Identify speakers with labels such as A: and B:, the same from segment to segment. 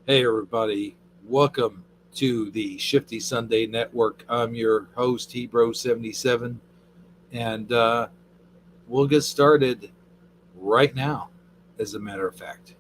A: Hey, everybody. Welcome to the Shifty Sunday Network. I'm your host, Hebro77, and we'll get started right now, as a matter of fact.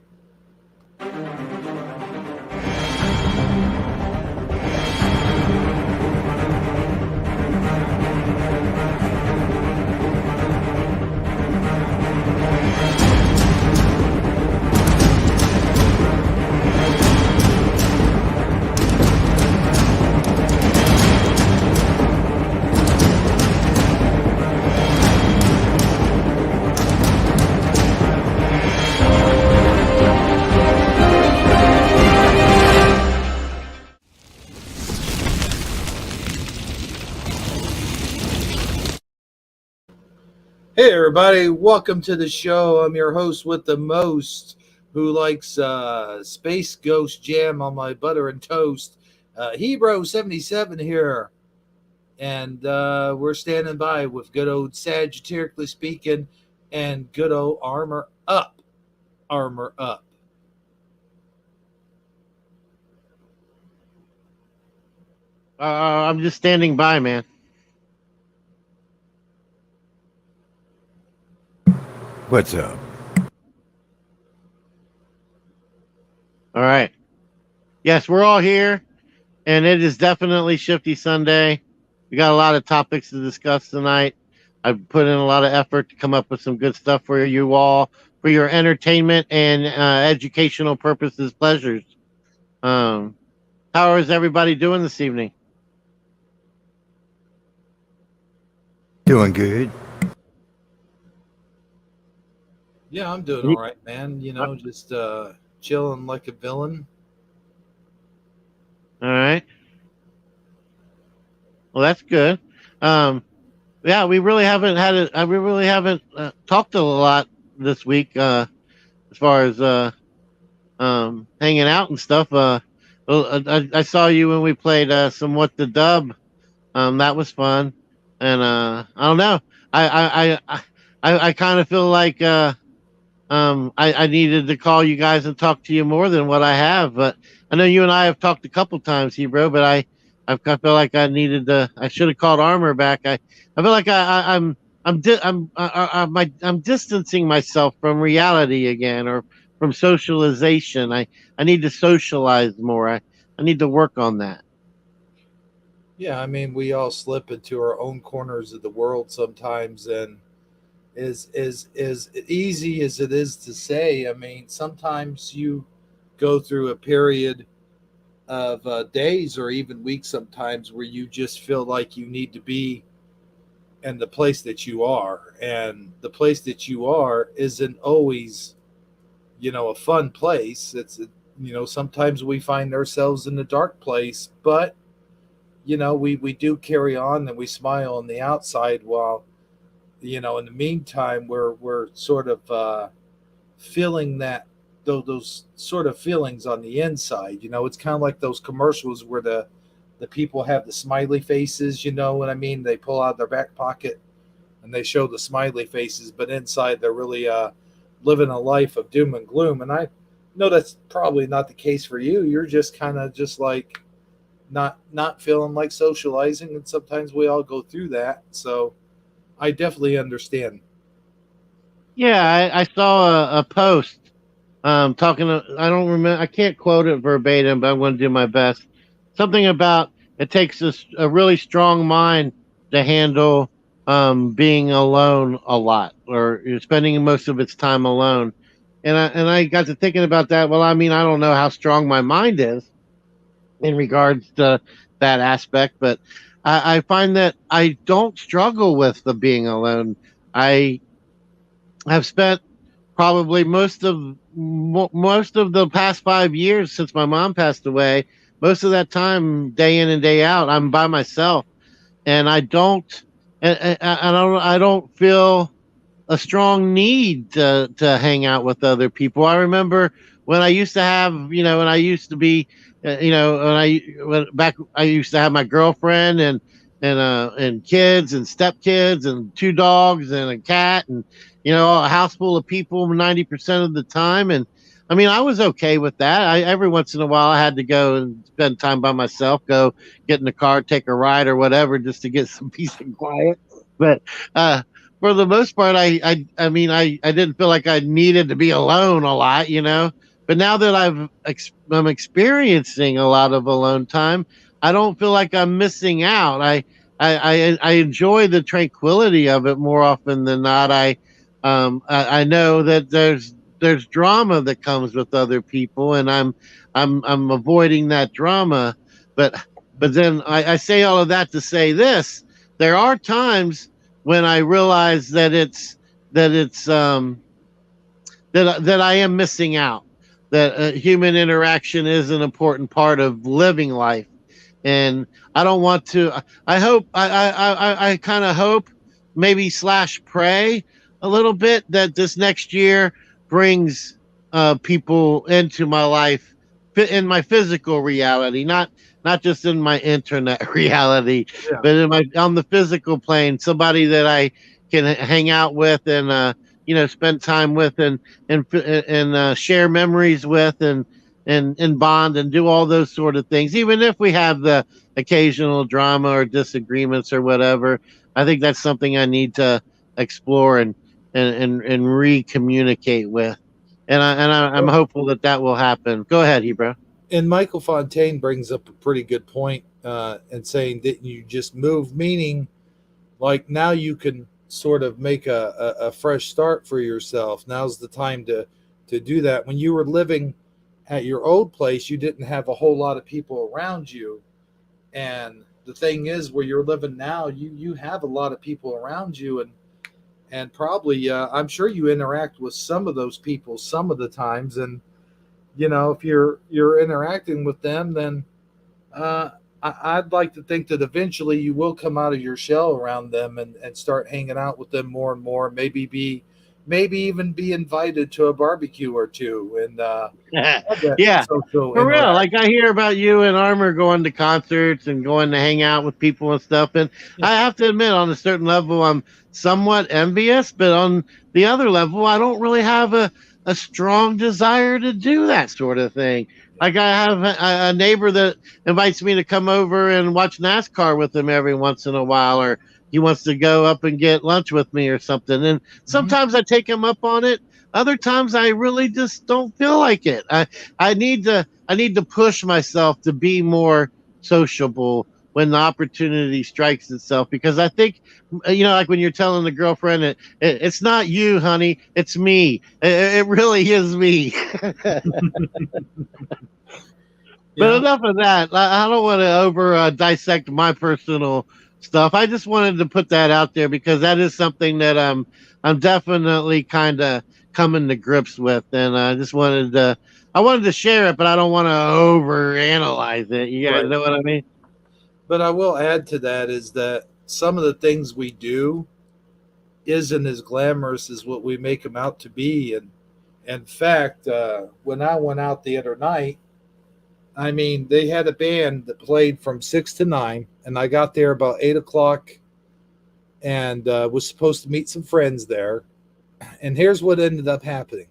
A: Hey, everybody. Welcome to the show. I'm your host with the most, who likes Space Ghost Jam on my butter and toast. Hebro77 here. And we're standing by with good old Sagittariusly speaking and good old armor up. Armor up.
B: I'm just standing by, man.
C: What's up?
B: All right. Yes, we're all here, and it is definitely Shifty Sunday. We got a lot of topics to discuss tonight. I've put in a lot of effort to come up with some good stuff for you all, for your entertainment and educational purposes, pleasures. Um, how is everybody doing this evening?
C: Doing good.
A: Yeah, I'm doing all
B: Ye-
A: right, man.
B: uh,
A: Just chilling like a villain.
B: All right. Well, that's good. Um, yeah, we really haven't had it. We really haven't talked a lot this week as far as hanging out and stuff. I saw you when we played some What the Dub. That was fun, and I don't know. I kind of feel like I needed to call you guys and talk to you more than what I have. But I know you and I have talked a couple times, Hebro. But I feel like I needed to. I should have called Armor back. I feel like I'm distancing myself from reality again, or from socialization. I need to socialize more. I need to work on that.
A: Yeah, I mean, we all slip into our own corners of the world sometimes, and as easy as it is to say, I mean, sometimes you go through a period of days or even weeks sometimes where you just feel like you need to be in the place that you are, and the place that you are isn't always a fun place. Sometimes we find ourselves in a dark place, but we do carry on and we smile on the outside, while in the meantime we're sort of feeling that, those sort of feelings on the inside. It's kind of like those commercials where the people have the smiley faces. You know what I mean? They pull out their back pocket and they show the smiley faces, but inside they're really living a life of doom and gloom. And I know that's probably not the case for you. You're just kind of just like not feeling like socializing, and sometimes we all go through that. So I definitely understand.
B: Yeah, I saw a post talking. I don't remember. I can't quote it verbatim, but I'm going to do my best. Something about it takes a really strong mind to handle being alone a lot, or spending most of its time alone. And I got to thinking about that. Well, I mean, I don't know how strong my mind is in regards to that aspect, but I find that I don't struggle with the being alone. I have spent probably most of the past 5 years since my mom passed away. Most of that time, day in and day out, I'm by myself, and I don't feel a strong need to hang out with other people. I remember when I used to have, when I used to be, back, I used to have my girlfriend and kids and stepkids and two dogs and a cat and a house full of people 90% of the time. And I mean, I was okay with that. Every once in a while I had to go and spend time by myself, go get in the car, take a ride or whatever, just to get some peace and quiet. But uh, for the most part, I mean, I didn't feel like I needed to be alone a lot, you know. But now that I'm experiencing a lot of alone time, I don't feel like I'm missing out. I enjoy the tranquility of it more often than not. I know that there's drama that comes with other people, and I'm avoiding that drama. But then I say all of that to say this: there are times when I realize that it's that I am missing out. That human interaction is an important part of living life, and I don't want to. I hope I kind of hope, maybe slash pray a little bit, that this next year brings people into my life, in my physical reality, not just in my internet reality,
A: Yeah.
B: but in my on the physical plane, somebody that I can hang out with and spend time with and share memories with and bond and do all those sort of things, even if we have the occasional drama or disagreements or whatever. I think that's something I need to explore and re-communicate with, I'm
A: Well,
B: hopeful that that will happen. Go ahead, Hebrew.
A: and Michael Fontaine brings up a pretty good point in saying that you just move, meaning like now you can sort of make a fresh start for yourself. Now's the time to do that. When you were living at your old place, you didn't have a whole lot of people around you. And the thing is, where you're living now, you have a lot of people around you, and probably I'm sure you interact with some of those people some of the times. And if you're interacting with them, then uh, I'd like to think that eventually you will come out of your shell around them and start hanging out with them more and more. Maybe even be invited to a barbecue or two and have that
B: Yeah,
A: social
B: for real.
A: interaction.
B: Like I hear about you and Armor going to concerts and going to hang out with people and stuff. And
A: Yeah,
B: I have to admit, on a certain level, I'm somewhat envious, but on the other level, I don't really have a strong desire to do that sort of thing.
A: yeah.
B: Like I have a neighbor that invites me to come over and watch NASCAR with him every once in a while, or he wants to go up and get lunch with me or something. And
A: Mhm.
B: sometimes I take him up on it. Other times I really just don't feel like it. I need to push myself to be more sociable when the opportunity strikes itself, because I think, like when you're telling the girlfriend, it's not you, honey, it's me. It really is me. But
A: Yeah.
B: enough of that. I don't want to over dissect my personal stuff. I just wanted to put that out there because that is something that I'm definitely kind of coming to grips with, and I wanted to share it, but I don't want to over analyze it. You guys
A: Right.
B: know what I mean?
A: But I will add to that is that some of the things we do isn't as glamorous as what we make them out to be. And in fact, when I went out the other night, I mean, they had a band that played from 6 to 9, and I got there about 8 o'clock and was supposed to meet some friends there. And here's what ended up happening.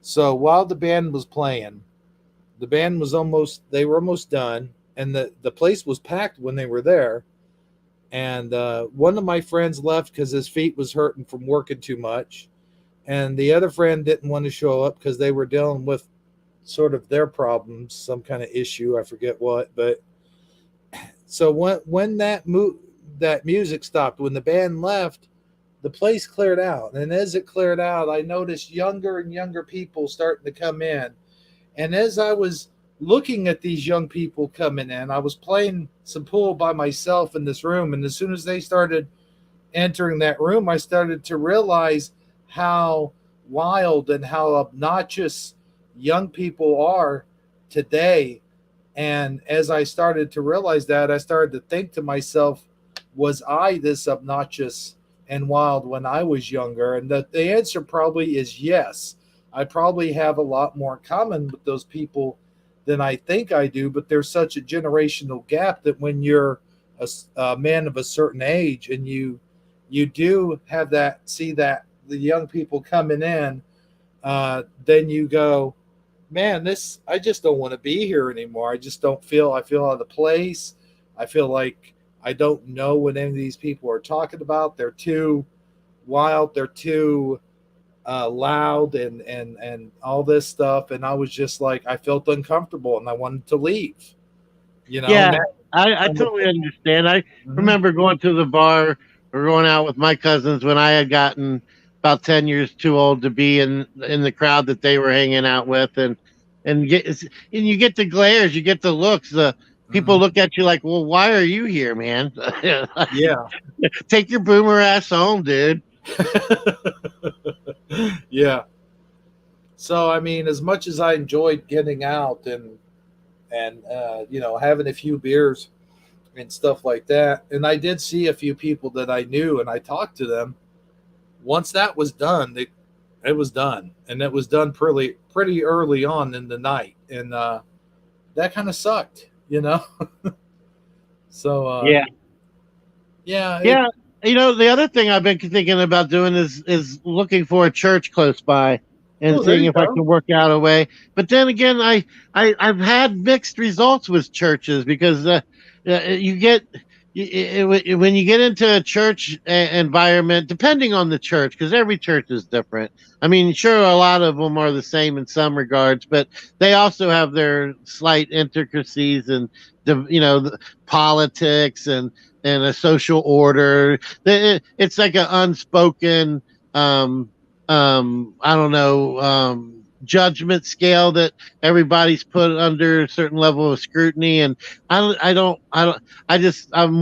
A: So while the band was playing, they were almost done, and the place was packed when they were there. And one of my friends left because his feet was hurting from working too much, and the other friend didn't want to show up because they were dealing with sort of their problems, some kind of issue, I forget what. But so when that music stopped, when the band left, the place cleared out, and as it cleared out, I noticed younger and younger people starting to come in. And as I was looking at these young people coming in, I was playing some pool by myself in this room. And as soon as they started entering that room, I started to realize how wild and how obnoxious young people are today. And as I started to realize that, I started to think to myself, was I this obnoxious and wild when I was younger? And the answer probably is yes. I probably have a lot more in common with those people than I think I do, but there's such a generational gap that when you're a man of a certain age and you do have that, see that the young people coming in, then you go, man, this I just don't want to be here anymore. I just don't feel I feel out of place. I feel like I don't know what any of these people are talking about. They're too wild. They're too loud and all this stuff. And I was just like, I felt uncomfortable and I wanted to leave. You know,
B: Yeah,
A: Matt.
B: I totally understand. I
A: Mhm.
B: remember going to the bar or going out with my cousins when I had gotten about 10 years too old to be in the crowd that they were hanging out with, and get and you get the glares, you get the looks. The people
A: Mhm.
B: look at you like, "Well, why are you here, man?
A: Yeah.
B: Take your boomer ass home, dude."
A: Yeah. So I mean, as much as I enjoyed getting out and you know, having a few beers and stuff like that, and I did see a few people that I knew and I talked to them. Once that was done, it was done, and it was done pretty early on in the night, and that kind of sucked, you know. So
B: Yeah.
A: yeah, it.
B: Yeah, the other thing I've been thinking about doing is looking for a church close by and
A: Oh, there
B: seeing
A: you
B: if I
A: go.
B: can work out a way. But then again, I've had mixed results with churches because you get when you get into a church environment, depending on the church, because every church is different. I mean, sure, a lot of them are the same in some regards, but they also have their slight intricacies and the politics and a social order. It's like an unspoken, I don't know, judgment scale that everybody's put under a certain level of scrutiny. And I'm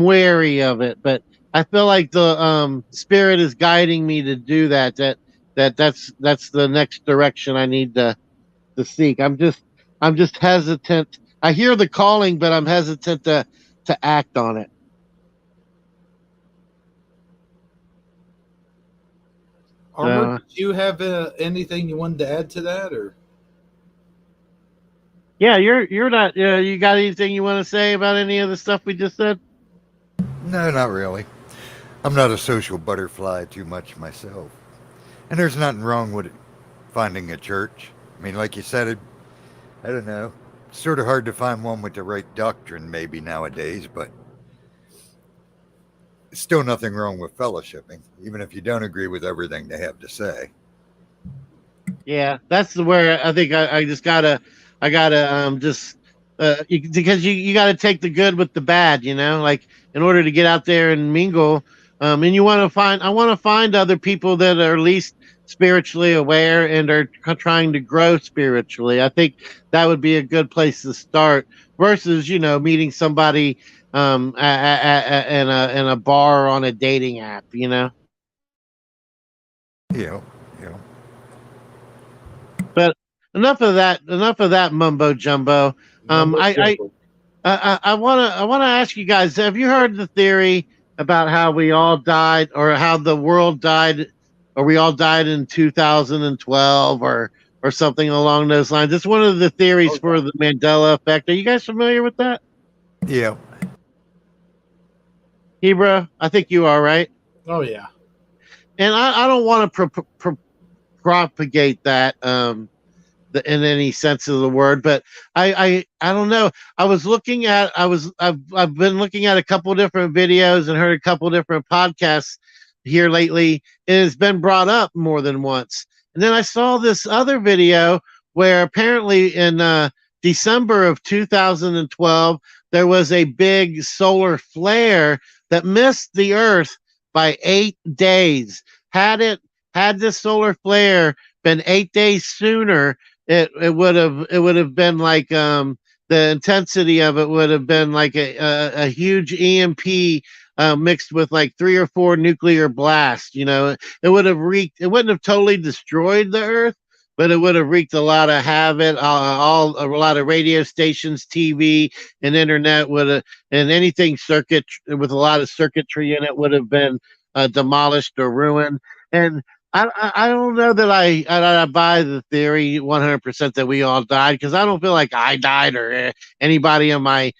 B: wary of it, but I feel like the spirit is guiding me to do that. That's the next direction I need to seek. I'm just hesitant. I hear the calling, but I'm hesitant to act on it.
A: Armor,
B: So
A: did you have anything you wanted to add to that, or
B: yeah, you're not. You got anything you want to say about any of the stuff we just said?
C: No, not really. I'm not a social butterfly too much myself. And there's nothing wrong with finding a church. I mean, like you said, I don't know. It's sort of hard to find one with the right doctrine, maybe nowadays, but still nothing wrong with fellowshipping, even if you don't agree with everything they have to say.
B: Yeah, that's where I think I just I gotta just because you got to take the good with the bad, like in order to get out there and mingle. And I want to find other people that are at least spiritually aware and are trying to grow spiritually. I think that would be a good place to start versus meeting somebody in a bar or on a dating app.
C: You know, you know.
B: But enough of that mumbo jumbo. Um,
A: mumbo
B: I
A: jumbo?
B: I wanna ask you guys: have you heard the theory about how we all died, or how the world died, or we all died in 2012, or something along those lines? It's one of the theories
A: Oh yeah.
B: for the Mandela effect. Are you guys familiar with that,
C: Yeah.
B: Hebra? I think you are, right?
A: Oh yeah.
B: And I don't want to propagate that. In any sense of the word, but I don't know. I've been looking at a couple different videos and heard a couple different podcasts here lately. And it's been brought up more than once. And then I saw this other video where apparently in December of 2012 there was a big solar flare that missed the Earth by 8 days. Had this solar flare been 8 days sooner, it would have been like the intensity of it would have been like a huge EMP mixed with like 3 or 4 nuclear blasts. It would have wreaked. It wouldn't have totally destroyed the Earth, but it would have wreaked a lot of havoc. A lot of radio stations, TV, and internet would have, and anything circuit with a lot of circuitry in it would have been demolished or ruined. And I don't know that I buy the theory 100% that we all died, because I don't feel like I died or anybody in my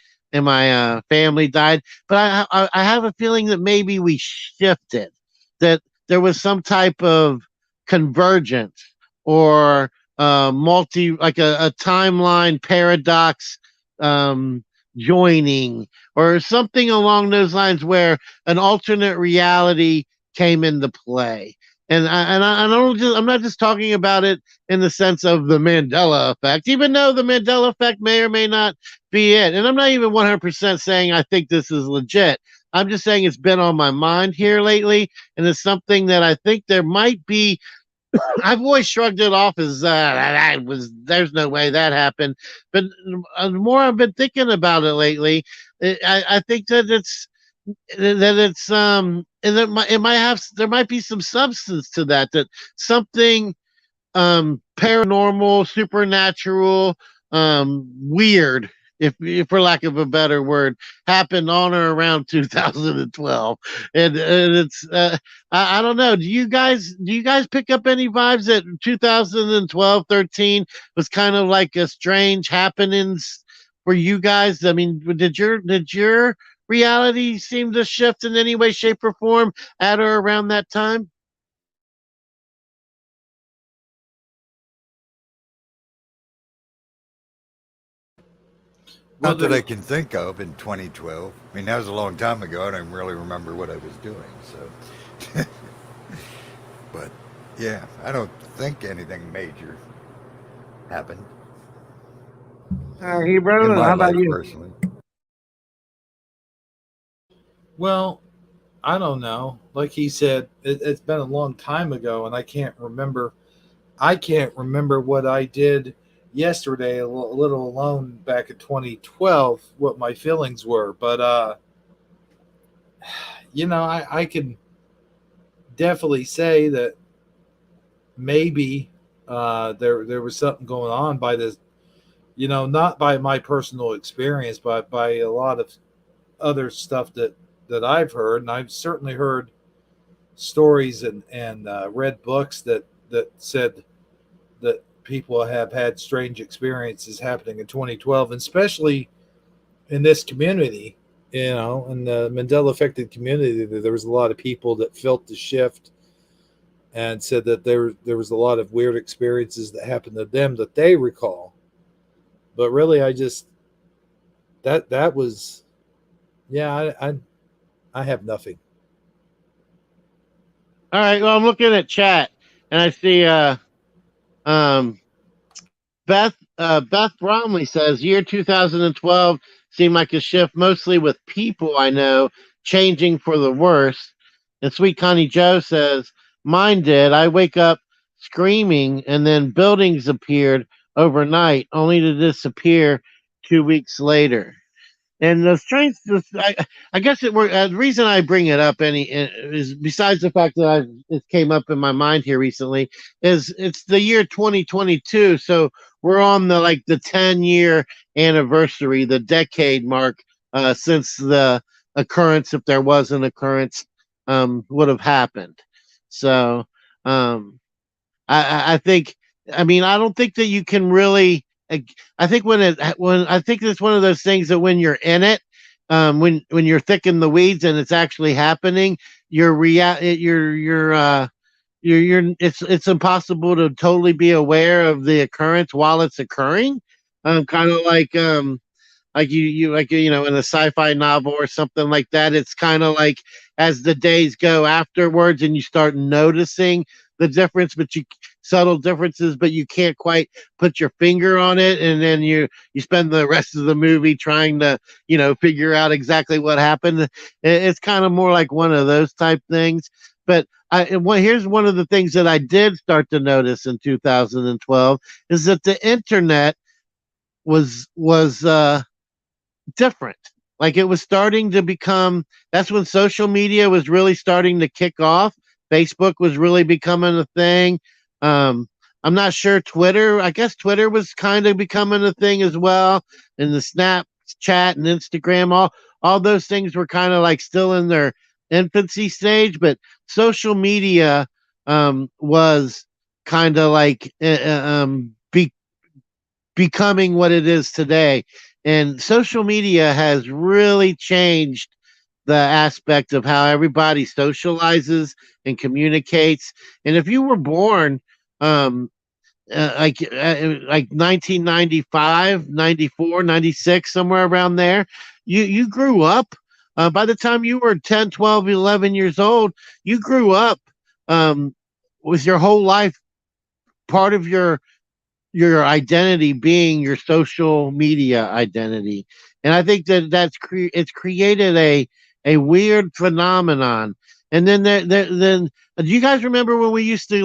B: family died. But I have a feeling that maybe we shifted, that there was some type of convergence, or like a timeline paradox um, joining or something along those lines where an alternate reality came into play. I don't just, I'm not just talking about it in the sense of the Mandela effect, even though the Mandela effect may or may not be it. And I'm not even 100% saying I think this is legit. I'm just saying it's been on my mind here lately, and it's something that I think there might be. I've always shrugged it off as there's no way that happened, but the more I've been thinking about it lately, I think that it's and it might have there might be some substance to that something paranormal, supernatural, weird, if for lack of a better word, happened on or around 2012, and it's I don't know. Do you guys pick up any vibes that 2012, 13 was kind of like a strange happenings for you guys? I mean, did your reality seem to shift in any way, shape, or form at or around that time?
A: Well,
C: Not that I can think of in 2012. I mean, that was a long time ago. I don't really remember what I was doing. So, but yeah, I don't think anything major happened in
B: Hebrew,
C: my
B: how about
C: life
B: you?
C: personally.
A: well, I don't know. Like he said, it's been a long time ago, and I can't remember. I can't remember what I did yesterday, a little alone back in 2012, what my feelings were. But I can definitely say that maybe there was something going on by this. Not by my personal experience, but by a lot of other stuff that I've heard, and I've certainly heard stories and read books that said that people have had strange experiences happening in 2012, and especially in this community. In the Mandela affected community, there was a lot of people that felt the shift and said that there was a lot of weird experiences that happened to them that they recall. But really, I just that was yeah. I have nothing.
B: All right. Well, I'm looking at chat and I see um Beth Bromley says year 2012 seemed like a shift mostly with people I know changing for the worse. And Sweet Connie Joe says mine did. I wake up screaming and then buildings appeared overnight only to disappear 2 weeks later. And the strength, I guess the reason I bring it up is besides the fact that it came up in my mind here recently is it's the year 2022, so we're on the 10-year anniversary, the decade mark since the occurrence, if there was an occurrence, would have happened. So um, I think, I mean, I don't think that you can really. I think when I think it's one of those things that when you're in it, when you're thick in the weeds and it's actually happening, it's impossible to totally be aware of the occurrence while it's occurring. Kind of like in a sci-fi novel or something like that. It's kind of like as the days go afterwards and you start noticing the difference, but you subtle differences, but you can't quite put your finger on it, and then you spend the rest of the movie trying to figure out exactly what happened. It's kind of more like one of those type things. But here's one of the things that I did start to notice in 2012 is that the internet was different. Like it was starting to become, that's when social media was really starting to kick off. Facebook was really becoming a thing. Um, I'm not sure Twitter, I guess Twitter was kind of becoming a thing as well. And the Snapchat and Instagram, all those things were kind of like still in their infancy stage, but social media was kind of like becoming what it is today. And social media has really changed the aspect of how everybody socializes and communicates. And if you were born um, like 1995, 94, 96, somewhere around there. You grew up. By the time you were 10, 12, 11 years old, you grew up um, with your whole life part of your identity being your social media identity. And I think that it's created a weird phenomenon. And then do you guys remember when we used to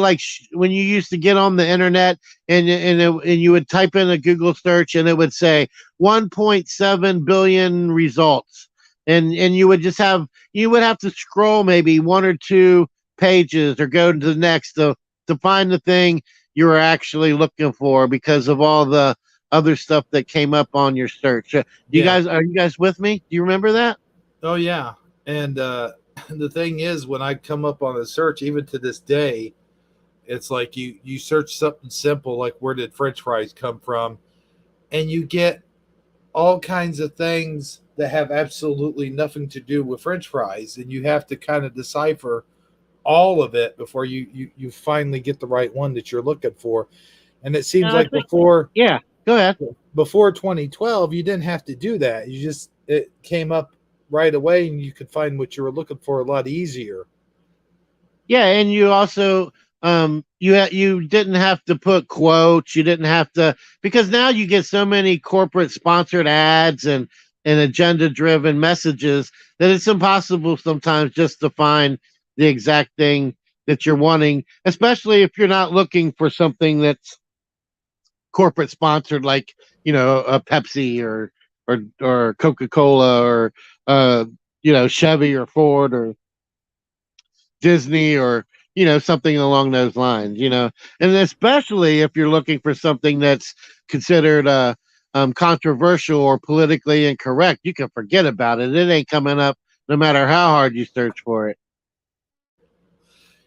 B: when you used to get on the internet and you would type in a Google search and it would say 1.7 billion results, and you would have to scroll maybe one or two pages or go to the next to find the thing you were actually looking for because of all the other stuff that came up on your search.
A: Yeah.
B: Are you guys with me? Do you remember that?
A: Oh yeah. And the thing is, when I come up on a search, even to this day, it's like you search something simple like where did French fries come from, and you get all kinds of things that have absolutely nothing to do with French fries, and you have to kind of decipher all of it before you finally get the right one that you're looking for. And it seems
B: I
A: like
B: think,
A: before
B: yeah. Go ahead.
A: before 2012, you didn't have to do that. You just it came up right away, and you could find what you were looking for a lot easier.
B: Yeah, and you also you didn't have to put quotes. You didn't have to, because now you get so many corporate sponsored ads and agenda driven messages that it's impossible sometimes just to find the exact thing that you're wanting, especially if you're not looking for something that's corporate sponsored, like a Pepsi or Coca Cola or uh, Chevy or Ford or Disney or something along those lines. And especially if you're looking for something that's considered controversial or politically incorrect, you can forget about it. It ain't coming up no matter how hard you search for it.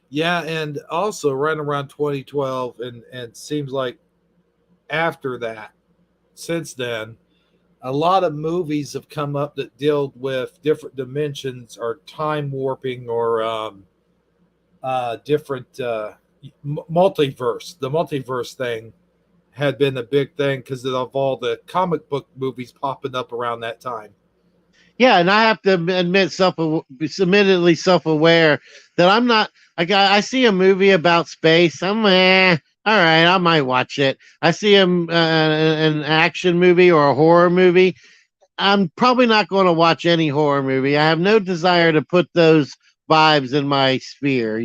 A: Yeah, and also right around 2012, and seems like after that, since then, a lot of movies have come up that deal with different dimensions or time warping or different multiverse. The multiverse thing had been a big thing because of all the comic book movies popping up around that time.
B: Yeah, and I have to admit, admittedly self-aware that I'm not. I see a movie about space. All right, I might watch it. I see an action movie or a horror movie. I'm probably not going to watch any horror movie. I have no desire to put those vibes in my sphere.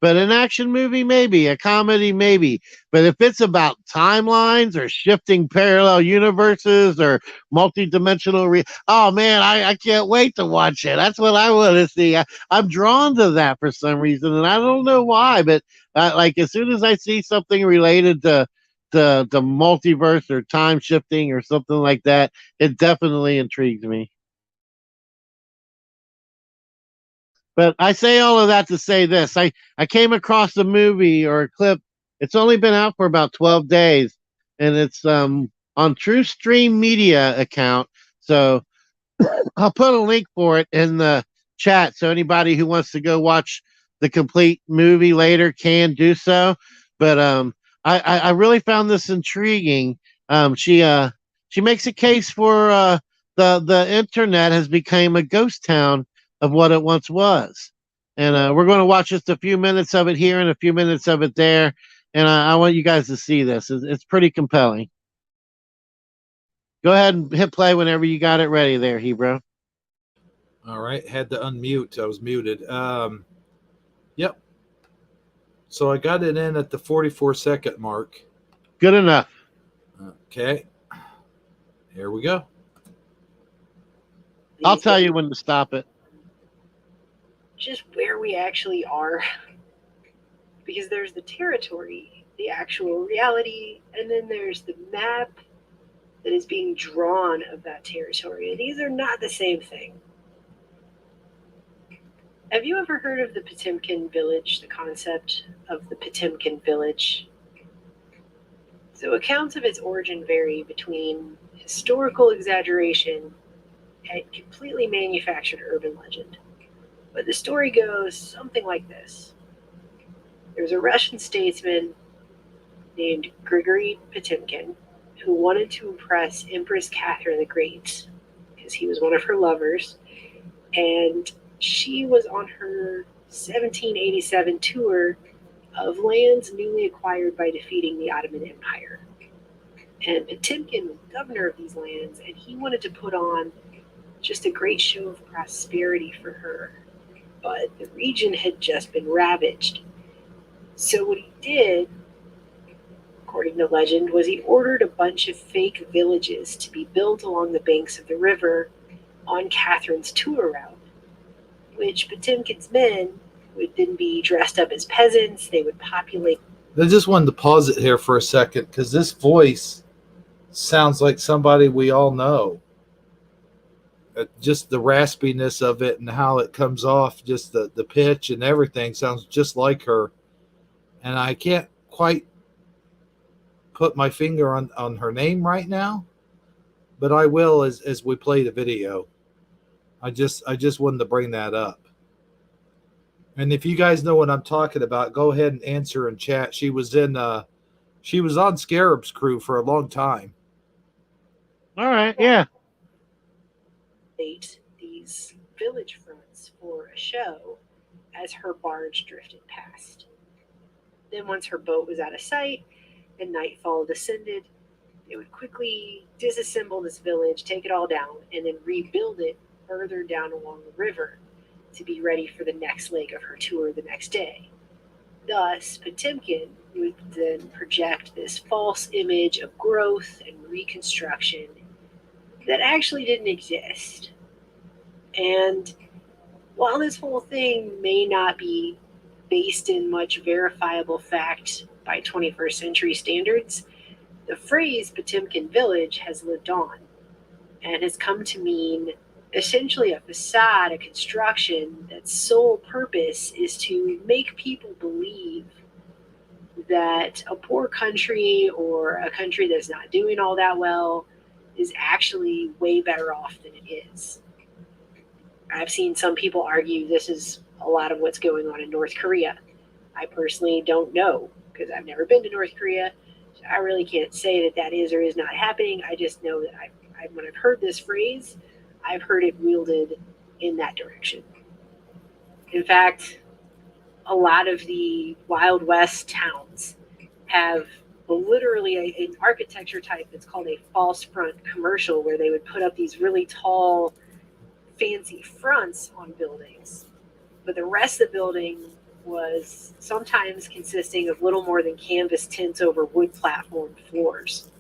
B: But an action movie, maybe. A comedy, maybe. But if it's about timelines or shifting parallel universes or multi-dimensional, oh man, I can't wait to watch it. That's what I want to see. I'm drawn to that for some reason, and I don't know why. But like as soon as I see something related to the multiverse or time shifting or something like that, it definitely intrigues me. But I say all of that to say this. I came across a movie or a clip. It's only been out for about 12 days, and it's on True Stream Media account. So I'll put a link for it in the chat so anybody who wants to go watch the complete movie later can do so. But I really found this intriguing. She makes a case for the internet has become a ghost town of what it once was, and we're going to watch just a few minutes of it here and a few minutes of it there, and I want you guys to see this. It's pretty compelling. Go ahead and hit play whenever you got it ready there, Hebrew.
A: All right, had to unmute. I was muted. Yep. So I got it in at the 44-second mark.
B: Good enough.
A: Okay. Here we go.
B: I'll tell you when to stop it.
D: Just where we actually are. Because there's the territory, the actual reality, and then there's the map that is being drawn of that territory. And these are not the same thing. Have you ever heard of the Potemkin village, the concept of the Potemkin village? So accounts of its origin vary between historical exaggeration and completely manufactured urban legend. But the story goes something like this. There was a Russian statesman named Grigory Potemkin, who wanted to impress Empress Catherine the Great, because he was one of her lovers, and she was on her 1787 tour of lands newly acquired by defeating the Ottoman Empire. And Potemkin was governor of these lands, and he wanted to put on just a great show of prosperity for her. But the region had just been ravaged. So what he did, according to legend, was he ordered a bunch of fake villages to be built along the banks of the river on Catherine's tour route, which Potemkin's men would then be dressed up as peasants. They would populate.
A: I just wanted to pause it here for a second because this voice sounds like somebody we all know. Just the raspiness of it and how it comes off, just the pitch and everything sounds just like her. And I can't quite put my finger on her name right now, but I will as we play the video. I just wanted to bring that up. And if you guys know what I'm talking about, go ahead and answer in chat. She was on Scarab's crew for a long time.
B: All right, yeah.
D: These village fronts for a show as her barge drifted past. Then once her boat was out of sight and nightfall descended, they would quickly disassemble this village, take it all down, and then rebuild it further down along the river to be ready for the next leg of her tour the next day. Thus, Potemkin would then project this false image of growth and reconstruction that actually didn't exist. And while this whole thing may not be based in much verifiable fact by 21st century standards, the phrase Potemkin Village has lived on and has come to mean essentially a facade, a construction that's sole purpose is to make people believe that a poor country or a country that's not doing all that well is actually way better off than it is. I've seen some people argue this is a lot of what's going on in North Korea. I personally don't know because I've never been to North Korea. So I really can't say that is or is not happening. I just know that when I've heard this phrase, I've heard it wielded in that direction. In fact, a lot of the Wild West towns have literally an architecture type that's called a false front commercial, where they would put up these really tall, fancy fronts on buildings, but the rest of the building was sometimes consisting of little more than canvas tents over wood platform floors.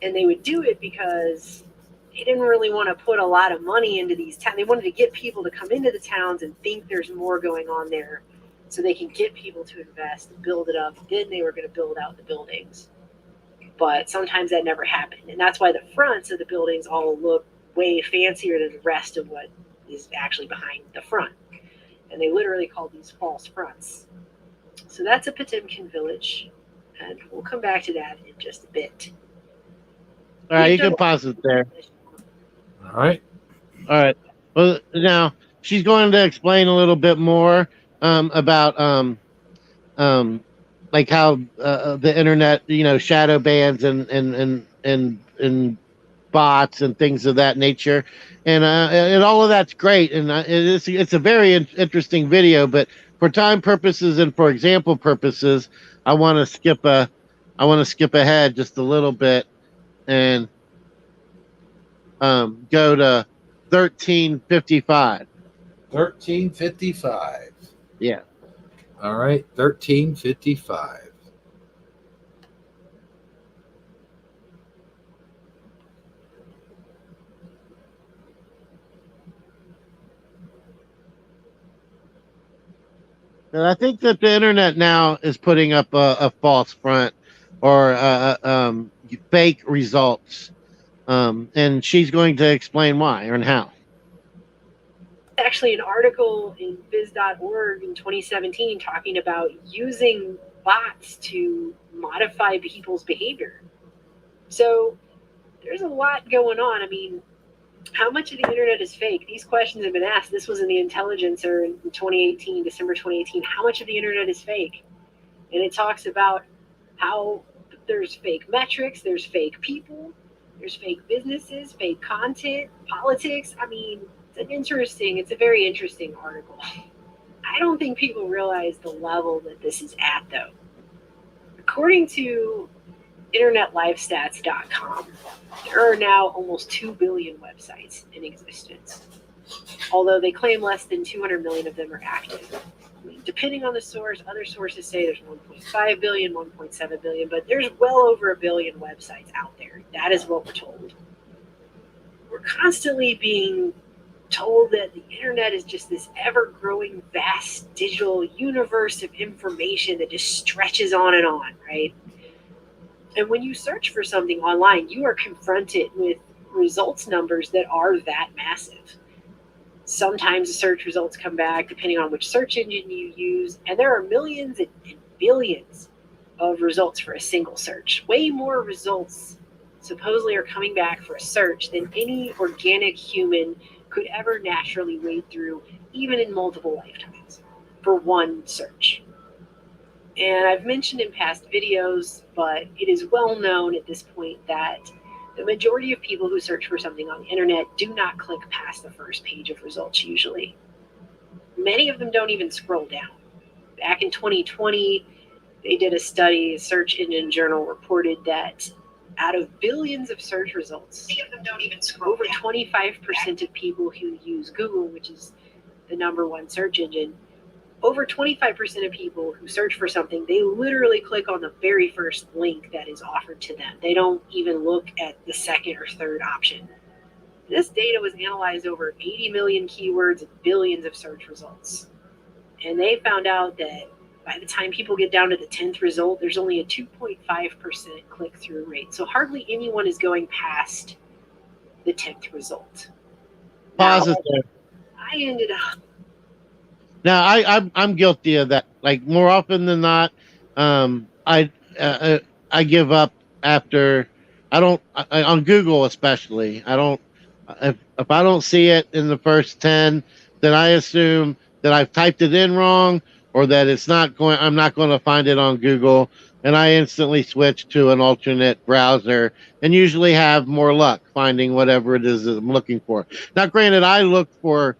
D: And they would do it because they didn't really want to put a lot of money into these towns. They wanted to get people to come into the towns and think there's more going on there so they can get people to invest and build it up. Then they were going to build out the buildings. But sometimes that never happened. And that's why the fronts of the buildings all look way fancier than the rest of what is actually behind the front. And they literally call these false fronts. So that's a Potemkin village. And we'll come back to that in just a bit.
B: All right, you can pause it there.
A: All right.
B: All right. Well, now she's going to explain a little bit more about like how the internet, shadow bans and bots and things of that nature, and all of that's great, and it's a very interesting video. But for time purposes and for example purposes, I want to skip ahead just a little bit and go to 1355.
A: 1355.
B: Yeah.
A: All right, 1355.
B: And I think that the internet now is putting up a false front or fake results. And she's going to explain why and how.
D: Actually, an article in biz.org in 2017 talking about using bots to modify people's behavior. So there's a lot going on. I mean, how much of the internet is fake? These questions have been asked. This was in the Intelligencer in 2018, December 2018. How much of the internet is fake? And it talks about how the There's fake metrics, there's fake people, there's fake businesses, fake content, politics. I mean, it's a very interesting article. I don't think people realize the level that this is at, though. According to internetlifestats.com, there are now almost 2 billion websites in existence, although they claim less than 200 million of them are active. I mean, depending on the source, other sources say there's 1.5 billion, 1.7 billion, but there's well over a billion websites out there. That is what we're told. We're constantly being told that the internet is just this ever-growing, vast digital universe of information that just stretches on and on, right? And when you search for something online, you are confronted with results numbers that are that massive. Sometimes the search results come back depending on which search engine you use, and there are millions and billions of results for a single search. Way more results supposedly are coming back for a search than any organic human could ever naturally wade through, even in multiple lifetimes, for one search. And I've mentioned in past videos, but it is well known at this point that the majority of people who search for something on the internet do not click past the first page of results usually. Many of them don't even scroll down. Back in 2020, they did a study, Search Engine Journal reported that out of billions of search results, over 25% of people who use Google, which is the number one search engine, over 25% of people who search for something, they literally click on the very first link that is offered to them. They don't even look at the second or third option. This data was analyzed over 80 million keywords and billions of search results. And they found out that by the time people get down to the 10th result, there's only a 2.5% click-through rate. So hardly anyone is going past the 10th result.
B: Positive.
D: I ended up.
B: Now, I'm guilty of that. Like, more often than not, I give up after on Google especially. I don't if I don't see it in the first 10, then I assume that I've typed it in wrong or that I'm not going to find it on Google, and I instantly switch to an alternate browser and usually have more luck finding whatever it is that I'm looking for. Now, granted, I look for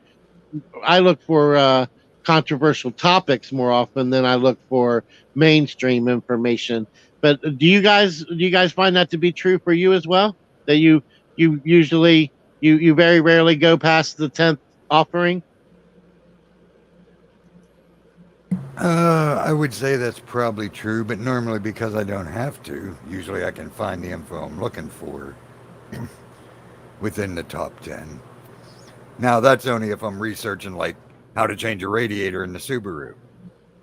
B: controversial topics more often than I look for mainstream information. But do you guys find that to be true for you as well? That you usually you very rarely go past the 10th offering?
C: I would say that's probably true, but normally because I don't have to, usually I can find the info I'm looking for within the top 10. Now, that's only if I'm researching, like, how to change a radiator in the Subaru.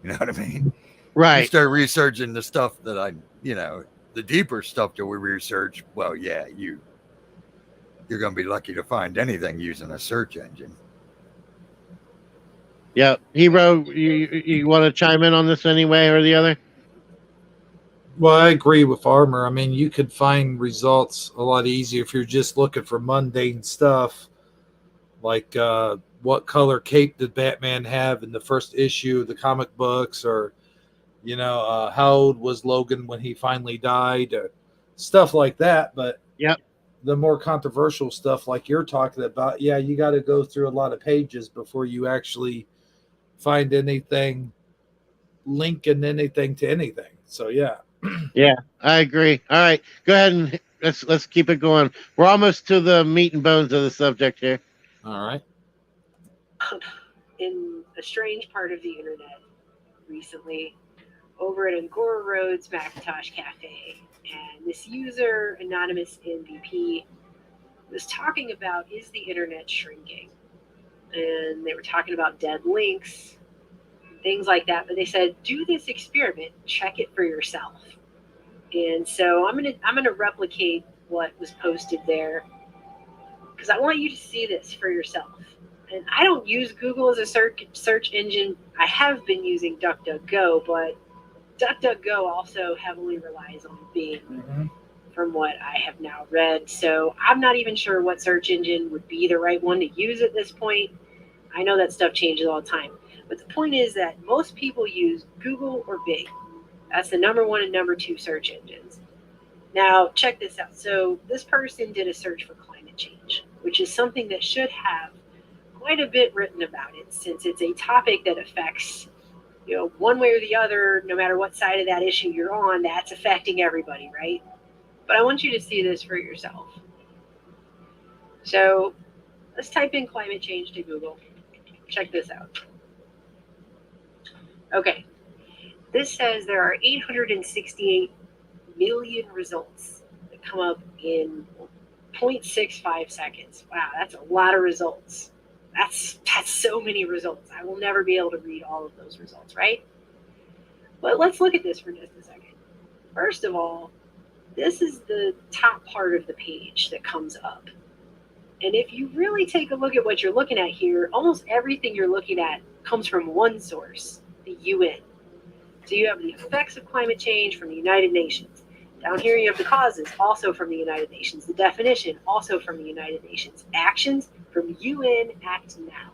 C: You know what I mean? You
B: Right.
C: start researching the stuff that the deeper stuff that we research, well, yeah, you're going to be lucky to find anything using a search engine.
B: Yeah. Hero, you want to chime in on this any way or the other?
A: Well, I agree with Farmer. I mean, you could find results a lot easier if you're just looking for mundane stuff, like what color cape did Batman have in the first issue of the comic books, or how old was Logan when he finally died, or stuff like that. But
B: Yep.
A: the more controversial stuff, like you're talking about, yeah, you got to go through a lot of pages before you actually find anything linking anything to anything. So yeah.
B: Yeah, I agree. All right, go ahead and let's keep it going. We're almost to the meat and bones of the subject here.
A: All right.
D: In a strange part of the internet recently, over at Angora Road's Macintosh Cafe, and this user, Anonymous MVP, was talking about, is the internet shrinking? And they were talking about dead links, things like that. But they said, do this experiment, check it for yourself. And so I'm gonna replicate what was posted there, because I want you to see this for yourself. And I don't use Google as a search engine. I have been using DuckDuckGo, but DuckDuckGo also heavily relies on Bing, from what I have now read. So I'm not even sure what search engine would be the right one to use at this point. I know that stuff changes all the time. But the point is that most people use Google or Bing. That's the number one and number two search engines. Now, check this out. So this person did a search for climate change, which is something that should have quite a bit written about it, since it's a topic that affects, one way or the other, no matter what side of that issue you're on, that's affecting everybody, right? But I want you to see this for yourself. So let's type in climate change to Google. Check this out. Okay, this says there are 868 million results that come up in 0.65 seconds. Wow, that's a lot of results. That's so many results. I will never be able to read all of those results, right? But let's look at this for just a second. First of all, this is the top part of the page that comes up. And if you really take a look at what you're looking at here, almost everything you're looking at comes from one source, the UN. So you have the effects of climate change from the United Nations. Down here you have the causes, also from the United Nations. The definition, also from the United Nations. Actions from UN Act Now.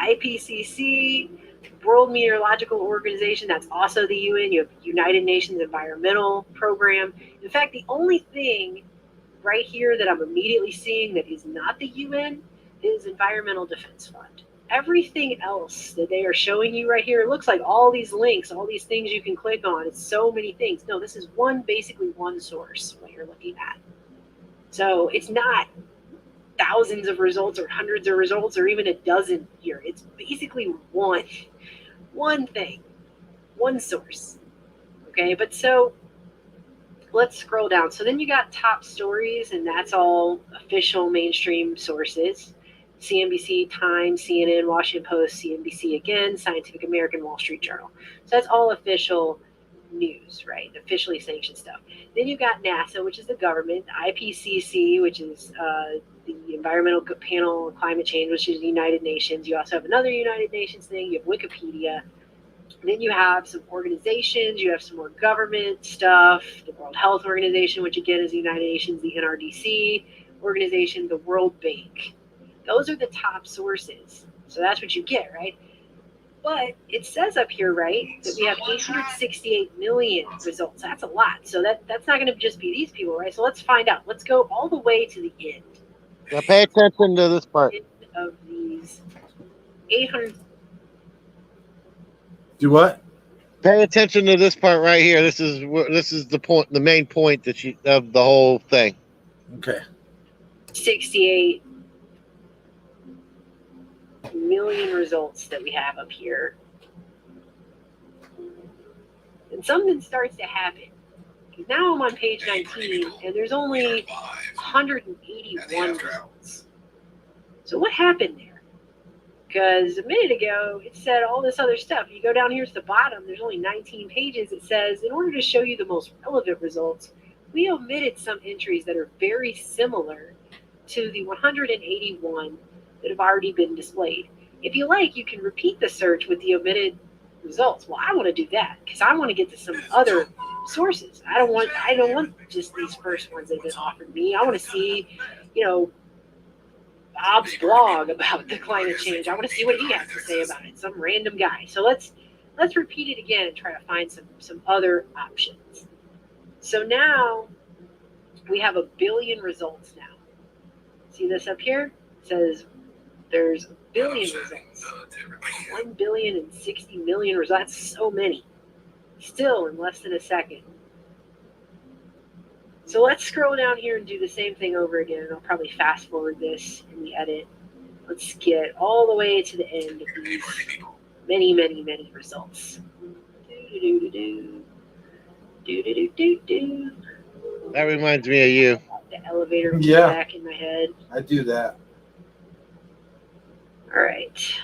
D: IPCC, World Meteorological Organization, that's also the UN. You have United Nations Environmental Program. In fact, the only thing right here that I'm immediately seeing that is not the UN is Environmental Defense Fund. Everything else that they are showing you right here, it looks like all these links, all these things you can click on. It's so many things. No, this is basically one source, what you're looking at. So it's not thousands of results or hundreds of results or even a dozen here. It's basically one thing, one source. Okay, but so let's scroll down. So then you got top stories, and that's all official mainstream sources. CNBC, Times, CNN, Washington Post, CNBC again, Scientific American, Wall Street Journal. So that's all official news, right? Officially sanctioned stuff. Then you got NASA, which is the government, IPCC, which is the Environmental Panel on Climate Change, which is the United Nations. You also have another United Nations thing. You have Wikipedia. Then you have some organizations. You have some more government stuff. The World Health Organization, which again is the United Nations, the NRDC organization, the World Bank. Those are the top sources. So that's what you get, right? But it says up here, right, that we have 868 million results. That's a lot. So that's not going to just be these people, right? So let's find out. Let's go all the way to the end.
B: Now pay attention to this part.
D: Of these 800.
A: Do what?
B: Pay attention to this part right here. This is the point, the main point of the whole thing.
A: Okay.
D: 68 million results that we have up here. And something starts to happen. Now I'm on page 19, and there's only 181 results. So what happened there? Because a minute ago, it said all this other stuff. You go down here to the bottom, there's only 19 pages. It says, in order to show you the most relevant results, we omitted some entries that are very similar to the 181 that have already been displayed. If you like, you can repeat the search with the omitted results. Well, I want to do that because I want to get to some other sources. I don't want just these first ones that have been offered me. I want to see, Bob's blog about the climate change. I want to see what he has to say about it. Some random guy. So let's repeat it again and try to find some other options. So now we have 1 billion results now. See this up here? It says there's 1 billion results. 1,060,000,000 results. That's so many. Still in less than a second. So let's scroll down here and do the same thing over again. I'll probably fast forward this in the edit. Let's get all the way to the end of these many, many, many results.
B: That reminds me of you.
D: The elevator back in my head.
A: I do that.
D: All right.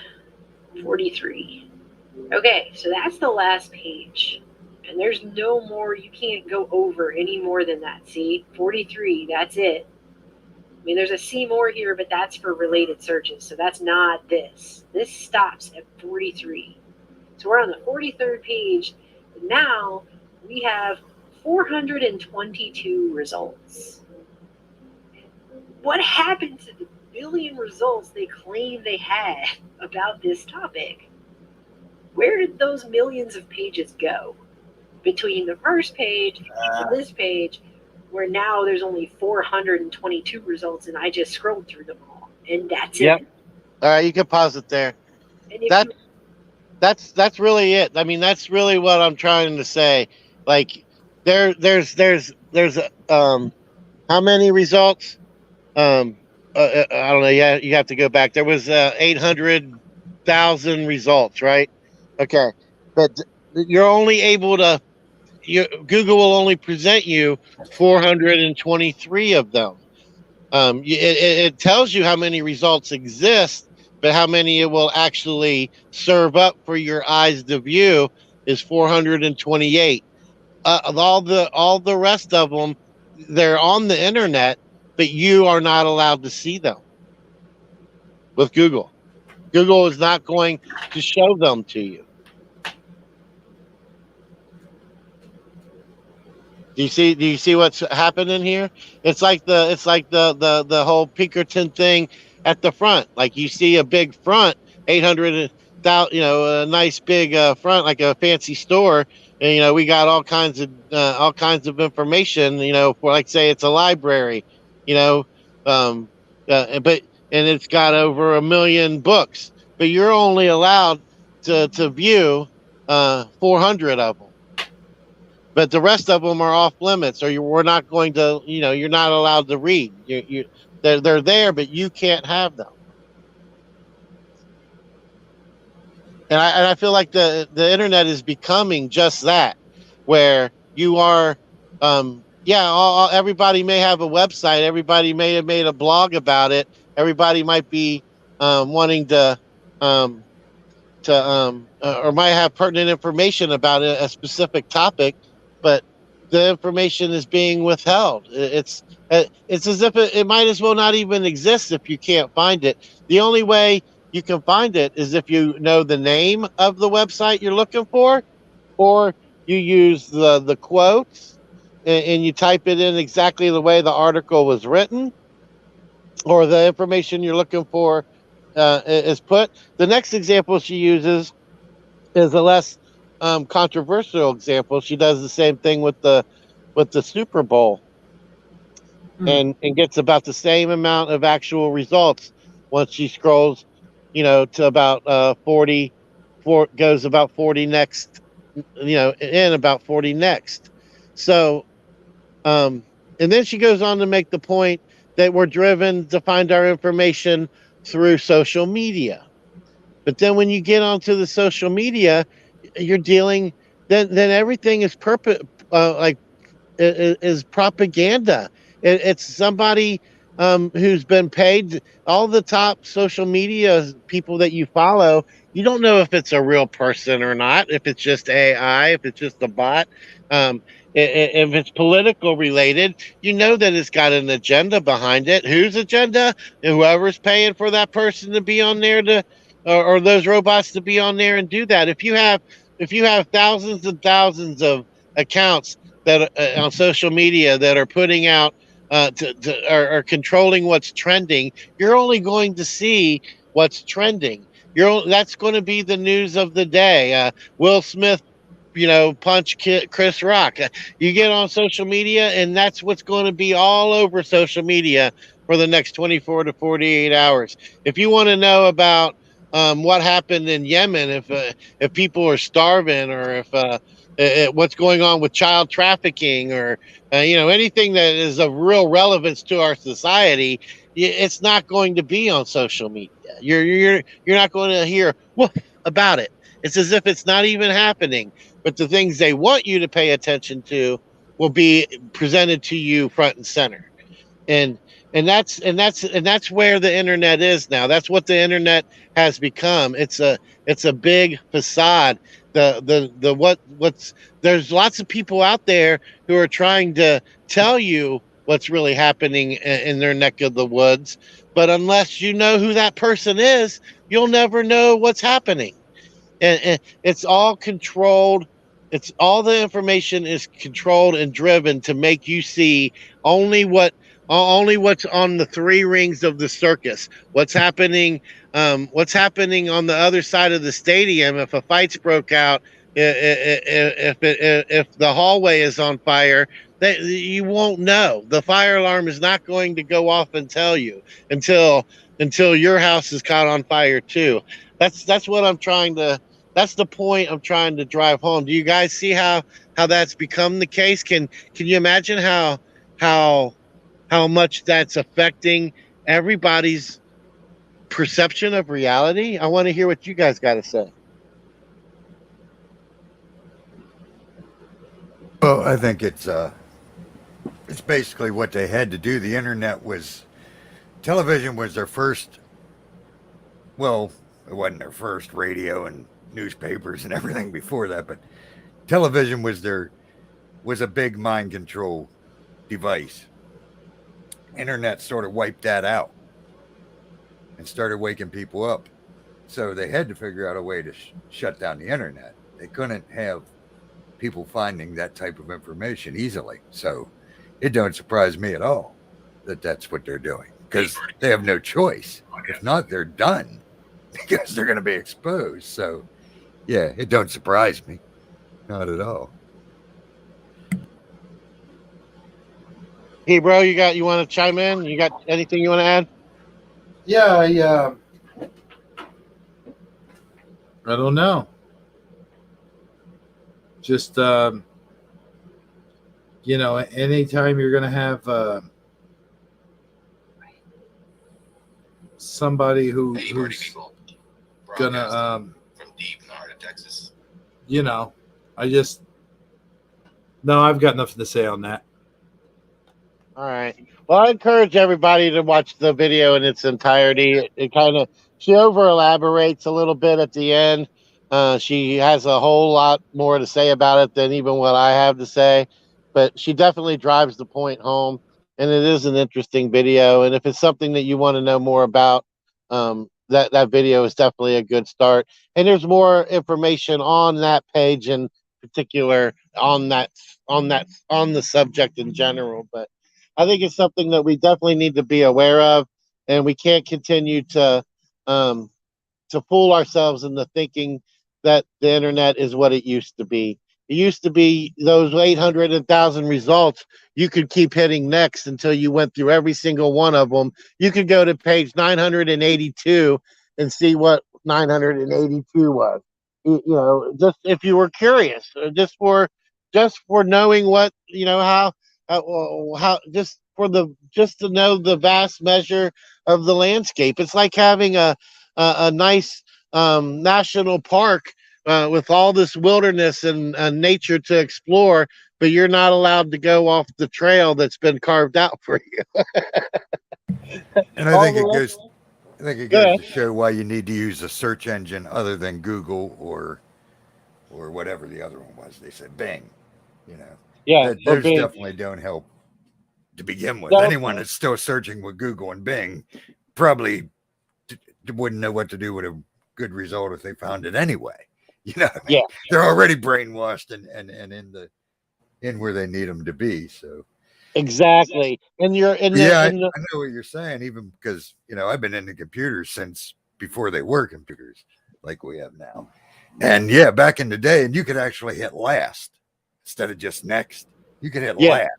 D: 43. Okay, so that's the last page. And there's no more, you can't go over any more than that. See, 43, that's it. I mean, there's a see more here, but that's for related searches. So that's not this. This stops at 43. So we're on the 43rd page. And now we have 422 results. What happened to the billion results they claim they had about this topic? Where did those millions of pages go? Between the first page and this page, where now there's only 422 results, and I just scrolled through them all, and that's
B: Yep.
D: it.
B: All right, you can pause it there.
D: And if
B: That
D: you,
B: that's really it. I mean, that's really what I'm trying to say. Like, there's how many results? I don't know. Yeah, you have to go back. There was 800,000 results, right? Okay, but you're only able to. Google will only present you 423 of them. It tells you how many results exist, but how many it will actually serve up for your eyes to view is 428. All the rest of them, they're on the internet, but you are not allowed to see them with Google. Google is not going to show them to you. Do you see what's happening here? It's like the whole Pinkerton thing at the front. Like, you see a big front, 800,000, a nice big front, like a fancy store, and we got all kinds of information. For, like, say it's a library, you know, um, but and it's got over 1 million books, but you're only allowed to view 400 of them, but the rest of them are off limits, or we're not going to, you're not allowed to read. They're there, but you can't have them. And I feel like the internet is becoming just that, where you are, everybody may have a website, everybody may have made a blog about it, everybody might be wanting to or might have pertinent information about a specific topic, but the information is being withheld. It's as if it might as well not even exist if you can't find it. The only way you can find it is if you know the name of the website you're looking for, or you use the quotes, and you type it in exactly the way the article was written, or the information you're looking for is put. The next example she uses is a less controversial example. She does the same thing with the Super Bowl, and gets about the same amount of actual results once she scrolls, to about 40, goes about 40 next, in about 40 next. So, and then she goes on to make the point that we're driven to find our information through social media. But then when you get onto the social media, you're dealing, then everything is like is propaganda. It's somebody who's been paid. All the top social media people that you follow, you don't know if it's a real person or not, if it's just AI, if it's just a bot. If it's political related, you know that it's got an agenda behind it. Whose agenda? And whoever's paying for that person to be on there or those robots to be on there and do that. If you have thousands and thousands of accounts that on social media that are putting out are controlling what's trending, you're only going to see what's trending. That's going to be the news of the day. Will Smith, punch Chris Rock. You get on social media, and that's what's going to be all over social media for the next 24 to 48 hours. If you want to know about what happened in Yemen, if people are starving, or if what's going on with child trafficking, or anything that is of real relevance to our society, it's not going to be on social media. You're not going to hear woof about it. It's as if it's not even happening. But the things they want you to pay attention to will be presented to you front and center. And that's where the internet is now. That's what the internet has become. It's a big facade. What's There's lots of people out there who are trying to tell you what's really happening in their neck of the woods, but unless you know who that person is, you'll never know what's happening. And it's all controlled. It's all the information is controlled and driven to make you see only what's on the three rings of the circus. What's happening on the other side of the stadium? If a fight's broke out If the hallway is on fire, you won't know. The fire alarm is not going to go off and tell you until your house is caught on fire too. That's what I'm trying to. That's the point I'm trying to drive home. Do you guys see how that's become the case? Can you imagine how how much that's affecting everybody's perception of reality? I want to hear what you guys got to say.
C: Well, I think it's basically what they had to do. Television was their first. Well, it wasn't their first. Radio and newspapers and everything before that, but television was a big mind control device. Internet sort of wiped that out and started waking people up. So they had to figure out a way to shut down the internet. They couldn't have people finding that type of information easily. So it don't surprise me at all that that's what they're doing, because they have no choice. If not, they're done because they're going to be exposed. So yeah, it don't surprise me, not at all.
B: Hey, bro, you want to chime in? You got anything you want to add?
A: Yeah, I don't know. Just anytime you're gonna have somebody who's gonna
E: from deep in the heart of Texas.
A: I just no, I've got nothing to say on that.
B: All right. Well, I encourage everybody to watch the video in its entirety. It kind of she over elaborates a little bit at the end. She has a whole lot more to say about it than even what I have to say, but she definitely drives the point home. And it is an interesting video. And if it's something that you want to know more about, that video is definitely a good start. And there's more information on that page in particular on the subject in general. But I think it's something that we definitely need to be aware of, and we can't continue to fool ourselves into thinking that the internet is what it used to be. It used to be those 800 and 1,000 results. You could keep hitting next until you went through every single one of them. You could go to page 982 and see what 982 was. Just if you were curious, just for knowing what how just to know the vast measure of the landscape. It's like having a nice national park with all this wilderness and nature to explore, but you're not allowed to go off the trail that's been carved out for you.
C: And I think it goes to show why you need to use a search engine other than Google or whatever the other one was. They said Bing.
B: Yeah,
C: Those definitely don't help to begin with. Anyone that's still searching with Google and Bing probably wouldn't know what to do with a good result if they found it anyway. You know what I mean?
B: Yeah.
C: They're already brainwashed and in where they need them to be. So
B: exactly. And
C: I know what you're saying, even because I've been into computers since before they were computers like we have now. And yeah, back in the day, and you could actually hit last instead of just next. You could hit last,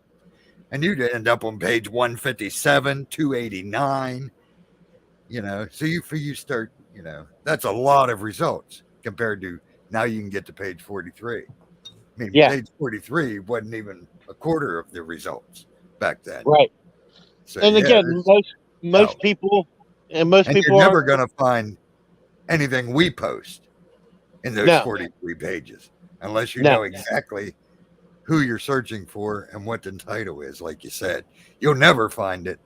C: and you'd end up on page 157, 289. So you start. That's a lot of results compared to now. You can get to page 43. I mean, page 43 wasn't even a quarter of the results back then.
B: Right.
C: So,
B: and again, most people
C: you're never going to find anything we post in those 43 pages unless you know exactly who you're searching for and what the title is. Like you said, you'll never find it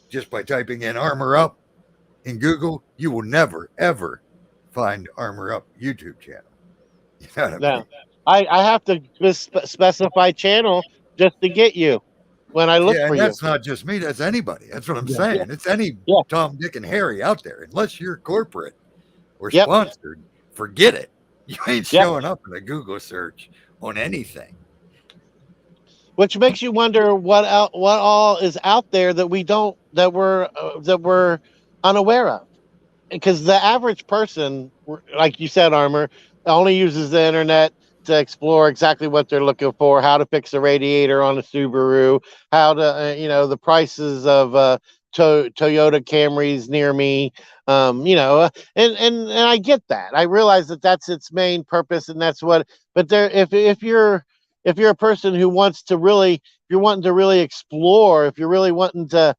C: just by typing in Armor Up in Google. You will never ever find Armor Up YouTube channel. You know what I mean?
B: I have to specify channel just to get you when I look for you.
C: That's not just me. That's anybody. That's what I'm saying. It's any Tom, Dick, and Harry out there. Unless you're corporate or sponsored, forget it. You ain't showing up in a Google search on anything.
B: Which makes you wonder what all is out there that we're unaware of. Because the average person, like you said, Armor, only uses the internet to explore exactly what they're looking for, how to fix a radiator on a Subaru, how to, the prices of Toyota Camrys near me. And I get that. I realize that that's its main purpose, and that's what. But there, if you're a person who wants to really, if you're wanting to really explore, if you're really wanting to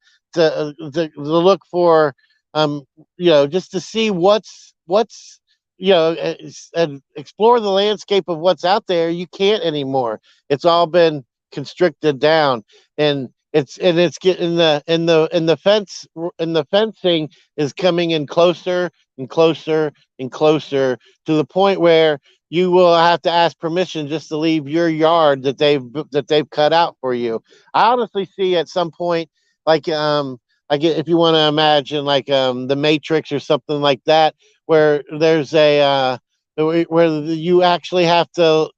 B: look for, um, just to see what's and explore the landscape of what's out there, you can't anymore. It's all been constricted down, and it's getting the fencing is coming in closer and closer and closer to the point where you will have to ask permission just to leave your yard that they've cut out for you. I honestly see at some point, like like if you want to imagine like the Matrix or something like that, where there's where you actually have to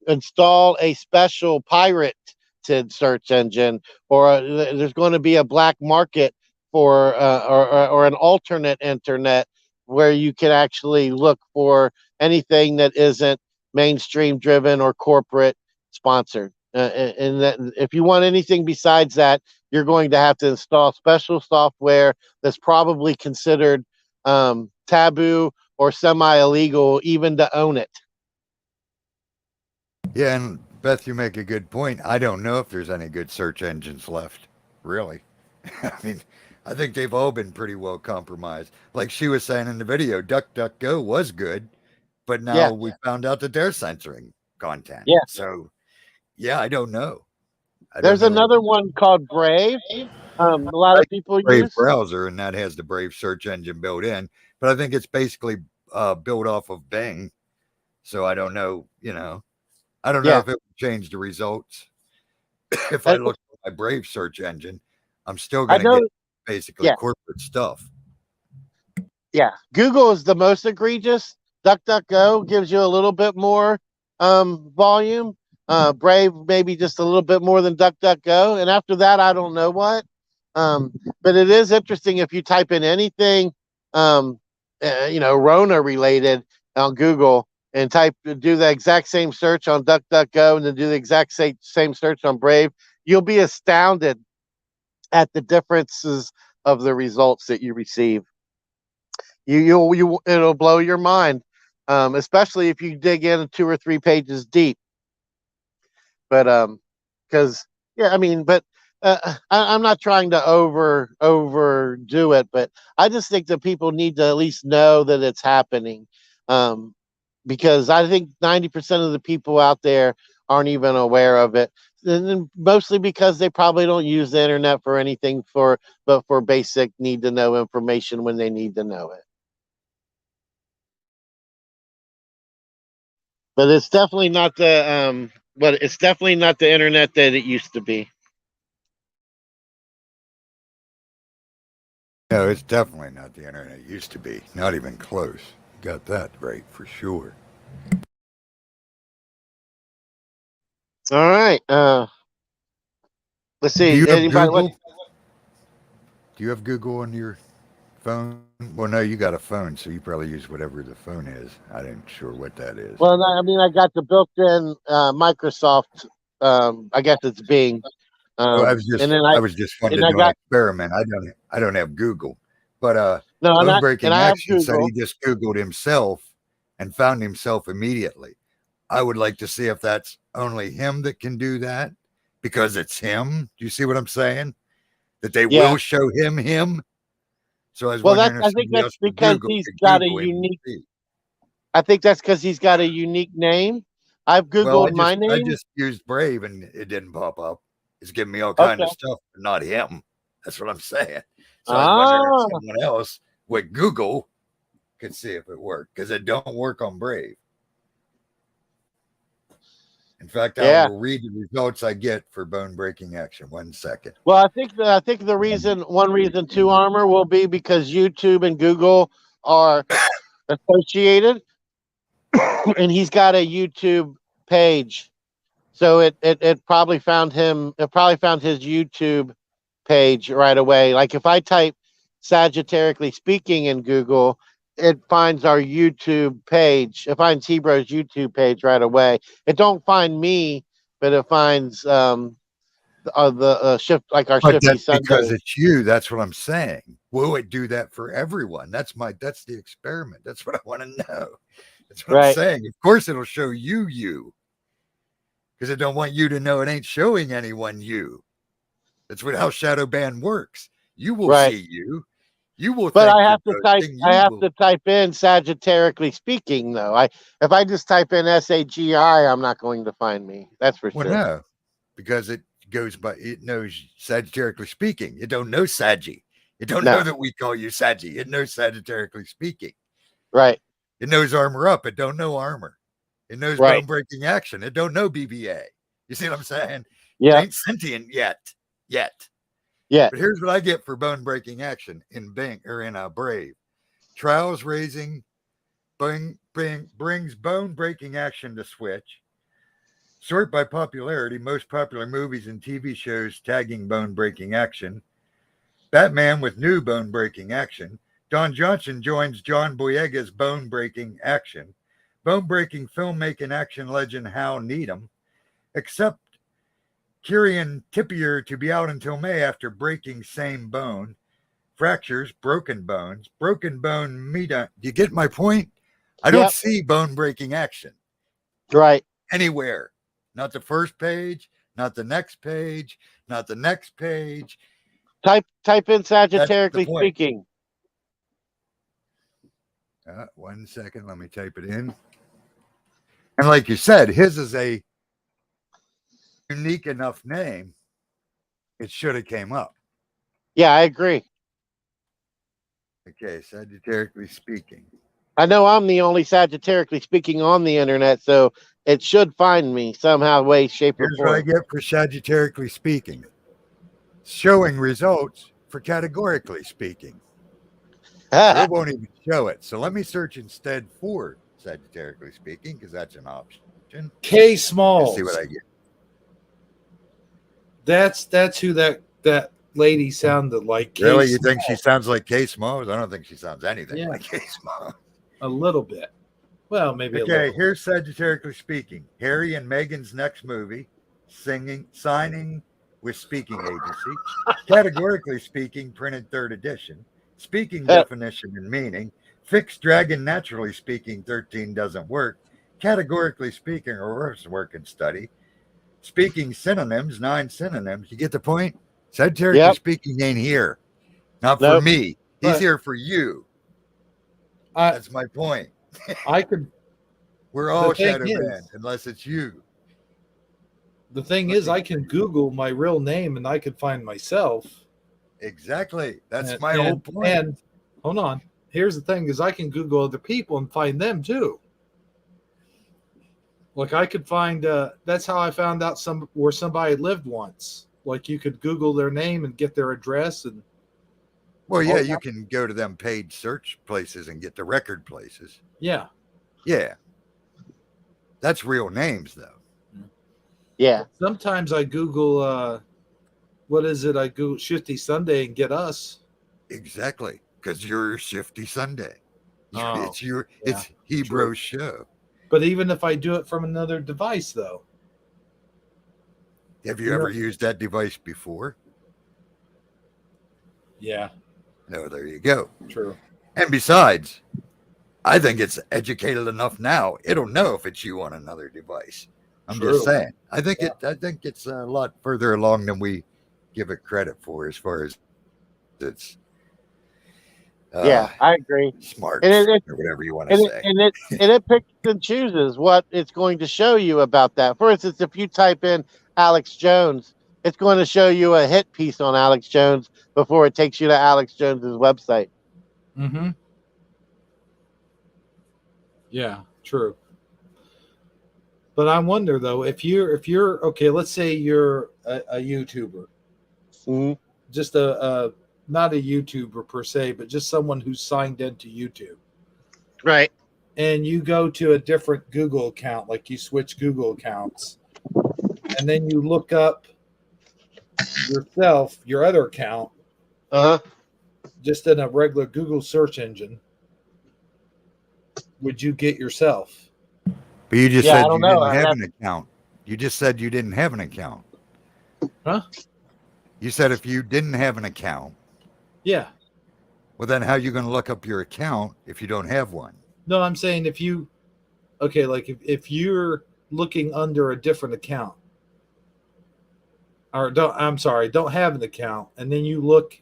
B: install a special pirate to search engine, or there's going to be a black market for or an alternate internet where you can actually look for anything that isn't mainstream driven or corporate sponsored. And that if you want anything besides that, you're going to have to install special software that's probably considered taboo or semi illegal even to own it.
C: Yeah, and Beth, you make a good point. I don't know if there's any good search engines left, really. I mean, I think they've all been pretty well compromised. Like she was saying in the video, DuckDuckGo was good, but
B: Yeah,
C: now we found out that they're censoring content.
B: yeah.
C: So, yeah, I don't know. I don't
B: There's
C: know.
B: another one called Brave. A lot
C: I
B: of
C: use
B: people
C: Brave
B: use.
C: browser, and that has the Brave search engine built in, but I think it's basically built off of Bing. So I don't know, I don't know
B: Yeah,
C: if it would change the results. If I
B: I,
C: look at my Brave search engine, I'm still
B: I
C: going to get
B: know.
C: basically
B: Yeah,
C: corporate stuff.
B: yeah. Google is the most egregious. DuckDuckGo gives you a little bit more volume. Brave maybe just a little bit more than DuckDuckGo, and after that, I don't know what. Um, but it is interesting if you type in anything, um, Rona related on Google and do the exact same search on DuckDuckGo and then do the exact same search on Brave, you'll be astounded at the differences of the results that you receive. It'll blow your mind, especially if you dig in 2 or 3 pages deep. But because yeah, I mean, but I'm not trying to overdo it, but I just think that people need to at least know that it's happening, um, because I think 90% of the people out there aren't even aware of it. And then mostly because they probably don't use the internet for anything but for basic need to know information when they need to know it. But it's definitely not the internet that it used to be.
C: No, it's definitely not the internet it used to be. Not even close. Got that right for sure.
B: All right. Let's
C: Do
B: see.
C: you have
B: Anybody?
C: Google? Do you have Google on your phone? Well, no, you got a phone, so you probably use whatever the phone is. I ain't sure what that is.
B: Well, no, I mean, I got the built-in Microsoft. I guess it's Bing.
C: Oh,
B: And then
C: I was just wanting
B: and
C: to
B: I
C: do an
B: got
C: experiment. I don't have Google, but
B: no,
C: Bone
B: and
C: Breaking
B: I have
C: Action said he
B: Google.
C: just Googled himself and found himself immediately. I would like to see if that's only him that can do that because it's him. Do you see what I'm saying? That they
B: Yeah.
C: will show him. So I was
B: Well,
C: wondering if
B: I think
C: somebody
B: that's
C: else
B: because he's
C: could
B: got a
C: Google him and
B: unique.
C: see.
B: I think that's because he's got a unique name. I've
C: Well,
B: Googled my
C: I
B: name.
C: just used Brave and it didn't pop up. It's giving me all kind
B: Okay.
C: of stuff, but not him. That's what I'm saying. So I was wondering if
B: Ah,
C: someone else with Google could see if it worked because it don't work on Brave. In fact, I
B: yeah.
C: will read the results I get for bone breaking action. 1 second.
B: Well, I think one reason too, Armor, will be because YouTube and Google are associated, and he's got a YouTube page. So it probably found him. It probably found his YouTube page right away. Like if I type Sagittarically speaking in Google, it finds our YouTube page. It finds Hebrews YouTube page right away. It don't find me, but it finds the shift, like our
C: But
B: Shifty
C: that's because
B: Sunday.
C: it's you. That's what I'm saying. Will it do that for everyone? That's the experiment. That's what I want to know. That's what I'm
B: Right,
C: saying. Of course it'll show you because it don't want you to know it ain't showing anyone you. That's what how shadow ban works. You will
B: right.
C: see you. You will
B: But
C: think you're posting.
B: I
C: You
B: have
C: will
B: to type in sagittarically speaking though. If I just type in SAGI, I'm not going to find me. That's for
C: well
B: sure.
C: no, because it goes by it knows sagittarically speaking. It don't know Saggy. It don't know
B: No.
C: that we call you Saggy. It knows sagittarically speaking.
B: Right,
C: It knows armor up. It don't know armor. It knows
B: right.
C: bone breaking action. It don't know BBA. You see what I'm saying? It
B: Yeah,
C: ain't sentient yet. Yet.
B: yeah.
C: But here's what I get for bone breaking action in Bing or in Brave. Trials raising brings bone breaking action to Switch. Sort by popularity, most popular movies and TV shows tagging bone breaking action. Batman with new bone breaking action. Don Johnson joins John Boyega's bone breaking action. Bone breaking filmmaking action legend Hal Needham. Except Kieran Tippier to be out until May after breaking same bone. Fractures, broken bones, broken bone meat. Do you get my point? I don't
B: Yep.
C: see bone breaking action
B: Right.
C: anywhere. Not the first page, not the next page, not the next page.
B: Type in
C: That's the
B: sagittarically
C: point.
B: speaking.
C: 1 second, let me type it in. And like you said, his is a unique enough name. It should have came up.
B: Yeah, I agree.
C: Okay, sagittarically speaking.
B: I know I'm the only sagittarically speaking on the internet, so it should find me somehow, way, shape, or
C: Here's what I
B: form.
C: get for sagittarically speaking. Showing results for categorically speaking. So it won't even show it. So let me search instead for sagittarically speaking, because that's an option.
A: K
C: And
A: Smalls.
C: see what I get.
A: That's who that lady sounded like. K
C: Really? You
A: Smalls.
C: think she sounds like K Smalls? I don't think she sounds anything
A: Yeah.
C: like K Smalls.
A: A little bit. Well, maybe a
C: Okay,
A: little.
C: here's sagittarically speaking. Harry and Meghan's next movie, signing with speaking agency. Categorically speaking, printed 3rd edition. Speaking definition and meaning. Fixed dragon naturally speaking 13 doesn't work. Categorically speaking, reverse work and study. Speaking synonyms, 9 synonyms. You get the point? Sagittarically
B: Yep.
C: speaking ain't here. Not for
B: Nope.
C: me. He's
A: But-
C: here for you. That's my point.
A: I could.
C: We're all
A: The thing
C: shadow
A: is-
C: banned unless it's you.
A: The thing is, I can Google my real name and I could find myself.
C: Exactly. That's
A: And-
C: my whole
A: and-
C: point.
A: And hold on. Here's the thing: is I can Google other people and find them too. Like I could find. That's how I found out where somebody lived once. Like you could Google their name and get their address and.
C: Well, yeah,
A: Oh,
C: you can go to them paid search places and get the record places.
A: Yeah.
C: Yeah. That's real names, though.
B: Yeah.
A: Sometimes I Google. What is it? I Google Shifty Sunday and get us.
C: Exactly. Because you're Shifty Sunday.
A: Oh,
C: It's Hebrew show.
A: But even if I do it from another device, though.
C: Have you ever used that device before?
A: Yeah.
C: No, there you go.
A: True.
C: And besides, I think it's educated enough now. It'll know if it's you on another device. I'm just saying. I think it's a lot further along than we give it credit for as far as it's
B: Yeah, I agree.
C: smart
B: And it,
C: or whatever you want to say.
B: and it picks and chooses what it's going to show you about that. For instance, if you type in Alex Jones, it's going to show you a hit piece on Alex Jones before it takes you to Alex Jones's website.
A: Mm-hmm. Yeah, true. But I wonder though, if you're okay, let's say you're a YouTuber,
B: Mhm.
A: just a not a YouTuber per se, but just someone who's signed into YouTube,
B: Right.
A: and you go to a different Google account, like you switch Google accounts, and then you look up yourself, your other account,
B: Uh-huh.
A: just in a regular Google search engine, would you get yourself?
C: But you just
B: Yeah, I
C: said
B: don't
C: you
B: know.
C: didn't have an account. You just said you didn't have an account.
A: Huh?
C: You said if you didn't have an account,
A: Yeah.
C: well, then how are you going to look up your account if you don't have one?
A: No, I'm saying if you, okay, like if you're looking under a different account, or don't have an account, and then you look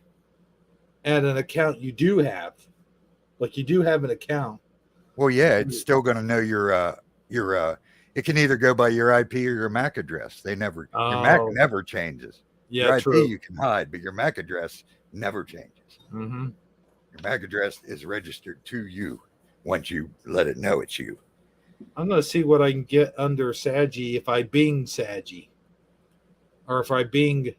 A: at an account you do have, like you do have an account.
C: Well, yeah, it's still going to know your. It can either go by your IP or your MAC address. Your MAC
A: Oh,
C: never changes.
A: yeah,
C: Your IP
A: true.
C: you can hide, but your MAC address never changes.
A: Mm-hmm.
C: Your MAC address is registered to you once you let it know it's you.
A: I'm gonna see what I can get under Saggy if I Bing Saggy, or if I Bing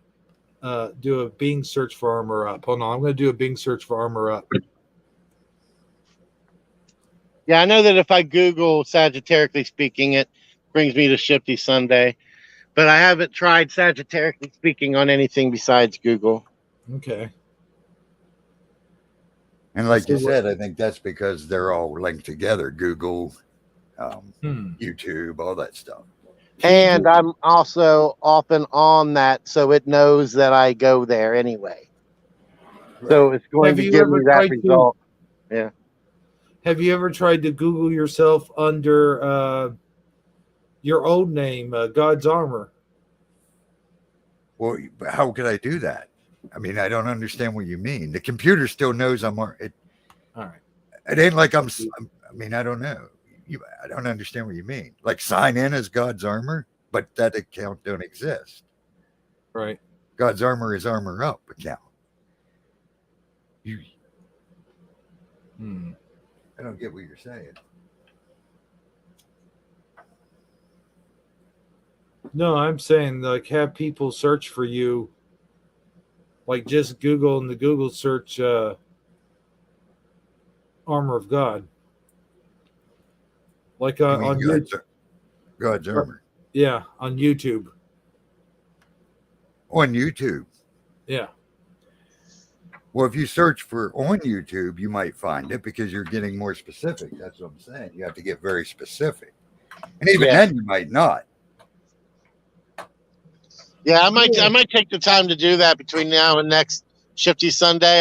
A: do a Bing search for Armor Up. Hold on, I'm gonna do a Bing search for Armor Up.
B: Yeah, I know that if I Google Sagittarically Speaking, it brings me to Shifty Sunday. But I haven't tried Sagittarically Speaking on anything besides Google.
A: Okay.
C: And like you
A: So what-
C: said, I think that's because they're all linked together. Google,
A: Hmm.
C: YouTube, all that stuff.
B: And I'm also often on that, so it knows that I go there anyway. So it's going
A: Have
B: to
A: you
B: give
A: ever
B: me that
A: tried to-
B: result. Yeah.
A: Have you ever tried to Google yourself under your old name, God's Armor?
C: Well, how could I do that? I mean, I don't understand what you mean. The computer still knows I'm.
A: All right.
C: It ain't like I'm. I mean, I don't know. I don't understand what you mean. Like sign in as God's Armor, but that account don't exist.
A: Right.
C: God's Armor is Armor Up account.
A: Hmm.
C: I don't get what you're saying.
A: No, I'm saying like have people search for you, like just Google in the Google search Armor of God. Like
C: You mean
A: on YouTube.
C: God's Armor
A: Yeah, on YouTube.
C: on YouTube.
A: Yeah.
C: Well, if you search for on YouTube, you might find it because you're getting more specific. That's what I'm saying. You have to get very specific, and even then, you might not.
B: Yeah, I might take the time to do that between now and next Shifty Sunday.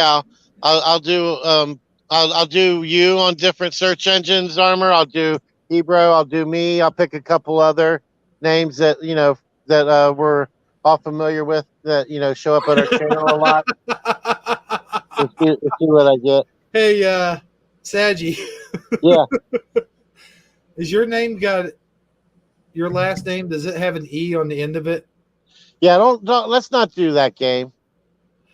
B: I'll do you on different search engines, Armor. I'll do Hebrew. I'll do me. I'll pick a couple other names that that we're all familiar with that show up on our channel a lot. Let's see what I get.
A: Hey, Saggy.
B: Yeah.
A: Is your name got your last name? Does it have an E on the end of it?
B: Yeah, don't let's not do that game.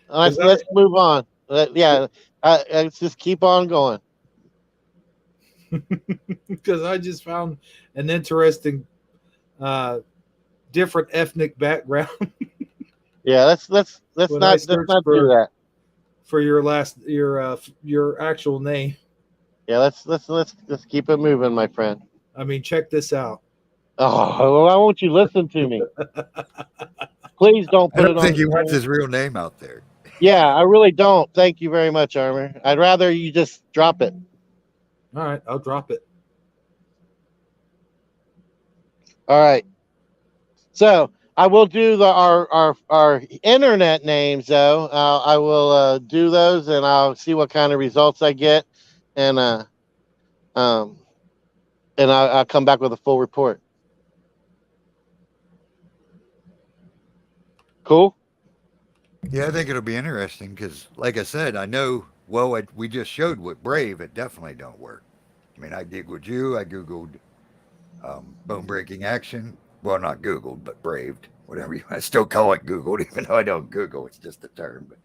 B: Let's move on. Let's just keep on going.
A: Because I just found an interesting different ethnic background.
B: Yeah, let's not do that
A: for your actual name.
B: Yeah, let's keep it moving, my friend.
A: I mean, check this out.
B: Oh, why won't you listen to me? Please don't put
C: I
B: it
C: don't
B: on.
C: think he wants his real name out there.
B: Yeah, I really don't. Thank you very much, Armor. I'd rather you just drop it.
A: All right, I'll drop it.
B: All right. So I will do our internet names though. I will do those and I'll see what kind of results I get, and I'll come back with a full report. Cool.
C: Yeah, I think it'll be interesting because, like I said, I know. Well, we just showed with Brave, it definitely don't work. I mean, I Googled you. I Googled bone breaking action. Well, not Googled, but braved. Whatever you. I still call it Googled, even though I don't Google. It's just a term. But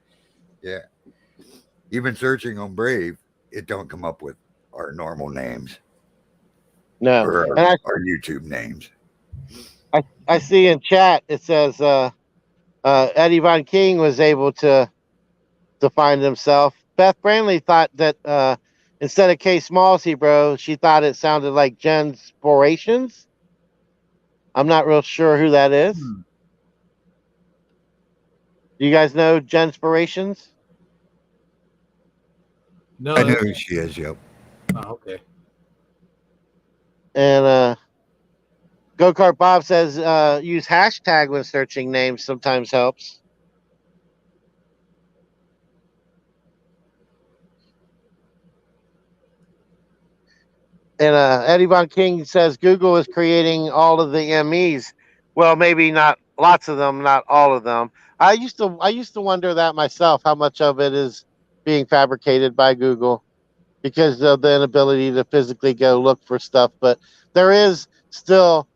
C: yeah, even searching on Brave, it don't come up with our normal names.
B: No,
C: or our YouTube names.
B: I see in chat it says Eddie Von King was able to find himself. Beth Brantley thought that instead of K Smalls, she thought it sounded like Genspirations. I'm not real sure who that is. Do you guys know Genspirations?
A: No,
C: I know who she is. Yep.
A: Oh, okay.
B: And Go Kart Bob says use hashtag when searching names sometimes helps. And Eddie Von King says Google is creating all of the MEs. Well, maybe not lots of them, not all of them. I used to wonder that myself, how much of it is being fabricated by Google because of the inability to physically go look for stuff. But there is still,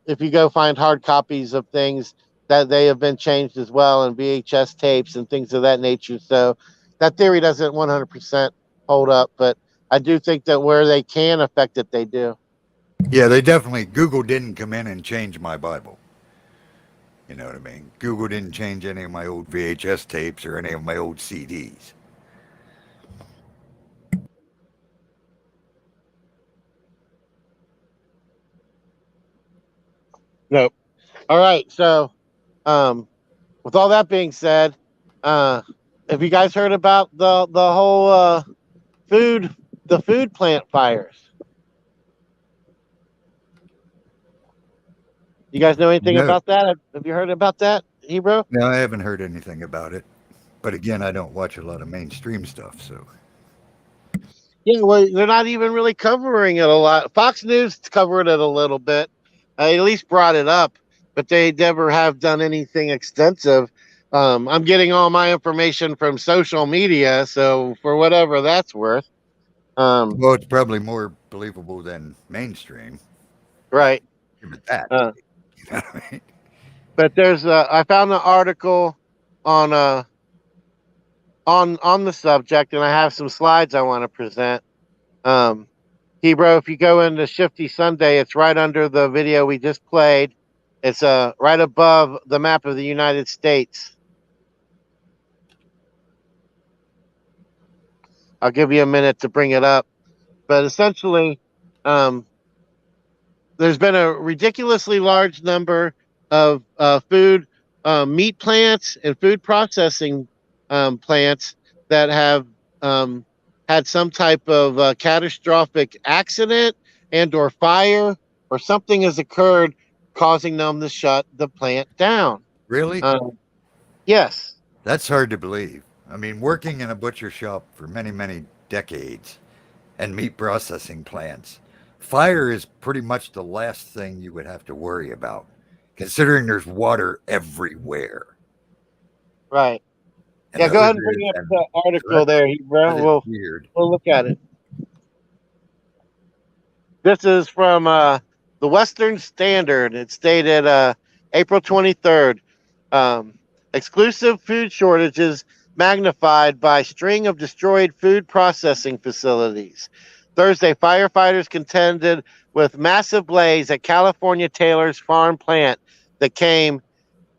B: if you go find hard copies of things that they have been changed as well, and VHS tapes and things of that nature. So that theory doesn't 100% hold up, but I do think that where they can affect it, they do.
C: Yeah, they definitely, Google didn't come in and change my Bible. You know what I mean? Google didn't change any of my old VHS tapes or any of my old CDs.
B: Nope. All right. So, um, with all that being said, uh, have you guys heard about the whole food the food plant fires? You guys know anything
C: No,
B: about that? Have you heard about that, Hebrew?
C: no, I haven't heard anything about it. But again, I don't watch a lot of mainstream stuff, so.
B: Yeah, well, they're not even really covering it a lot. Fox News covered it a little bit. They at least brought it up, but they never have done anything extensive. I'm getting all my information from social media, so for whatever that's worth. Um,
C: Well, it's probably more believable than mainstream.
B: right.
C: Give it that.
B: Uh,
C: You know what I mean?
B: but there's I found an article on on the subject, and I have some slides I want to present. Um, Hebrew, if you go into Shifty Sunday, it's right under the video we just played. It's right above the map of the United States. I'll give you a minute to bring it up. But essentially, um, there's been a ridiculously large number of food, meat plants and food processing plants that have um, had some type of catastrophic accident and or fire or something has occurred causing them to shut the plant down.
C: Really?
B: Um, yes,
C: That's hard to believe. I mean, working in a butcher shop for many, many decades and meat processing plants, fire is pretty much the last thing you would have to worry about, considering there's water everywhere.
B: right.
C: And
B: Yeah, go
C: those
B: ahead and
C: are,
B: bring up
C: and
B: the
C: so
B: article there, Hebrew.
C: that is
B: We'll
C: weird.
B: we'll look at it. This is from the Western Standard. It's dated April 23rd. Um, exclusive food shortages magnified by string of destroyed food processing facilities. Thursday, firefighters contended with massive blaze at California Taylor's farm plant that came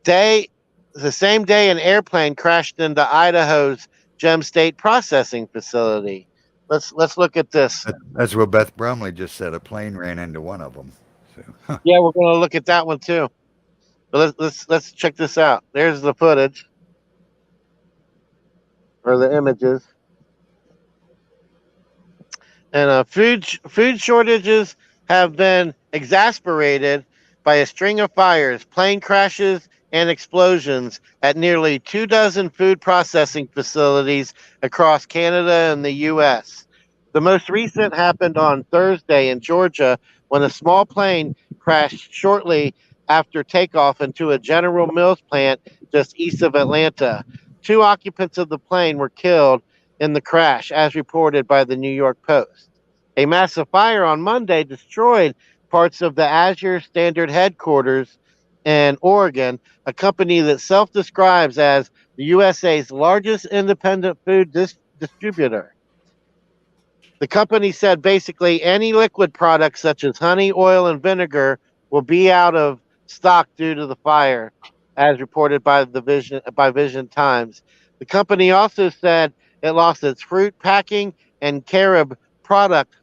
B: day the same day an airplane crashed into Idaho's Gem State processing facility. Let's look at this.
C: That's what Beth Bromley just said. A plane ran into one of them. So, huh.
B: Yeah, we're going to look at that one too. But let's check this out. There's the footage or the images. And food shortages have been exasperated by a string of fires, plane crashes, and explosions at nearly 24 food processing facilities across Canada and the U.S. The most recent happened on Thursday in Georgia when a small plane crashed shortly after takeoff into a General Mills plant just east of Atlanta. Two occupants of the plane were killed in the crash, as reported by the New York Post. A massive fire on Monday destroyed parts of the Azure Standard headquarters in Oregon, a company that self describes as the USA's largest independent food distributor. The company said basically any liquid products such as honey, oil, and vinegar will be out of stock due to the fire, as reported by Vision Times. The company also said it lost its fruit packing and carob product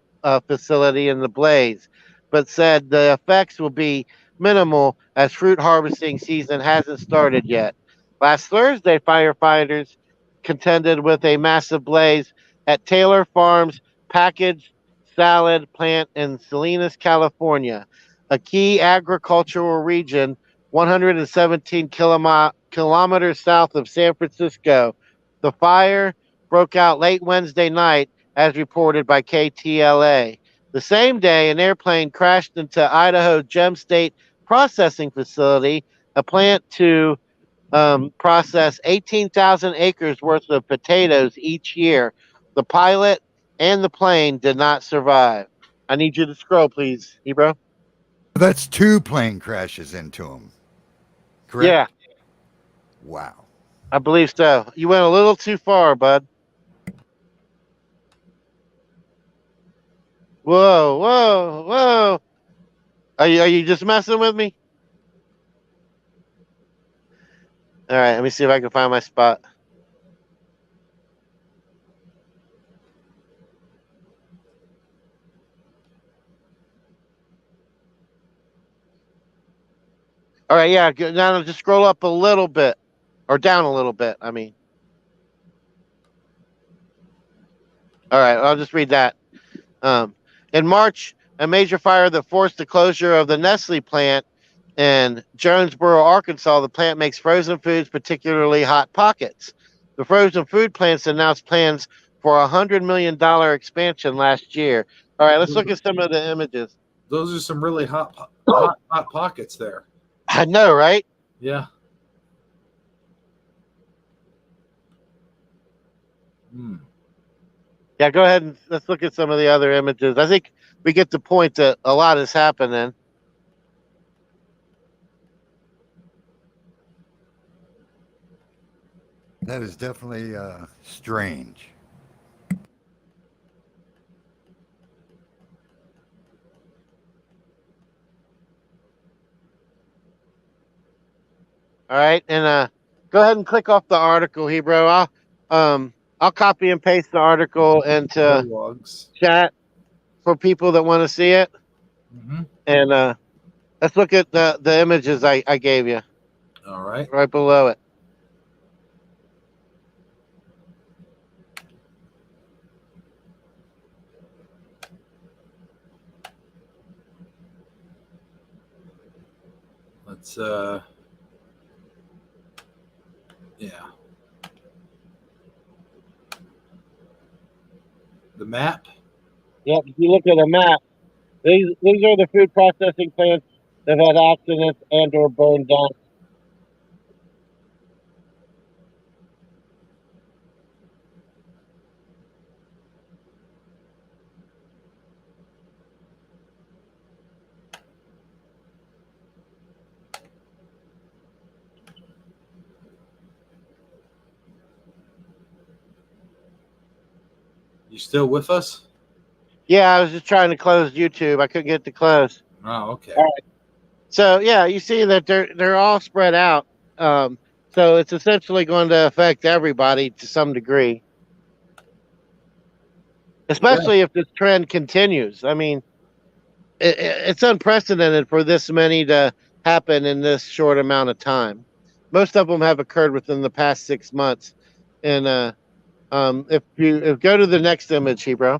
B: facility in the blaze, but said the effects will be minimal as fruit harvesting season hasn't started yet. Last Thursday, firefighters contended with a massive blaze at Taylor Farms packaged salad plant in Salinas, California, a key agricultural region 117 kilometers south of San Francisco. The fire broke out late Wednesday night, as reported by KTLA. The same day, an airplane crashed into Idaho Gem State Processing Facility, a plant to process 18,000 acres worth of potatoes each year. The pilot and the plane did not survive. I need you to scroll, please, Ebro.
C: That's 2 plane crashes into them, correct?
B: Yeah,
C: Wow.
B: I believe so. You went a little too far, bud. Whoa, whoa, whoa. Are you just messing with me? All right, let me see if I can find my spot. All right, yeah. Now just scroll up a little bit, or down a little bit. I mean. All right, I'll just read that. Um, in March, a major fire that forced the closure of the Nestle plant in Jonesboro, Arkansas. The plant makes frozen foods, particularly Hot Pockets. The frozen food plants announced plans for $100 million expansion last year. All right, let's look at some of the images.
A: Those are some really hot pockets there.
B: I know, right?
A: Yeah. Hmm.
B: Yeah, go ahead and let's look at some of the other images. I think we get the point that a lot is happening.
C: That is definitely strange.
B: All right, and go ahead and click off the article, Hebrew. I'll copy and paste the article into
A: Logs.
B: chat for people that want to see it.
A: Mm-hmm.
B: And let's look at the images I gave you
A: All right.
B: right below it.
A: Let's yeah. The map.
B: Yep, if you look at a map, these are the food processing plants that had accidents and or burned down.
A: You still with us?
B: Yeah, I was just trying to close YouTube. I couldn't get to close.
A: Oh, okay.
B: All right. So yeah, you see that they're all spread out. So it's essentially going to affect everybody to some degree, especially if this trend continues. I mean, it's unprecedented for this many to happen in this short amount of time. Most of them have occurred within the past 6 months. And if you go to the next image, Hebrew.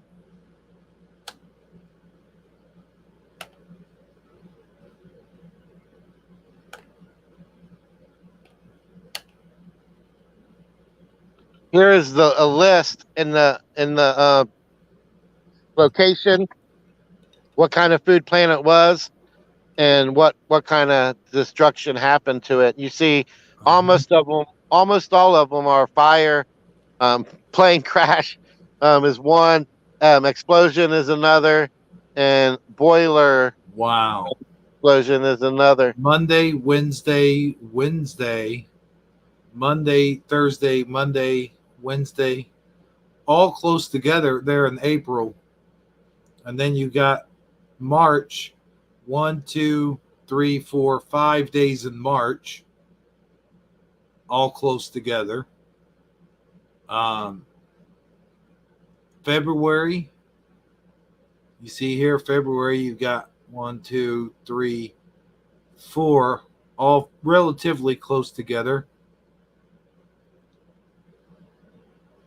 B: Here is a list in the location, what kind of food plant it was, and what kind of destruction happened to it. You see, almost all of them are fire. Plane crash is one. Explosion is another, and boiler
A: Wow.
B: explosion is another.
A: Monday, Wednesday, Monday, Thursday, Monday, Wednesday, all close together there in April. And then you got March, 1, 2, 3, 4, 5 days in March, all close together. February, you see here, February, you've got 1, 2, 3, 4, all relatively close together.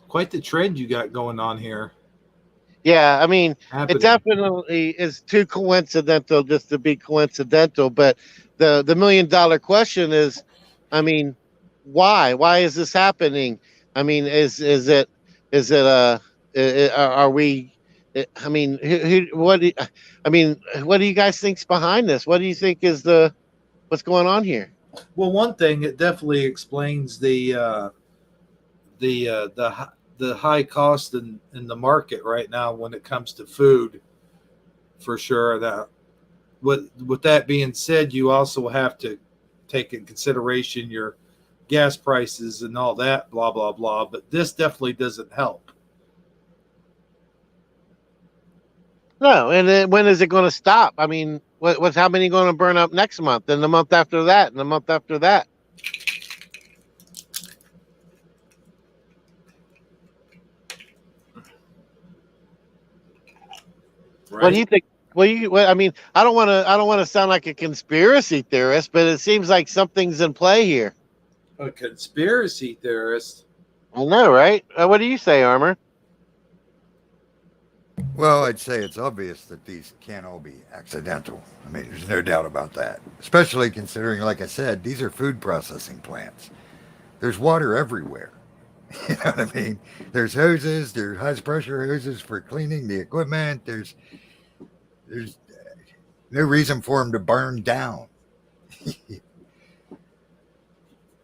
A: Quite the trend you got going on here.
B: Yeah, I mean, it
A: happening.
B: definitely is too coincidental just to be coincidental. But the $1 million question is, I mean, why? Why is this happening? I mean, are we? I mean, I mean, what do you guys think's behind this? What do you think is what's going on here?
A: Well, one thing it definitely explains the high cost in the market right now when it comes to food, for sure. That with that being said, you also have to take in consideration your gas prices and all that, blah blah blah. But this definitely doesn't help.
B: No, and then when is it going to stop? I mean, what's how many going to burn up next month, and the month after that, and the month after that? What do
A: Right?
B: you think? I mean, I don't want to sound like a conspiracy theorist, but it seems like something's in play here.
A: A conspiracy theorist.
B: I know, right? What do you say, Armor?
C: Well, I'd say it's obvious that these can't all be accidental. I mean, there's no doubt about that. Especially considering, like I said, these are food processing plants. There's water everywhere. You know what I mean? There's hoses, there's high pressure hoses for cleaning the equipment. There's no reason for them to burn down.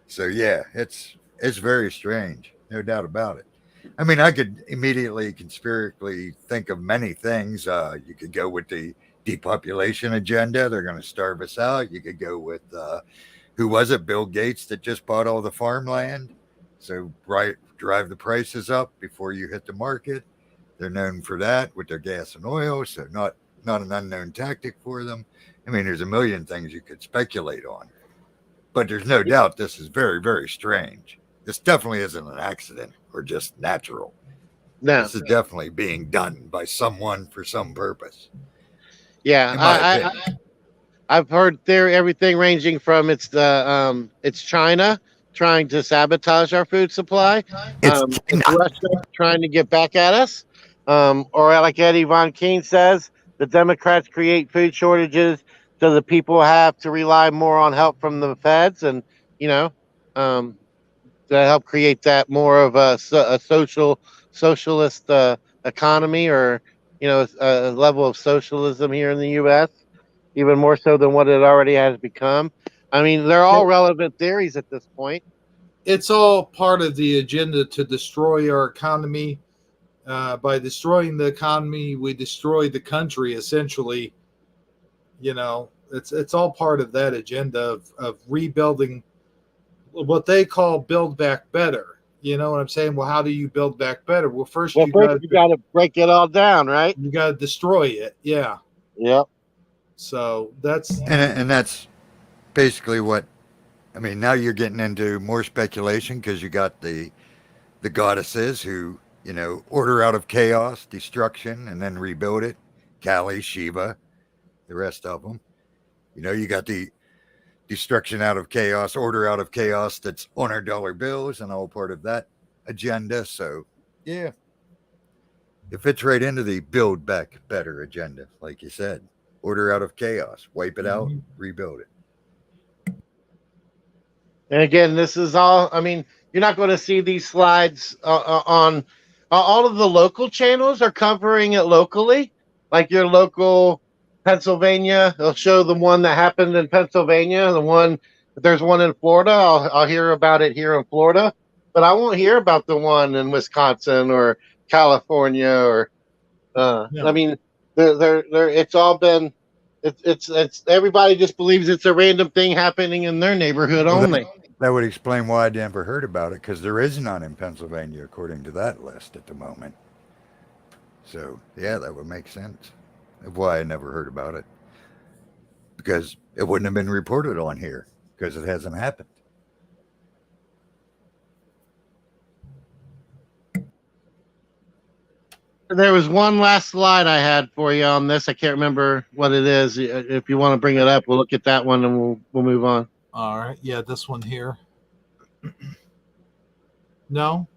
C: So yeah, it's very strange, no doubt about it. I mean, I could immediately conspiratorially think of many things. You could go with the depopulation agenda; they're going to starve us out. You could go with who was it? Bill Gates that just bought all the farmland, so right drive the prices up before you hit the market. They're known for that with their gas and oil, so not an unknown tactic for them. I mean, there's a million things you could speculate on. But there's no doubt this is very, very strange. This definitely isn't an accident or just natural.
B: No.
C: This is definitely being done by someone for some purpose.
B: Yeah,
C: In my opinion.
B: I've heard everything ranging from it's China trying to sabotage our food supply,
C: It's
B: it's Russia trying to get back at us, or like Eddie Von Keen says, the Democrats create food shortages so the people have to rely more on help from the feds, and you know, um, to help create that more of a socialist economy, or a level of socialism here in the U.S. even more so than what it already has become. I mean, they're all relevant theories at this point.
A: It's all part of the agenda to destroy our economy. By destroying the economy, we destroy the country. Essentially, it's all part of that agenda of rebuilding what they call build back better. You know what I'm saying? Well, how do you build back better? Well, first you got
B: to break it all down, right?
A: You got to destroy it. Yeah.
B: Yep.
A: So that's
C: and that's basically what I mean. Now you're getting into more speculation because you got the goddesses who order out of chaos, destruction, and then rebuild it. Kali, Shiva, the rest of them. You got the destruction out of chaos, order out of chaos that's on our dollar bills and all part of that agenda. So, yeah, it fits right into the build back better agenda, like you said. Order out of chaos, wipe it out, rebuild it.
B: And again, this is all, I mean, you're not going to see these slides on all of the local channels are covering it locally, like your local Pennsylvania. They'll show the one that happened in Pennsylvania. If there's one in Florida, I'll hear about it here in Florida, but I won't hear about the one in Wisconsin or California or. I mean, it's all been. It's everybody just believes it's a random thing happening in their neighborhood only.
C: That would explain why I never heard about it, because there is none in Pennsylvania according to that list at the moment. So yeah, that would make sense of why I never heard about it, because it wouldn't have been reported on here because it hasn't happened.
B: There was one last slide I had for you on this. I can't remember what it is. If you want to bring it up, we'll look at that one and we'll move on.
A: All right. Yeah, this one here. No.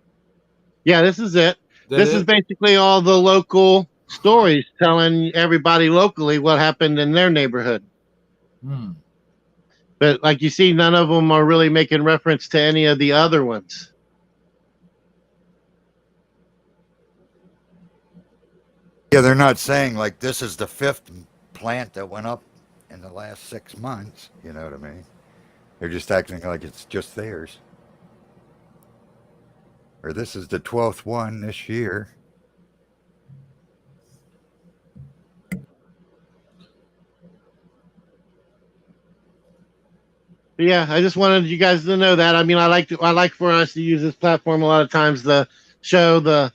B: Yeah, this is it. This is basically all the local stories telling everybody locally what happened in their neighborhood. But like you see, none of them are really making reference to any of the other ones.
C: Yeah, they're not saying like this is the 5th plant that went up in the last 6 months. You know what I mean? They're just acting like it's just theirs. Or this is the 12th one this year.
B: But yeah, I just wanted you guys to know that. I mean, I like for us to use this platform a lot of times to show the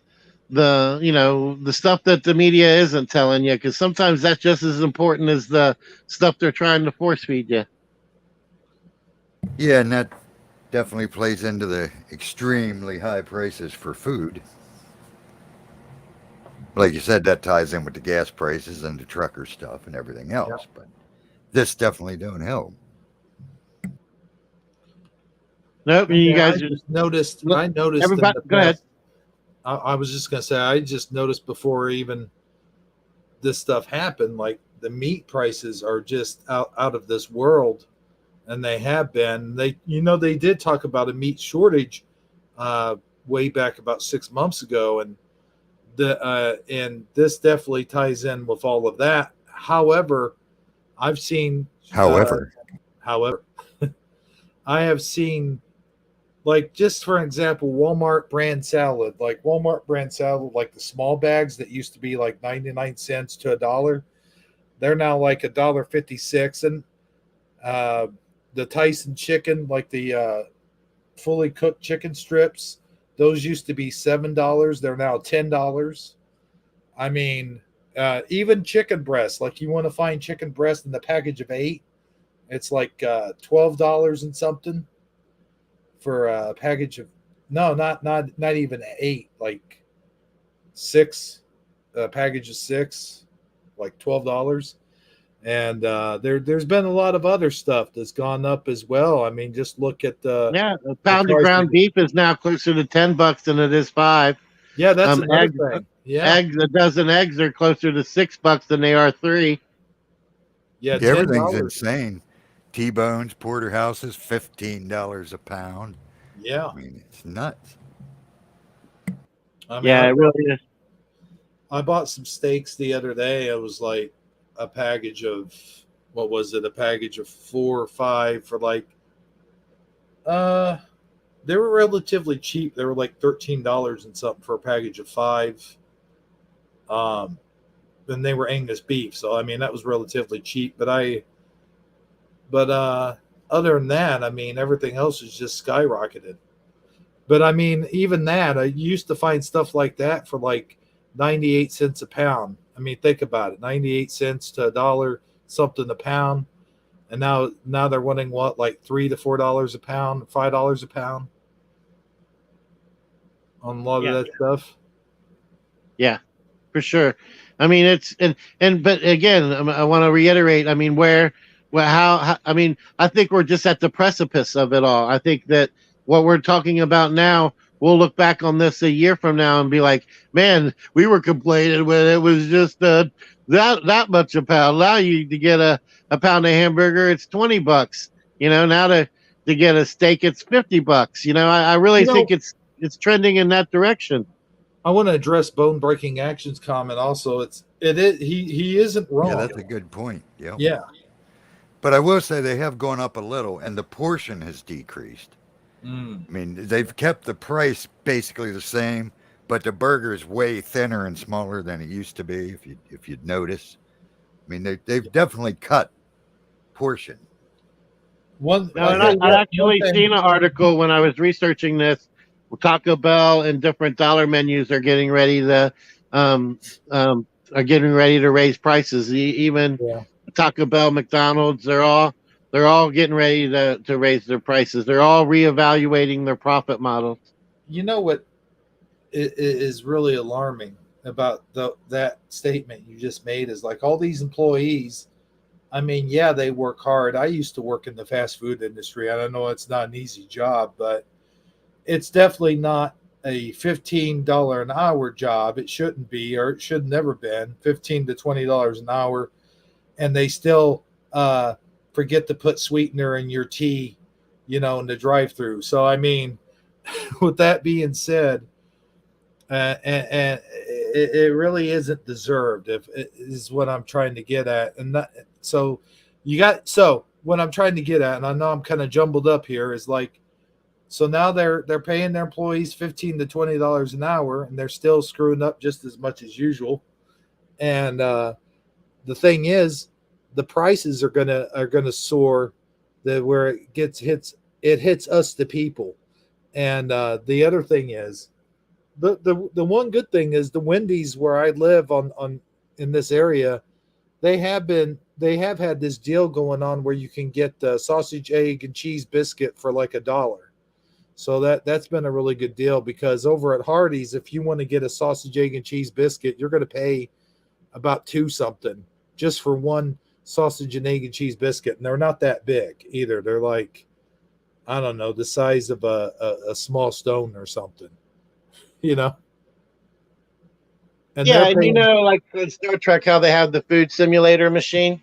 B: the stuff that the media isn't telling you, because sometimes that's just as important as the stuff they're trying to force feed you.
C: Yeah, and that definitely plays into the extremely high prices for food. Like you said, that ties in with the gas prices and the trucker stuff and everything else. But this definitely don't help.
B: Nope, you
A: Yeah,
B: guys
A: I just noticed. I noticed
B: everybody.
A: in the
B: Go ahead.
A: past. I was just gonna say. I just noticed before even this stuff happened, like the meat prices are just out of this world, and they have been. They did talk about a meat shortage way back about 6 months ago, and this definitely ties in with all of that. However, I've seen. However, I have seen, like, just for example, Walmart brand salad, like the small bags that used to be like 99 cents to $1, they're now like $1.56. And the Tyson chicken, like the fully cooked chicken strips, those used to be $7. They're now $10. I mean, even chicken breast, like you want to find chicken breast in the package of 8, it's like $12 and something for a package of, no, not even 8, like 6, a package of 6, like $12. And there's been a lot of other stuff that's gone up as well. I mean, just look at
B: a pound of ground beef is now closer to $10 than it is $5.
A: Yeah, that's another thing. Yeah,
B: a dozen eggs are closer to $6 than they are $3.
A: Yeah,
C: everything's
A: $10.
C: insane. T-bones, porterhouses, $15 a pound.
A: Yeah,
C: I mean, it's nuts.
B: I mean, yeah, it really is.
A: I bought some steaks the other day. It was like a package of, what was it? A package of 4 or 5 for like, they were relatively cheap. They were like $13 and something for a package of 5. And they were Angus beef, so I mean that was relatively cheap. But other than that, I mean everything else is just skyrocketed. But I mean, even that, I used to find stuff like that for like 98 cents a pound. I mean, think about it, 98 cents to $1 something a pound, and now they're wanting what, like $3 to $4 a pound, $5 a pound on a lot of that stuff.
B: Yeah, for sure. I mean, it's but again, I want to reiterate. I mean, how I mean, I think we're just at the precipice of it all. I think that what we're talking about now, we'll look back on this a year from now and be like, man, we were complaining when it was just that much a pound. Now you to get a pound of hamburger, it's $20. Now to get a steak, it's $50. I really think it's trending in that direction.
A: I want to address Bone Breaking Action's comment also. He isn't wrong.
C: Yeah, that's a good point. Yep.
A: Yeah.
C: But I will say they have gone up a little, and the portion has decreased. I mean, they've kept the price basically the same, but the burger is way thinner and smaller than it used to be. If you'd notice, I mean, they've definitely cut portion.
B: I've actually seen an article when I was researching this. Taco Bell and different dollar menus are getting ready to raise prices. Even Taco Bell, McDonald's, they're all getting ready to raise their prices. They're all reevaluating their profit models.
A: You know what is really alarming about that statement you just made is like all these employees. I mean, yeah, they work hard. I used to work in the fast food industry. I don't know, it's not an easy job, but it's definitely not a $15 an hour job. It shouldn't be, or it should never been $15 to $20 an hour, and they still forget to put sweetener in your tea, in the drive-through. So I mean, with that being said, and it really isn't deserved. If is what I'm trying to get at, and that, so so what I'm trying to get at, and I know I'm kind of jumbled up here, is like, so now they're paying their employees $15 to $20 an hour, and they're still screwing up just as much as usual. And the thing is, the prices are gonna soar, that where it hits us the people. And the other thing is, the one good thing is the Wendy's where I live on in this area, they have had this deal going on where you can get the sausage, egg, and cheese biscuit for like $1. So that's been a really good deal, because over at Hardee's, if you want to get a sausage, egg, and cheese biscuit, you're going to pay about two something just for one sausage and egg and cheese biscuit, and they're not that big either. They're like, I don't know, the size of a small stone or something, you know. And
B: Yeah,
A: they're
B: and
A: paying,
B: like in Star Trek, how they have the food simulator machine.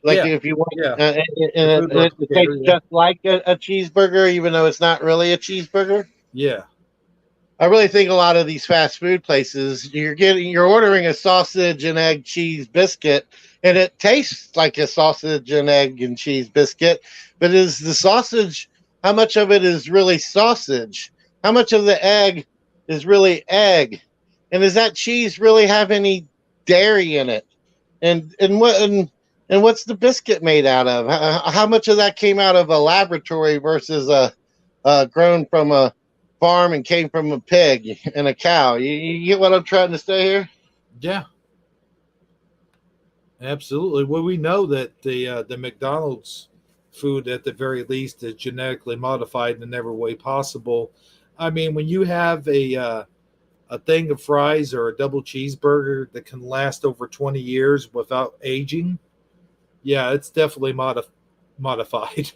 B: Like
A: yeah,
B: if you want,
A: yeah,
B: and
A: the food
B: it tastes
A: replicator, yeah,
B: just like a cheeseburger, even though it's not really a cheeseburger.
A: yeah,
B: I really think a lot of these fast food places, you're ordering a sausage and egg cheese biscuit, and it tastes like a sausage and egg and cheese biscuit. But is the sausage, how much of it is really sausage? How much of the egg is really egg? And does that cheese really have any dairy in it? And what's the biscuit made out of? How much of that came out of a laboratory versus grown from a farm and came from a pig and a cow? You get what I'm trying to say here?
A: yeah, absolutely. Well, we know that the McDonald's food, at the very least, is genetically modified in every way possible. I mean, when you have a thing of fries or a double cheeseburger that can last over 20 years without aging, yeah, it's definitely modified.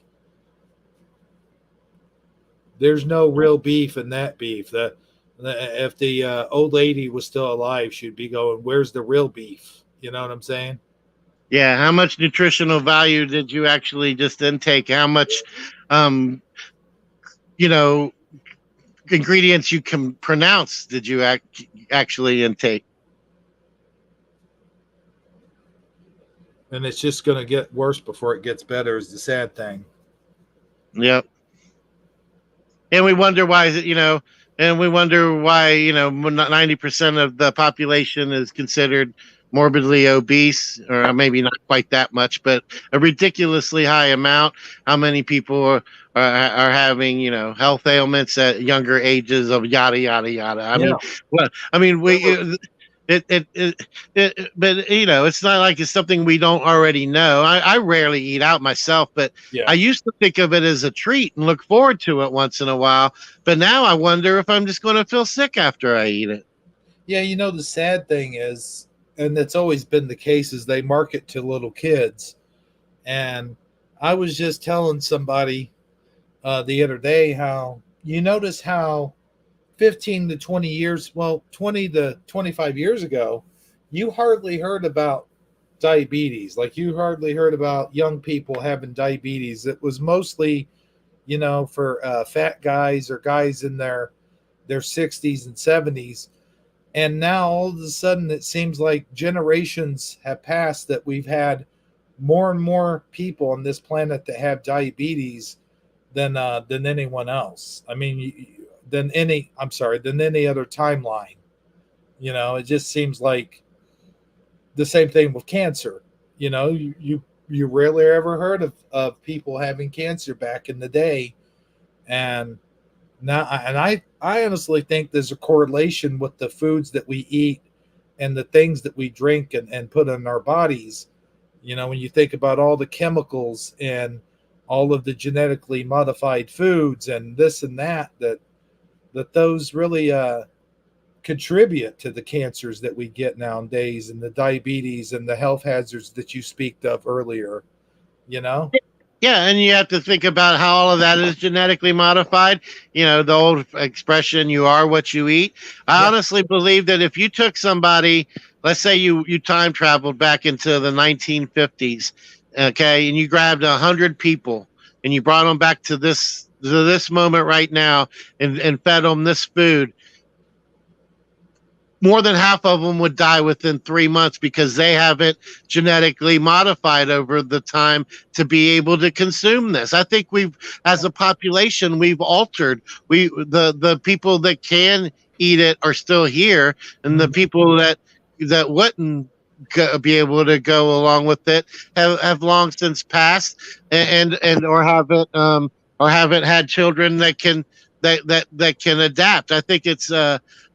A: There's no real beef in that beef. If the old lady was still alive, she'd be going, "Where's the real beef?" You know what I'm saying?
B: Yeah. How much nutritional value did you actually just intake? How much, um, you know, ingredients you can pronounce did you actually intake?
A: And it's just going to get worse before it gets better, is the sad thing.
B: Yep. And we wonder why, and we wonder why, 90% of the population is considered morbidly obese, or maybe not quite that much, but a ridiculously high amount. How many people are having, health ailments at younger ages of yada, yada, yada. I
A: Yeah.
B: mean, well, I mean, but it's not like it's something we don't already know. I rarely eat out myself, but I
A: Yeah.
B: used to think of it as a treat and look forward to it once in a while. But now I wonder if I'm just going to feel sick after I eat it.
A: Yeah. The sad thing is, and it's always been the case, is they market to little kids. And I was just telling somebody the other day how you notice how 15 to 20 years, well, 20 to 25 years ago, you hardly heard about diabetes. Like, you hardly heard about young people having diabetes. It was mostly, for fat guys or guys in their 60s and 70s. And now all of a sudden, it seems like generations have passed that we've had more and more people on this planet that have diabetes than anyone else. I mean, than any other timeline. It just seems like the same thing with cancer. You rarely ever heard of people having cancer back in the day, and now, and I honestly think there's a correlation with the foods that we eat and the things that we drink and put in our bodies. When you think about all the chemicals and all of the genetically modified foods and this and that those really contribute to the cancers that we get nowadays, and the diabetes and the health hazards that you speak of earlier.
B: Yeah, and you have to think about how all of that is genetically modified. You know, the old expression, you are what you eat. I
A: Yeah.
B: honestly believe that if you took somebody, let's say you time traveled back into the 1950s, okay, and you grabbed 100 people and you brought them back to this moment right now and fed them this food, more than half of them would die within 3 months because they haven't genetically modified over the time to be able to consume this. I think we've, as a population, we've altered. The people that can eat it are still here, and the people that wouldn't be able to go along with it have long since passed, and or haven't had children that can that can adapt. I think it's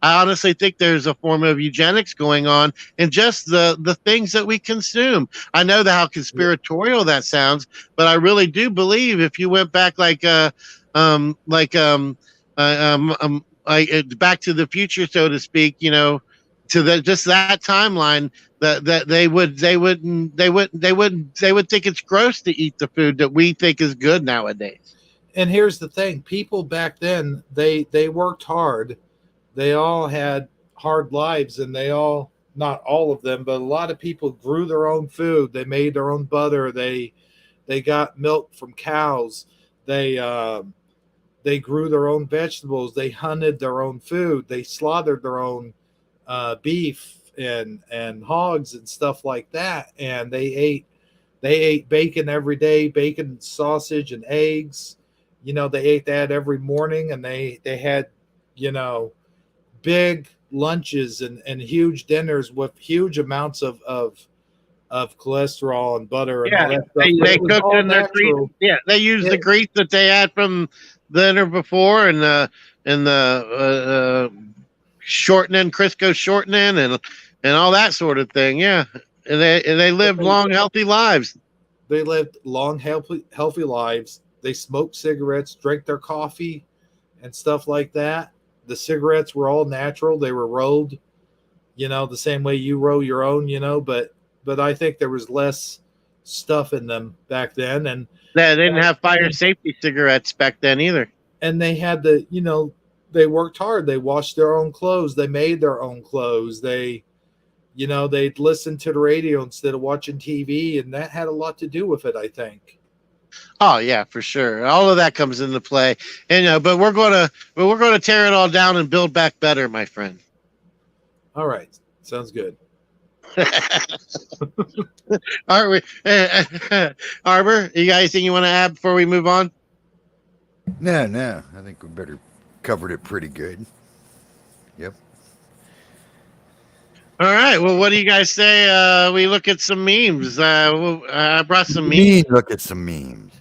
B: I honestly think there's a form of eugenics going on in just the things that we consume. I know how conspiratorial that sounds, but I really do believe if you went back Back to the Future, so to speak, you know, to just that timeline, that they would think it's gross to eat the food that we think is good nowadays.
A: And here's the thing: people back then, they worked hard. They all had hard lives, and they all, not all of them, but a lot of people grew their own food. They made their own butter. They got milk from cows. They grew their own vegetables. They hunted their own food. They slaughtered their own beef and hogs and stuff like that. And they ate bacon every day, bacon, sausage, and eggs. You know, they ate that every morning, and they had, you know, big lunches and huge dinners with huge amounts of cholesterol and butter and all that stuff.
B: They cooked in their grease. Yeah, they used the grease that they had from the dinner before, and the shortening, Crisco shortening, and all that sort of thing. Yeah, and they lived long, healthy lives.
A: They lived long, healthy lives. They smoked cigarettes, drank their coffee, and stuff like that. The cigarettes were all natural. They were rolled, you know, the same way you roll your own, you know, but I think there was less stuff in them back then. And
B: they didn't have fire safety cigarettes back then either.
A: And they had you know, they worked hard. They washed their own clothes. They made their own clothes. They'd listen to the radio instead of watching TV. And that had a lot to do with it, I think.
B: Oh yeah, for sure. All of that comes into play, and but we're gonna tear it all down and build back better, my friend.
A: All right, sounds good.
B: All right, Arbor, you got anything you want to add before we move on?
C: No. I think we better covered it pretty good. Yep.
B: All right. Well, what do you guys say? We look at some memes. I brought some memes.
C: Look at some memes.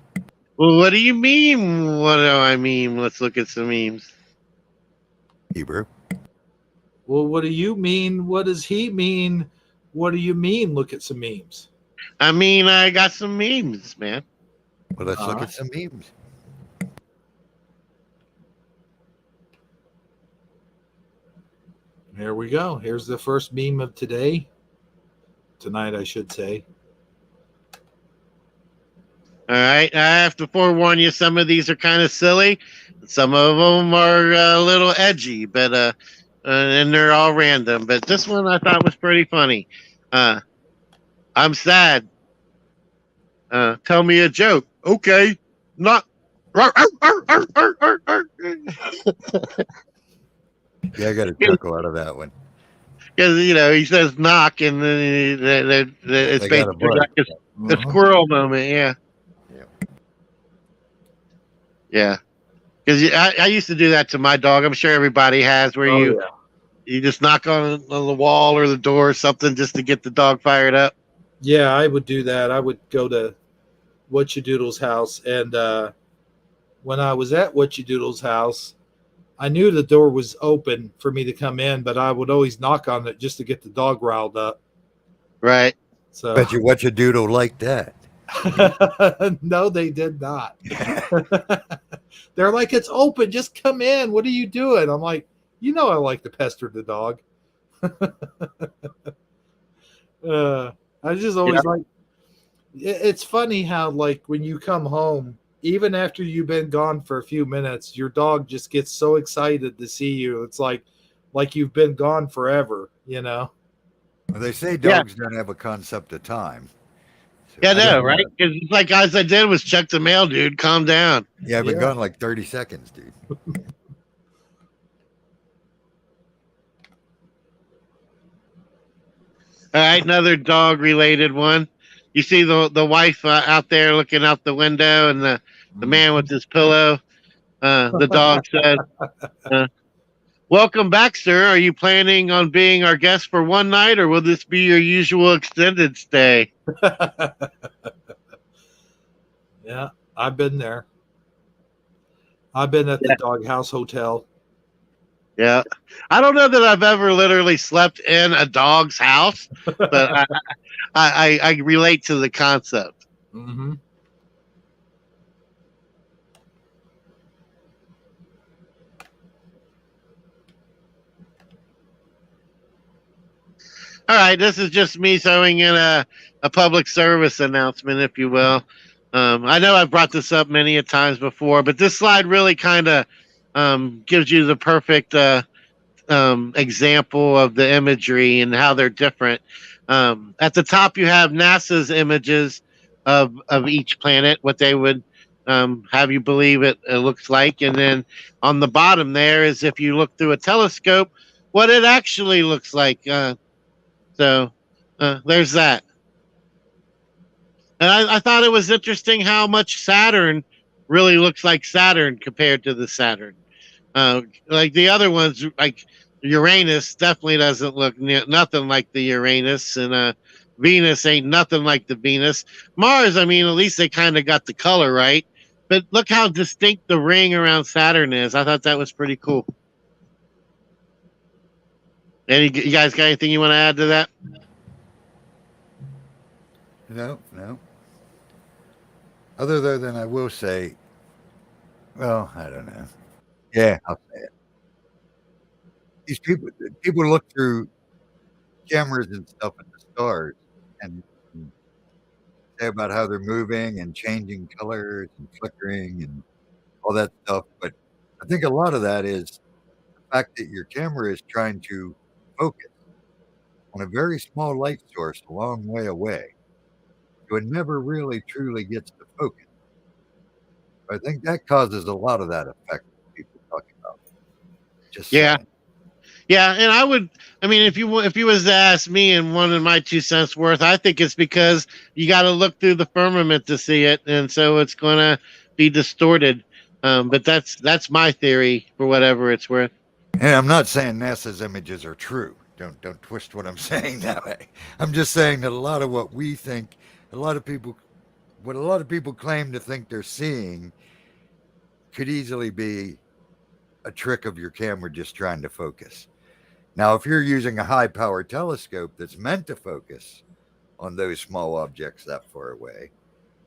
B: Well, what do you mean? What do I mean? Let's look at some memes.
C: Hebrew.
A: Well, what do you mean? What does he mean? What do you mean? Look at some memes.
B: I mean, I got some memes, man.
C: Well, let's look at some memes.
A: Here we go. Here's the first meme of today. Tonight, I should say.
B: All right. I have to forewarn you, some of these are kind of silly. Some of them are a little edgy, but and they're all random. But this one I thought was pretty funny. I'm sad. Tell me a joke. Okay. Not.
C: Yeah, I got a chuckle out of that one.
B: Because, you know, he says knock, and then it's basically like a squirrel moment. Yeah. Yeah. Because I used to do that to my dog. I'm sure everybody has, where you just knock on the wall or the door or something just to get the dog fired up.
A: Yeah, I would do that. I would go to Whatchadoodle's house, and when I was at Whatchadoodle's house, I knew the door was open for me to come in, but I would always knock on it just to get the dog riled up.
B: Right.
C: So bet you Whatchadoodle like that.
A: No, they did not. They're like, it's open, just come in. What are you doing? I'm like, you know, I like to pester the dog. I just always It's funny how, like, when you come home, even after you've been gone for a few minutes, your dog just gets so excited to see you. It's like you've been gone forever, you know?
C: Well, they say
B: Yeah,
C: dogs don't have a concept of time. So
B: yeah,
C: I
B: no,
C: don't
B: right?
C: know.
B: Because like guys I did was check the mail, dude. Calm down.
C: Yeah, I've been
A: Yeah.
C: gone like 30 seconds, dude.
B: All right, another dog related one. You see the wife out there looking out the window, and the man with his pillow. The dog said, uh, "Welcome back, sir. Are you planning on being our guest for one night, or will this be your usual extended stay?"
A: Yeah, I've been there. I've been at the doghouse hotel.
B: Yeah, I don't know that I've ever literally slept in a dog's house, but I relate to the concept.
A: Mm-hmm.
B: All right, this is just me throwing in a public service announcement, if you will. I know I've brought this up many a times before, but this slide really kind of gives you the perfect example of the imagery and how they're different. At the top, you have NASA's images of each planet, what they would have you believe it looks like, and then on the bottom there is if you look through a telescope, what it actually looks like. So there's that. And I thought it was interesting how much Saturn really looks like Saturn compared to the Saturn. Like the other ones, like Uranus, definitely doesn't look nothing like the Uranus, and Venus ain't nothing like the Venus. Mars, I mean, at least they kind of got the color right. But look how distinct the ring around Saturn is. I thought that was pretty cool. You guys got anything you want to add to that?
C: No, no. Other than I will say, well, I don't know. Yeah, I'll say it. These people look through cameras and stuff at the stars and say about how they're moving and changing colors and flickering and all that stuff. But I think a lot of that is the fact that your camera is trying to focus on a very small light source a long way away. So it never really truly gets to focus. I think that causes a lot of that effect that people talk about. Just
B: Yeah.
C: saying.
B: Yeah, and I mean, if you was to ask me and one of my 2 cents worth, I think it's because you got to look through the firmament to see it, and so it's going to be distorted. But that's my theory for whatever it's worth.
C: And I'm not saying NASA's images are true. Don't twist what I'm saying that way. I'm just saying that a lot of what we think, a lot of people, what a lot of people claim to think they're seeing, could easily be a trick of your camera just trying to focus. Now, if you're using a high power telescope that's meant to focus on those small objects that far away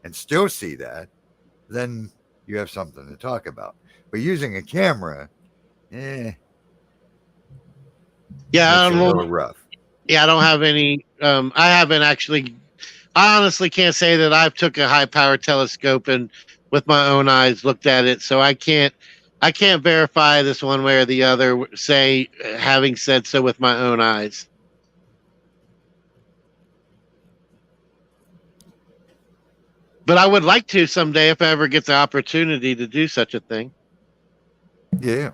C: and still see that, then you have something to talk about. But using a camera,
B: Yeah,
C: makes
B: I
C: it
B: don't
C: a
B: know.
C: little rough.
B: Yeah, I don't have any. I haven't actually. I honestly can't say that I've took a high power telescope and with my own eyes looked at it, so I can't. I can't verify this one way or the other. Say having said so with my own eyes. But I would like to someday if I ever get the opportunity to do such a thing.
C: Yeah.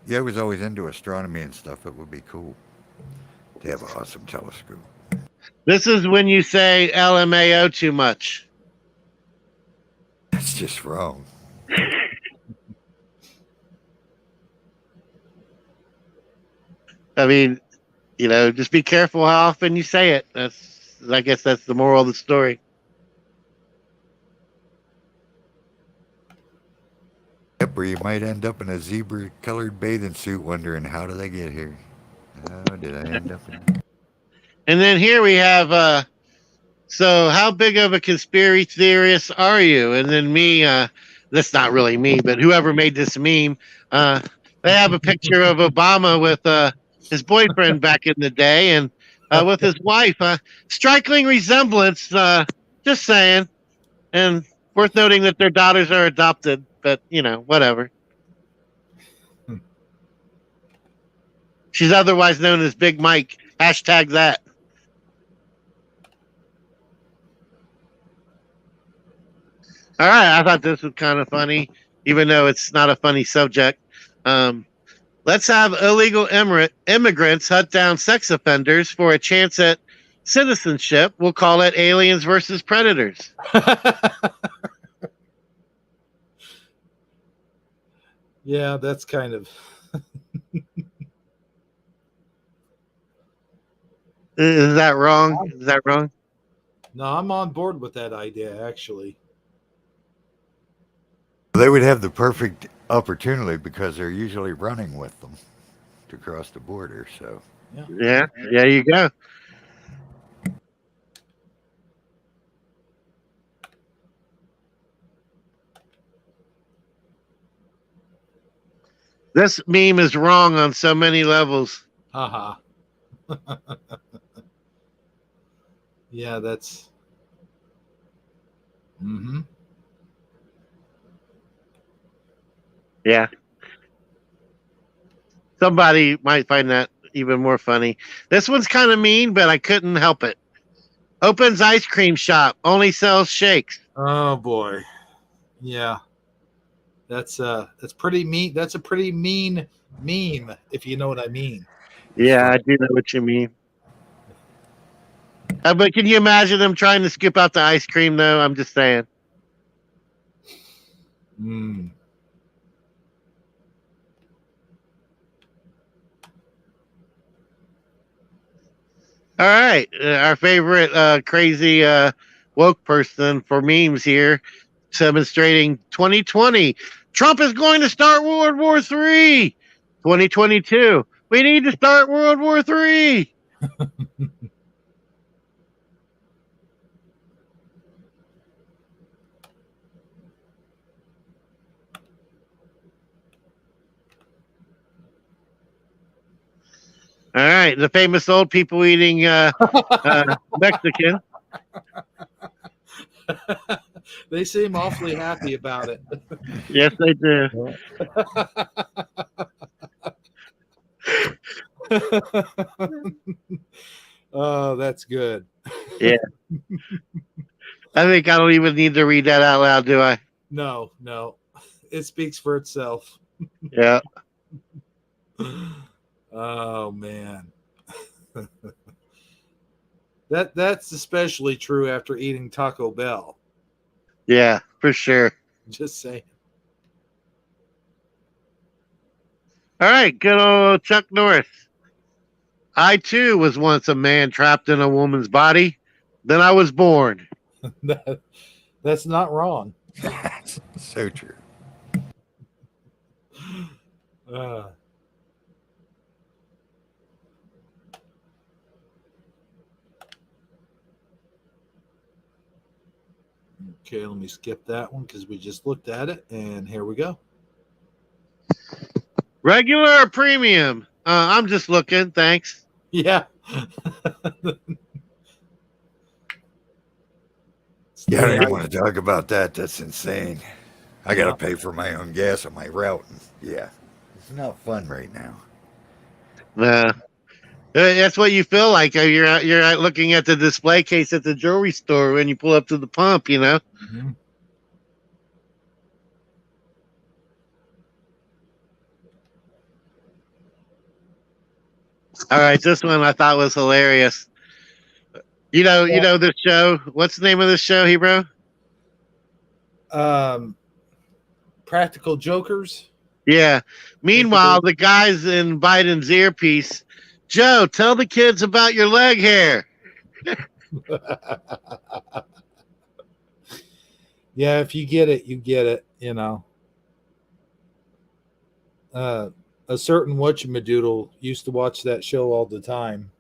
C: Yeah, I was always into astronomy and stuff. It would be cool to have an awesome telescope.
B: This is when you say LMAO too much.
C: That's just wrong.
B: I mean, just be careful how often you say it. I guess that's the moral of the story.
C: Yep, or you might end up in a zebra colored bathing suit wondering, how did I get here? How did I end up in?
B: And then here we have so how big of a conspiracy theorist are you? And then me, that's not really me, but whoever made this meme, they have a picture of Obama with his boyfriend back in the day and with his wife. Striking resemblance. Just saying. And worth noting that their daughters are adopted, but whatever.
A: Hmm.
B: She's otherwise known as Big Mike. Hashtag that. All right, I thought this was kind of funny, even though it's not a funny subject. Let's have illegal immigrants hunt down sex offenders for a chance at citizenship. We'll call it aliens versus predators.
A: Yeah, that's kind of.
B: Is that wrong? Is that wrong?
A: No, I'm on board with that idea, actually.
C: They would have the perfect opportunity because they're usually running with them to cross the border. So
B: Yeah, there you go. This meme is wrong on so many levels.
A: Haha. Yeah, that's. Mm-hmm.
B: Yeah. Somebody might find that even more funny. This one's kind of mean, but I couldn't help it. Opens ice cream shop, only sells shakes.
A: Oh boy. Yeah. That's pretty mean. That's a pretty mean meme, if you know what I mean.
B: Yeah, I do know what you mean. But can you imagine them trying to scoop out the ice cream, though? I'm just saying.
A: Mm.
B: All right. Our favorite crazy woke person for memes here, demonstrating 2020. Trump is going to start World War III. 2022. We need to start World War III. All right, the famous old people eating Mexican.
A: They seem awfully happy about it.
B: Yes, they do.
A: Oh, that's good.
B: Yeah. I think I don't even need to read that out loud, do I?
A: No, it speaks for itself.
B: Yeah.
A: Oh man. That's especially true after eating Taco Bell.
B: Yeah, for sure.
A: Just saying.
B: All right, good old Chuck Norris. I too was once a man trapped in a woman's body. Then I was born.
A: That's not wrong.
C: so true.
A: Okay, let me skip that one because we just looked at it, and here we go.
B: Regular or premium? I'm just looking. Thanks.
A: Yeah.
C: Yeah, I don't even want to talk about that. That's insane. I got to pay for my own gas on my route. Yeah, it's not fun right now.
B: That's what you feel like. You're out looking at the display case at the jewelry store when you pull up to the pump,
A: Mm-hmm.
B: All right, this one I thought was hilarious. You know this show. What's the name of this show, Hebrew?
A: Practical Jokers.
B: Yeah. Meanwhile, the guy's in Biden's earpiece. Joe, tell the kids about your leg hair.
A: Yeah, if you get it, you get it. A certain whatchamadoodle used to watch that show all the time.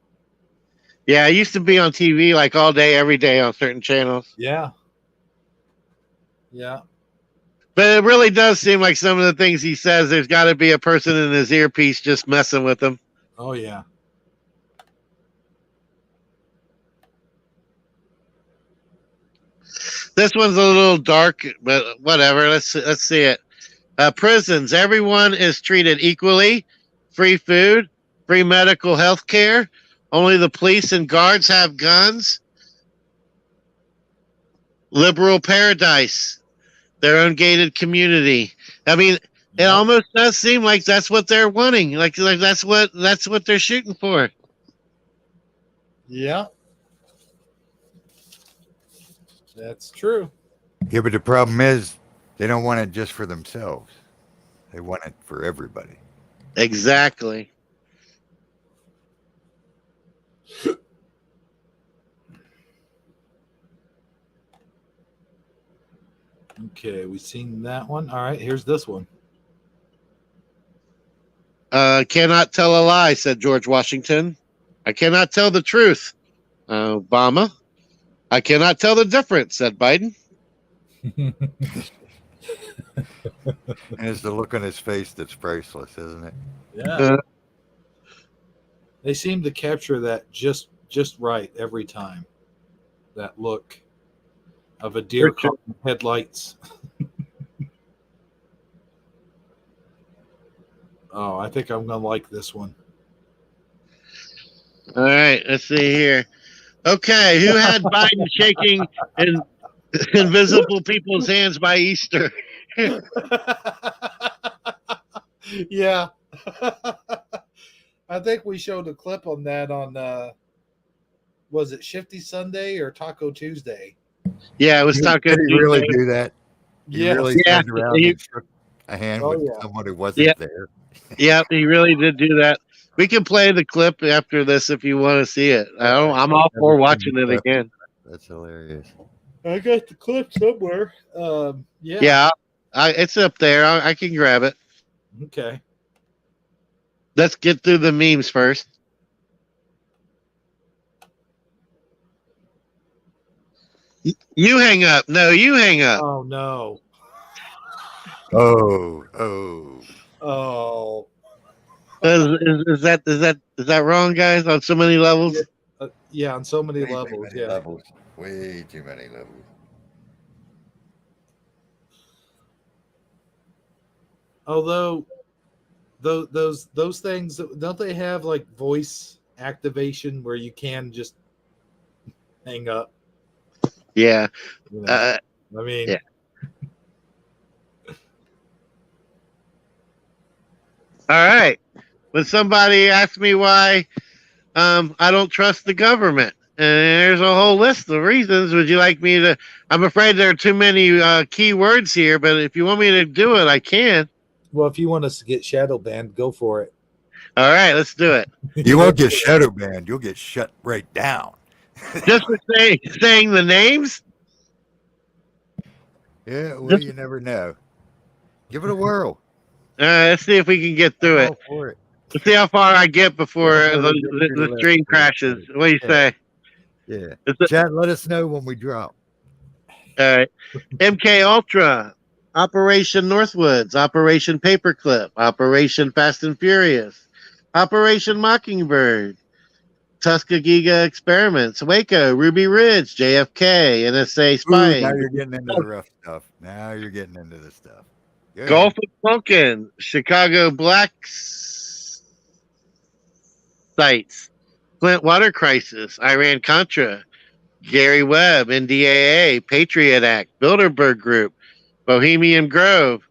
B: Yeah, it used to be on TV like all day, every day on certain channels.
A: Yeah.
B: But it really does seem like some of the things he says, there's got to be a person in his earpiece just messing with him.
A: Oh, yeah.
B: This one's a little dark, but whatever. Let's see it. Prisons. Everyone is treated equally. Free food, free medical health care. Only the police and guards have guns. Liberal paradise. Their own gated community. I mean, it
A: Yep.
B: almost does seem like that's what they're wanting. Like that's what they're shooting for.
A: Yeah. That's true.
C: Yeah, but the problem is they don't want it just for themselves. They want it for everybody.
B: Exactly.
A: Okay, we've seen that one. All right, here's this one.
B: Cannot tell a lie, said George Washington. I cannot tell the truth, Obama. I cannot tell the difference, said Biden.
C: And it's the look on his face that's priceless, isn't it?
A: Yeah. They seem to capture that just right every time. That look of a deer caught in headlights. Oh, I think I'm gonna like this one.
B: All right, let's see here. Okay, who had Biden shaking invisible people's hands by Easter?
A: Yeah. I think we showed a clip on that on was it Shifty Sunday or Taco Tuesday?
B: Yeah, it was talking.
C: Did he really do that? He
A: Yes.
C: really
B: Yeah,
C: turned around
B: he-
C: and shook a hand
A: Oh,
C: with
A: yeah.
C: someone who wasn't
B: Yeah.
C: there.
B: Yeah, he really did do that. We can play the clip after this if you want to see it. I'm all for watching it again.
C: That's hilarious.
A: I got the clip somewhere. Yeah.
B: Yeah, it's up there. I can grab it.
A: Okay.
B: Let's get through the memes first. You hang up. No, you hang up.
A: Oh no.
C: Oh.
A: Oh.
B: Is that wrong, guys? On so many levels.
A: Yeah, on so many
C: Way
A: levels.
C: too many
A: Yeah.
C: levels. Way too many levels.
A: Although those things, don't they have like voice activation where you can just hang up?
B: Yeah.
A: You know? I mean,
B: yeah. All right. When somebody asks me why I don't trust the government, and there's a whole list of reasons. Would you like me to? I'm afraid there are too many key words here, but if you want me to do it, I can.
A: well, if you want us to get shadow banned, go for it.
B: All right, let's do it.
C: You won't get shadow banned. You'll get shut right down.
B: Just for saying the names.
C: Yeah, well, you never know. Give it a whirl.
B: Let's see if we can get through
C: I'm
B: it.
C: all for it.
B: Let's see how far I get before
C: Yeah,
B: the stream crashes. What do you say?
C: Yeah.
B: It's a-
C: Chat, let us know when we drop.
B: All right. MK Ultra, Operation Northwoods, Operation Paperclip, Operation Fast and Furious, Operation Mockingbird, Tuskegee Experiments, Waco, Ruby Ridge, JFK, NSA
C: Ooh,
B: spying,
C: now you're getting into the rough stuff. Now you're getting into the stuff. Good.
B: Gulf of Tonkin, Chicago Black Sites, Flint Water Crisis, Iran Contra, Gary Webb, NDAA, Patriot Act, Bilderberg Group, Bohemian Grove,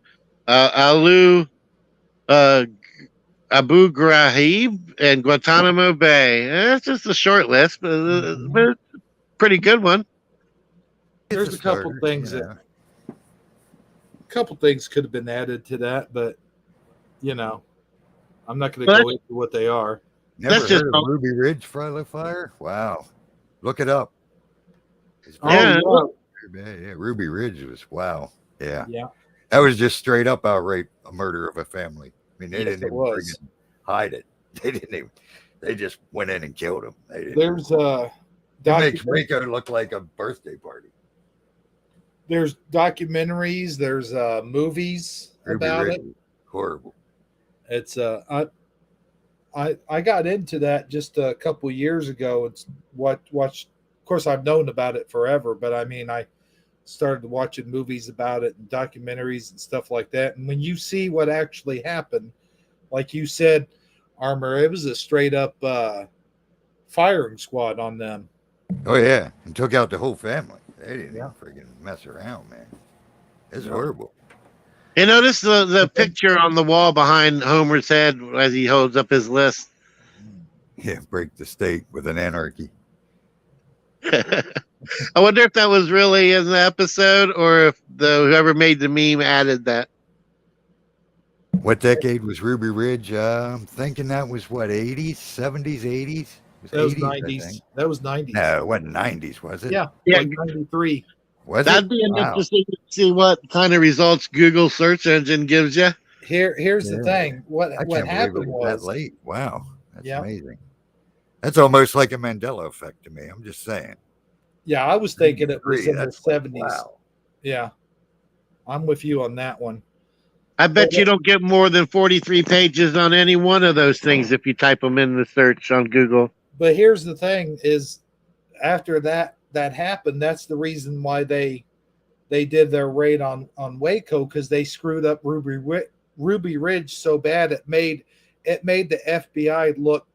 B: Abu Ghraib, and Guantanamo Bay. That's just a short list, but it's a pretty good one.
A: There's
C: It's
A: a couple
C: starter,
A: things
C: you
A: that
C: know.
A: couple things could have been added to that, but you know, I'm not going to
B: But-
A: go into what they are.
C: Never
B: That's just-
C: heard of Ruby Ridge Fire? Wow. Look it up. It's
B: Yeah.
C: yeah, Ruby Ridge was wow. Yeah.
A: Yeah.
C: That was just straight up outright a murder of a family. I mean, they
A: Yes,
C: didn't
A: it
C: even
A: was.
C: friggin' hide it. They didn't even. They just went in and killed him. They didn't.
A: There's
C: It makes Waco look like a birthday party.
A: there's documentaries, there's movies
C: Ruby
A: about
C: Ridge
A: it.
C: was horrible.
A: It's I got into that just a couple years ago. It's watched. Of course, I've known about it forever, but I mean, I started watching movies about it and documentaries and stuff like that. And when you see what actually happened, like you said, Armor, it was a straight up firing squad on them.
C: Oh yeah, and took out the whole family. They didn't
A: Yeah.
C: even friggin' mess around, man. It's
A: Yeah.
C: horrible.
B: You notice the picture on the wall behind Homer's head as he holds up his list.
C: Yeah, break the state with an anarchy.
B: I wonder if that was really in the episode or if whoever made the meme added that.
C: What decade was Ruby Ridge? I'm thinking that was what, 80s, 70s, 80s? It
A: That was
C: 80s, I
A: 90s.
C: think.
A: That was 90s.
C: No, it wasn't 90s, was it?
A: Yeah,
B: Yeah.
A: like 93.
C: Was
B: That'd
C: it?
B: be
C: Wow.
B: interesting to see what kind of results Google search engine gives you.
A: Here's the
C: Yeah.
A: thing. What
C: I can't believe
A: happened
C: it was that
A: was,
C: late. Wow, that's
A: Yeah.
C: amazing. That's almost like a Mandela effect to me. I'm just saying.
A: yeah, I was thinking it was in the
C: That's like,
A: 70s.
C: wow.
A: Yeah, I'm with you on that one.
B: I bet you don't get more than 43 pages on any one of those things if you type them in the search on Google.
A: But here's the thing: is after that happened, that's the reason why they did their raid on Waco, because they screwed up Ruby Ridge so bad it made the FBI look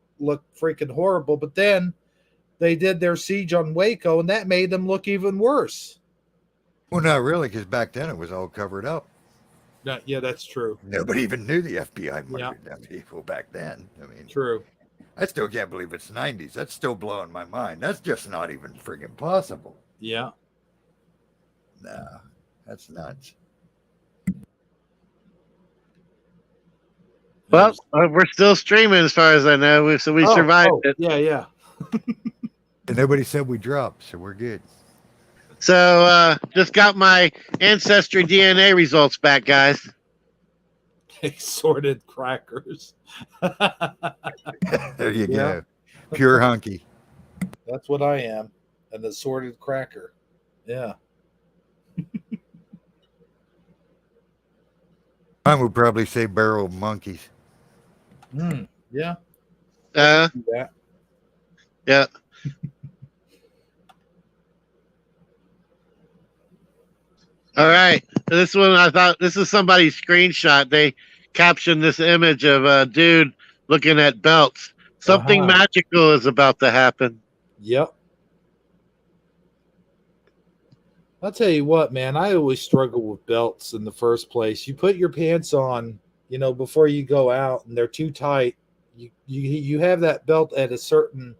A: freaking horrible. But then they did their siege on Waco, and that made them look even worse.
C: Well, not really, because back then it was all covered up.
A: Yeah, that's true.
C: Nobody even knew the FBI
A: Yeah.
C: murdered them people back then. I mean,
A: True.
C: I still can't believe it's 90s. That's still blowing my mind. That's just not even friggin' possible.
A: Yeah.
C: No, that's nuts.
B: Well, we're still streaming as far as I know, so we survived it.
A: Yeah.
C: And nobody said we dropped, so we're good.
B: So just got my ancestry DNA results back, guys.
A: Sorted crackers.
C: There you
A: Yeah.
C: go. Pure hunky.
A: That's what I am. An assorted cracker. Yeah.
C: Mine would probably say barrel of monkeys.
A: Yeah.
B: Uh,
A: Do that.
B: yeah. All right. This one, I thought this is somebody's screenshot. They captioned this image of a dude looking at belts. Something
A: Uh-huh.
B: magical is about to happen.
A: Yep. I'll tell you what, man, I always struggle with belts in the first place. You put your pants on, before you go out, and they're too tight. You have that belt at a certain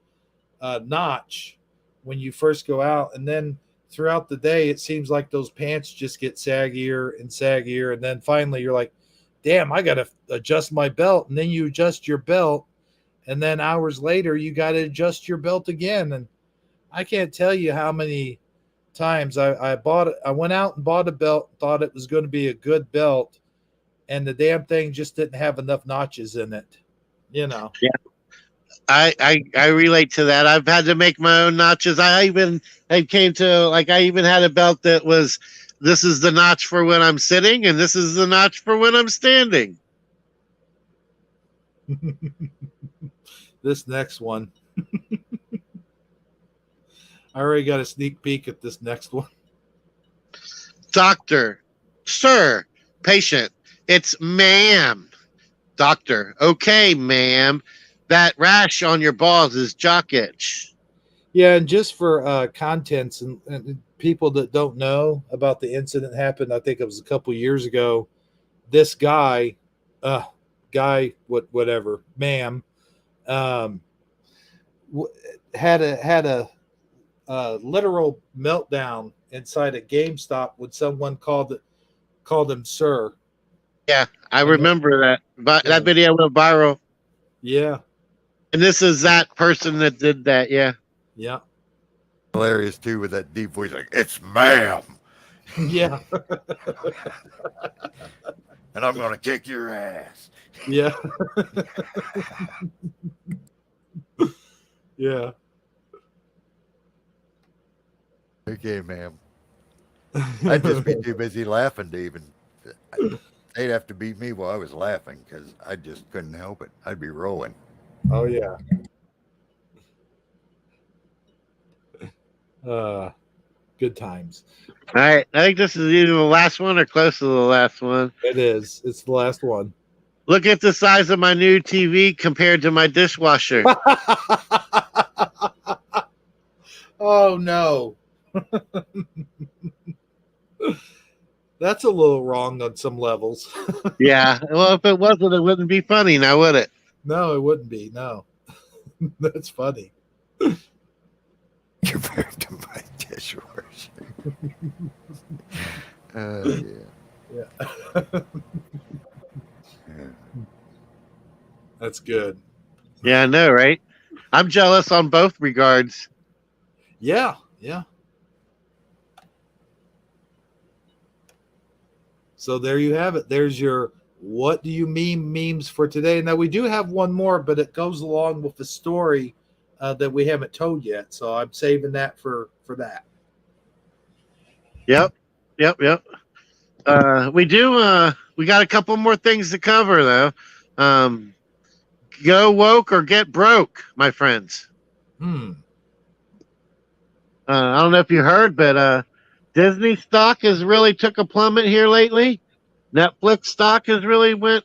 A: notch when you first go out, and then throughout the day, it seems like those pants just get saggier and saggier, and then finally you're like, damn, I got to adjust my belt, and then you adjust your belt, and then hours later, you got to adjust your belt again, and I can't tell you how many times I went out and bought a belt, thought it was going to be a good belt, and the damn thing just didn't have enough notches in it.
B: Yeah. I relate to that. I've had to make my own notches. I even had a belt that was, this is the notch for when I'm sitting and this is the notch for when I'm standing.
A: This next one. I already got a sneak peek at this next one.
B: Doctor, sir, patient, it's ma'am. Doctor, okay, ma'am. That rash on your balls is jock itch.
A: Yeah, and just for contents and people that don't know about the incident happened, I think it was a couple years ago. This guy, whatever, ma'am, had a literal meltdown inside a GameStop when someone called him sir.
B: Yeah, I remember that. But that video went viral.
A: Yeah.
B: And this is that person that did that. Yeah.
A: Yeah.
C: Hilarious too with that deep voice, like, it's ma'am.
A: Yeah.
C: And I'm gonna kick your ass.
A: Yeah. Yeah.
C: Okay, ma'am. I'd just be too busy laughing to even. They'd have to beat me while I was laughing because I just couldn't help it. I'd be rolling.
A: Oh yeah. Good times.
B: All right. I think this is either the last one or close to the last one.
A: It is. It's the last one.
B: Look at the size of my new TV compared to my dishwasher.
A: Oh no. That's a little wrong on some levels.
B: Yeah. Well, if it wasn't, it wouldn't be funny now, would it?
A: No, it wouldn't be. No. That's funny.
C: Compared to my dishwasher. Yeah.
A: Yeah. That's good.
B: Yeah, I know, right? I'm jealous on both regards.
A: Yeah. Yeah. So there you have it. There's your what do you meme memes for today. Now we do have one more, but it goes along with the story that we haven't told yet. So I'm saving that for that.
B: Yep. We got a couple more things to cover though. Go woke or get broke, my friends. I don't know if you heard, but Disney stock has really took a plummet here lately. Netflix stock has really went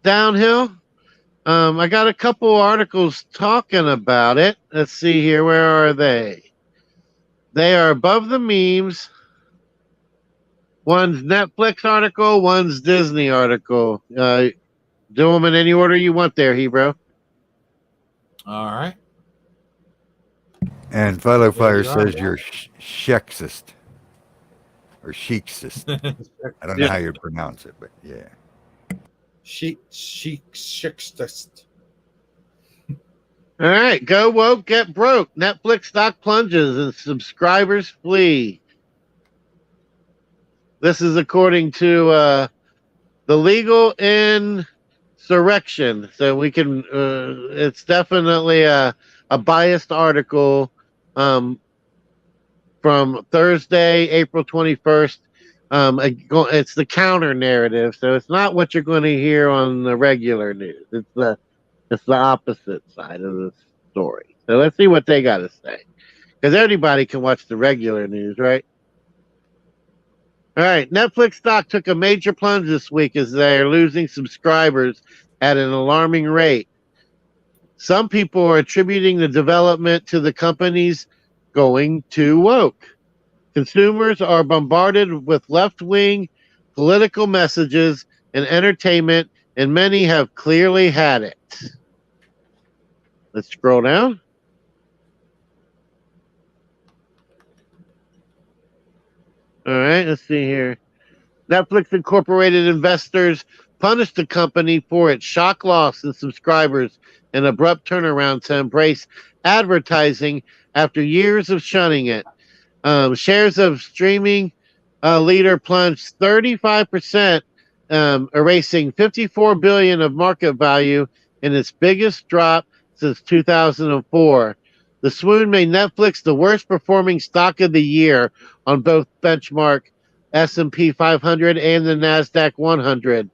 B: downhill. I got a couple articles talking about it. Let's see here. Where are they? They are above the memes. One's Netflix article, one's Disney article. Do them in any order you want there, Hebrew.
A: All right.
C: And Philo Fire
A: you are,
C: says
A: yeah.
C: you're shexist or sheeksist. I don't know how you pronounce it, but yeah.
A: Shikstest.
B: All right. Go woke, get broke. Netflix stock plunges and subscribers flee. This is according to the legal insurrection. So we can, it's definitely a biased article from Thursday, April 21st. It's the counter narrative. So it's not what you're going to hear on the regular news. It's the opposite side of the story. So let's see what they got to say. Because everybody can watch the regular news, right? All right, Netflix stock took a major plunge this week as they are losing subscribers at an alarming rate. Some people are attributing the development to the company's going too woke. Consumers are bombarded with left-wing political messages and entertainment, and many have clearly had it. Let's scroll down. All right, let's see here. Netflix Incorporated investors punished the company for its shock loss in subscribers and abrupt turnaround to embrace advertising after years of shunning it. Shares of streaming leader plunged 35%, erasing $54 billion of market value in its biggest drop since 2004. The swoon made Netflix the worst performing stock of the year on both benchmark S&P 500 and the NASDAQ 100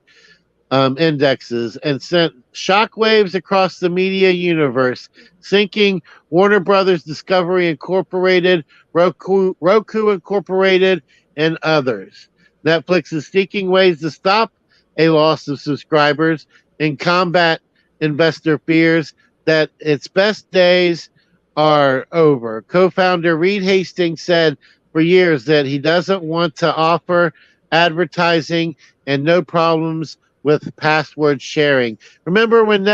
B: indexes and sent shockwaves across the media universe, sinking Warner Brothers Discovery Incorporated, Roku Incorporated, and others. Netflix is seeking ways to stop a loss of subscribers and combat investor fears that its best days are over. Co-founder Reed Hastings said for years that he doesn't want to offer advertising and no problems with password sharing. Remember when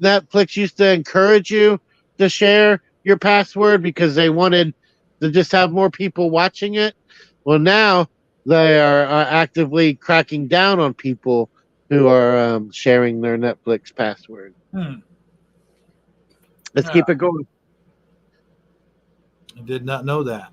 B: Netflix used to encourage you to share your password because they wanted to just have more people watching it? Well, now they are actively cracking down on people who are sharing their Netflix password. Let's keep it going.
A: I did not know that.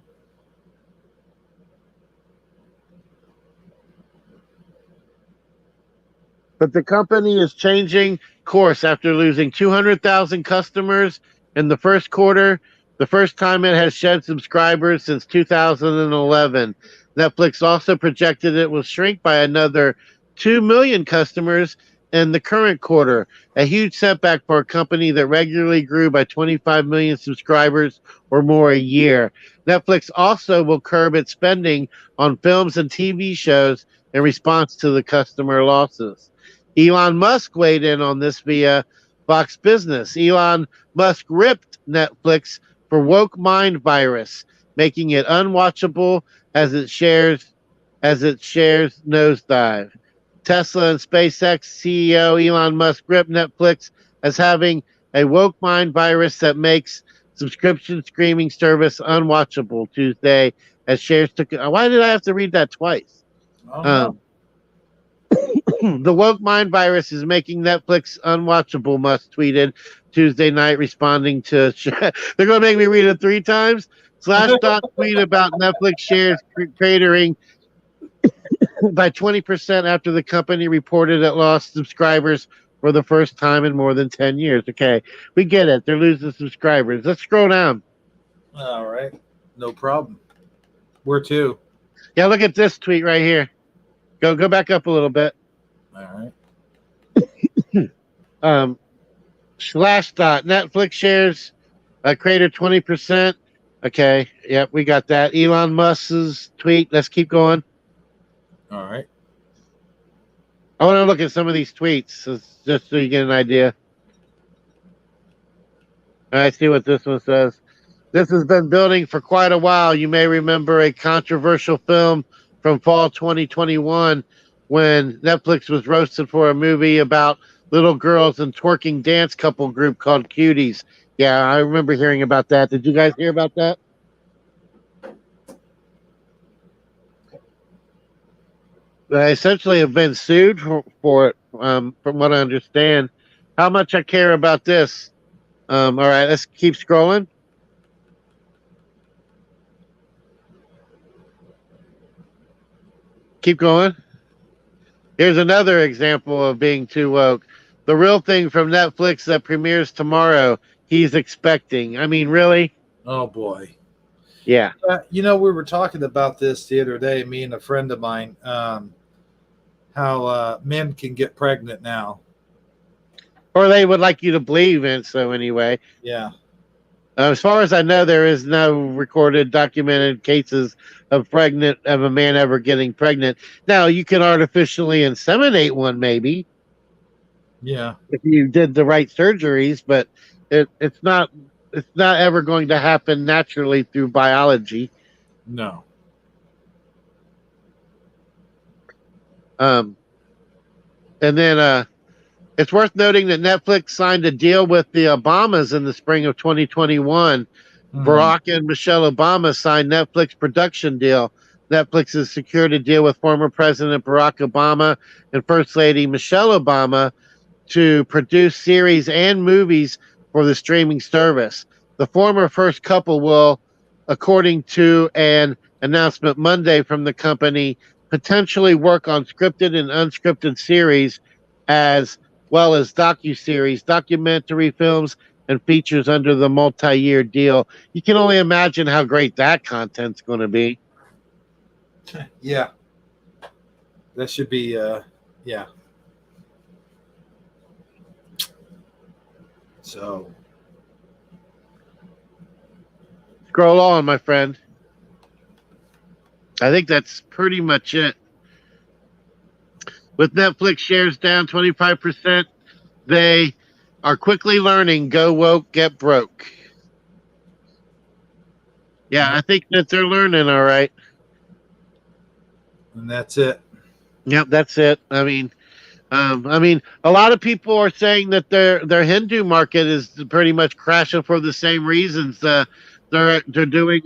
B: But the company is changing course after losing 200,000 customers in the first quarter, the first time it has shed subscribers since 2011. Netflix also projected it will shrink by another 2 million customers in the current quarter, a huge setback for a company that regularly grew by 25 million subscribers or more a year. Netflix also will curb its spending on films and TV shows in response to the customer losses. Elon Musk weighed in on this via Fox Business. Elon Musk ripped Netflix for woke mind virus, making it unwatchable as its shares nosedive. Tesla and SpaceX CEO Elon Musk ripped Netflix as having a woke mind virus that makes subscription streaming service unwatchable Tuesday as shares took. Why did I have to read that twice?
A: I don't know.
B: The woke mind virus is making Netflix unwatchable, Musk tweeted Tuesday night, responding to. They're going to make me read it 3 times. Slashdot tweet about Netflix shares cratering by 20% after the company reported it lost subscribers for the first time in more than 10 years. Okay, we get it. They're losing subscribers. Let's scroll down.
A: All right. No problem. Where to?
B: Yeah, look at this tweet right here. Go back up a little bit.
A: All right.
B: Slashdot Netflix shares crater 20%. Okay, yep, we got that. Elon Musk's tweet. Let's keep going.
A: All right.
B: I want to look at some of these tweets just so you get an idea. I see what this one says. This has been building for quite a while. You may remember a controversial film from fall 2021 when Netflix was roasted for a movie about little girls and twerking dance couple group called Cuties. Yeah, I remember hearing about that. Did you guys hear about that? They essentially have been sued for it, from what I understand. How much I care about this. All right, let's keep scrolling. Keep going. Here's another example of being too woke. The real thing from Netflix that premieres tomorrow, he's expecting. I mean, really?
A: Oh boy.
B: Yeah.
A: We were talking about this the other day, me and a friend of mine, how men can get pregnant now.
B: Or they would like you to believe in, so anyway.
A: Yeah.
B: As far as I know, there is no recorded, documented cases of a man ever getting pregnant. Now, you can artificially inseminate one, maybe,
A: Yeah.
B: if you did the right surgeries, but it's not ever going to happen naturally through biology.
A: No.
B: And then it's worth noting that Netflix signed a deal with the Obamas in the spring of 2021. Barack and Michelle Obama signed Netflix production deal. Netflix has secured a deal with former President Barack Obama and First Lady Michelle Obama to produce series and movies for the streaming service. The former first couple will, according to an announcement Monday from the company, potentially work on scripted and unscripted series as well as docuseries, documentary films, and features under the multi-year deal. You can only imagine how great that content's going to be.
A: Yeah. That should be, yeah. So.
B: Scroll on, my friend. I think that's pretty much it. With Netflix shares down 25%, they are quickly learning go woke, get broke. Yeah, I think that they're learning all right.
A: And that's it.
B: Yep, that's it. I mean, a lot of people are saying that their Hindu market is pretty much crashing for the same reasons. They're doing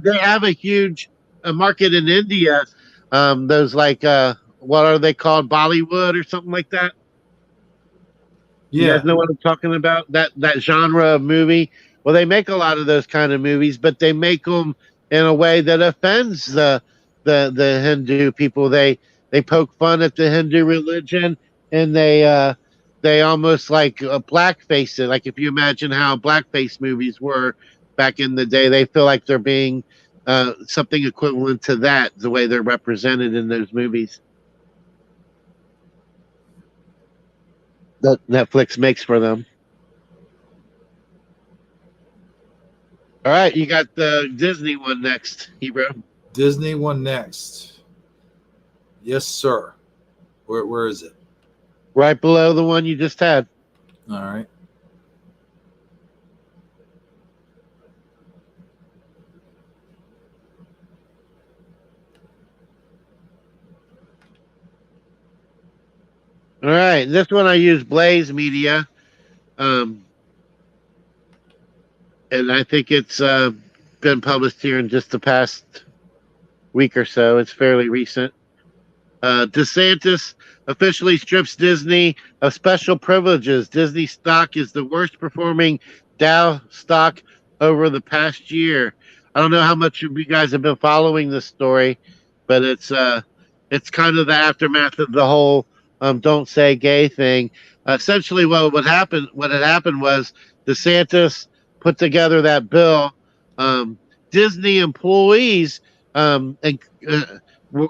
B: they have a huge market in India. Those what are they called, Bollywood or something like that? You
A: Yeah.
B: guys know what I'm talking about? That genre of movie. Well, they make a lot of those kind of movies, but they make them in a way that offends the Hindu people. They poke fun at the Hindu religion, and they almost like blackface it. Like if you imagine how blackface movies were back in the day, they feel like they're being something equivalent to that, the way they're represented in those movies. that Netflix makes for them. All right, you got the Disney one next, Hebrew.
A: Disney one next. Yes, sir. Where is it?
B: Right below the one you just had.
A: All right.
B: All right, this one I use Blaze Media, and I think it's been published here in just the past week or so. It's fairly recent. DeSantis officially strips Disney of special privileges. Disney stock is the worst performing Dow stock over the past year. I don't know how much of you guys have been following this story, but it's kind of the aftermath of the whole "don't say gay" thing. Essentially, what had happened was DeSantis put together that bill. Disney employees and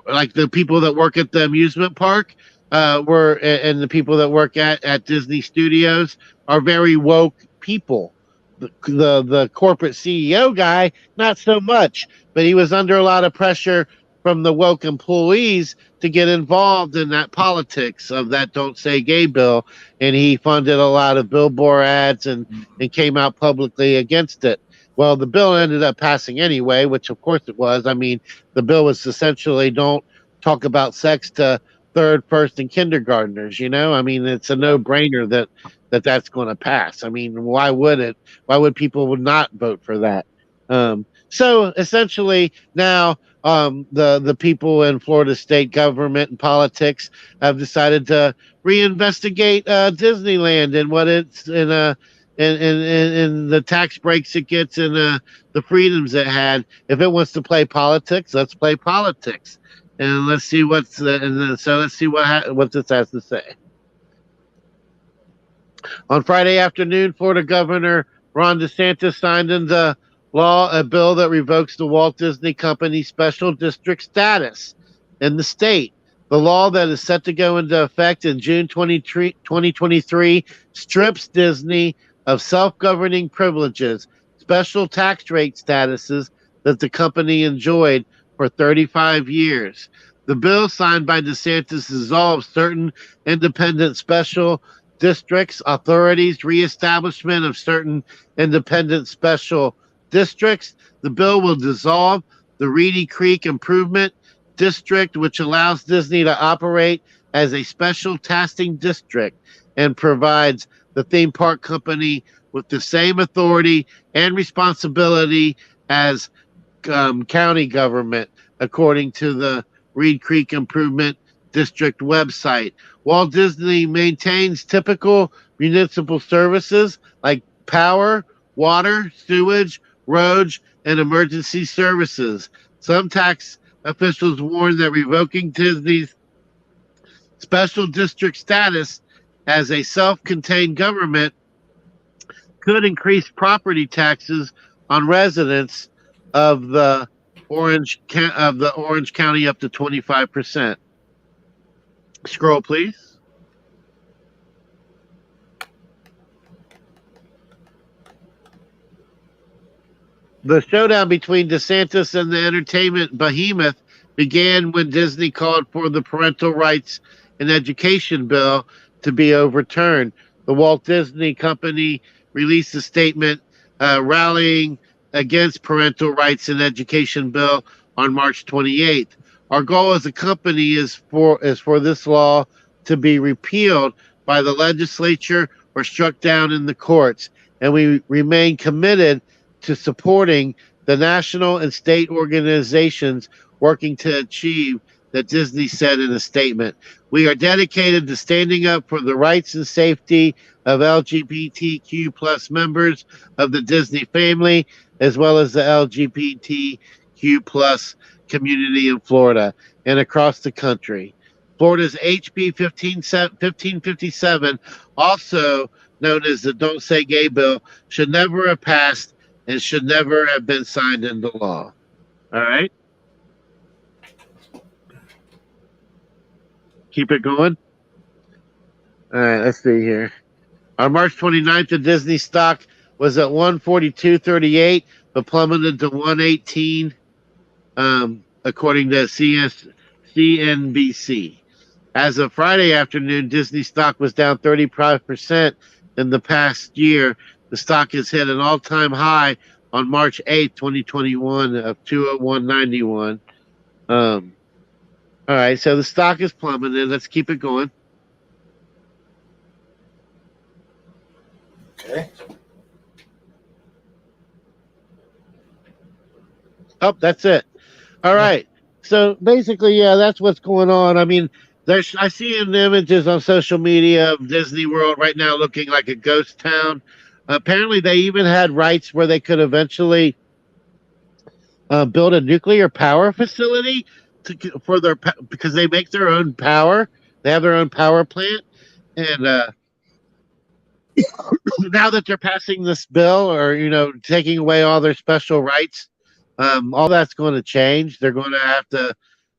B: like the people that work at the amusement park and the people that work at Disney Studios are very woke people. The corporate CEO guy, not so much, but he was under a lot of pressure from the woke employees to get involved in that politics of that "don't say gay" bill, and he funded a lot of billboard ads and came out publicly against it. Well, the bill ended up passing anyway, which of course it was. I mean, the bill was essentially don't talk about sex to third, first, and kindergartners. I mean, it's a no-brainer that's going to pass. I mean, why would it? Why would people would not vote for that? So essentially, now the people in Florida state government and politics have decided to reinvestigate Disneyland and what it's in a. And the tax breaks it gets and the freedoms it had. If it wants to play politics, let's play politics, and let's see so let's see what this has to say. On Friday afternoon, Florida Governor Ron DeSantis signed into law a bill that revokes the Walt Disney Company special district status in the state. The law that is set to go into effect in June 2023 strips Disney of self-governing privileges, special tax rate statuses that the company enjoyed for 35 years. The bill signed by DeSantis dissolves certain independent special districts, authorities, reestablishment of certain independent special districts. The bill will dissolve the Reedy Creek Improvement District, which allows Disney to operate as a special taxing district and provides the theme park company with the same authority and responsibility as county government, according to the Reed Creek Improvement District website. Walt Disney maintains typical municipal services like power, water, sewage, roads, and emergency services. Some tax officials warn that revoking Disney's special district status as a self-contained government could increase property taxes on residents of the Orange County up to 25%. Scroll, please. The showdown between DeSantis and the entertainment behemoth began when Disney called for the parental rights and education bill to be overturned. The Walt Disney Company released a statement rallying against parental rights and education bill on March 28th. Our goal as a company is for this law to be repealed by the legislature or struck down in the courts, and we remain committed to supporting the national and state organizations working to achieve that, Disney said in a statement. We are dedicated to standing up for the rights and safety of LGBTQ plus members of the Disney family, as well as the LGBTQ plus community in Florida and across the country. Florida's HB 1557, also known as the Don't Say Gay bill, should never have passed and should never have been signed into law. All right? Keep it going. All right, let's see here. On March 29th, the Disney stock was at 142.38, but plummeted to 118, according to CNBC. As of Friday afternoon, Disney stock was down 35% in the past year. The stock has hit an all-time high on March 8th, 2021 of 201.91. All right, so the stock is plummeted. Let's keep it going.
A: Okay.
B: Oh, that's it. All right. So basically, yeah, that's what's going on. I mean, I see in images on social media of Disney World right now looking like a ghost town. Apparently, they even had rights where they could eventually build a nuclear power facility for because they make their own power. They have their own power plant, and now that they're passing this bill, or taking away all their special rights, all that's going to change. They're going to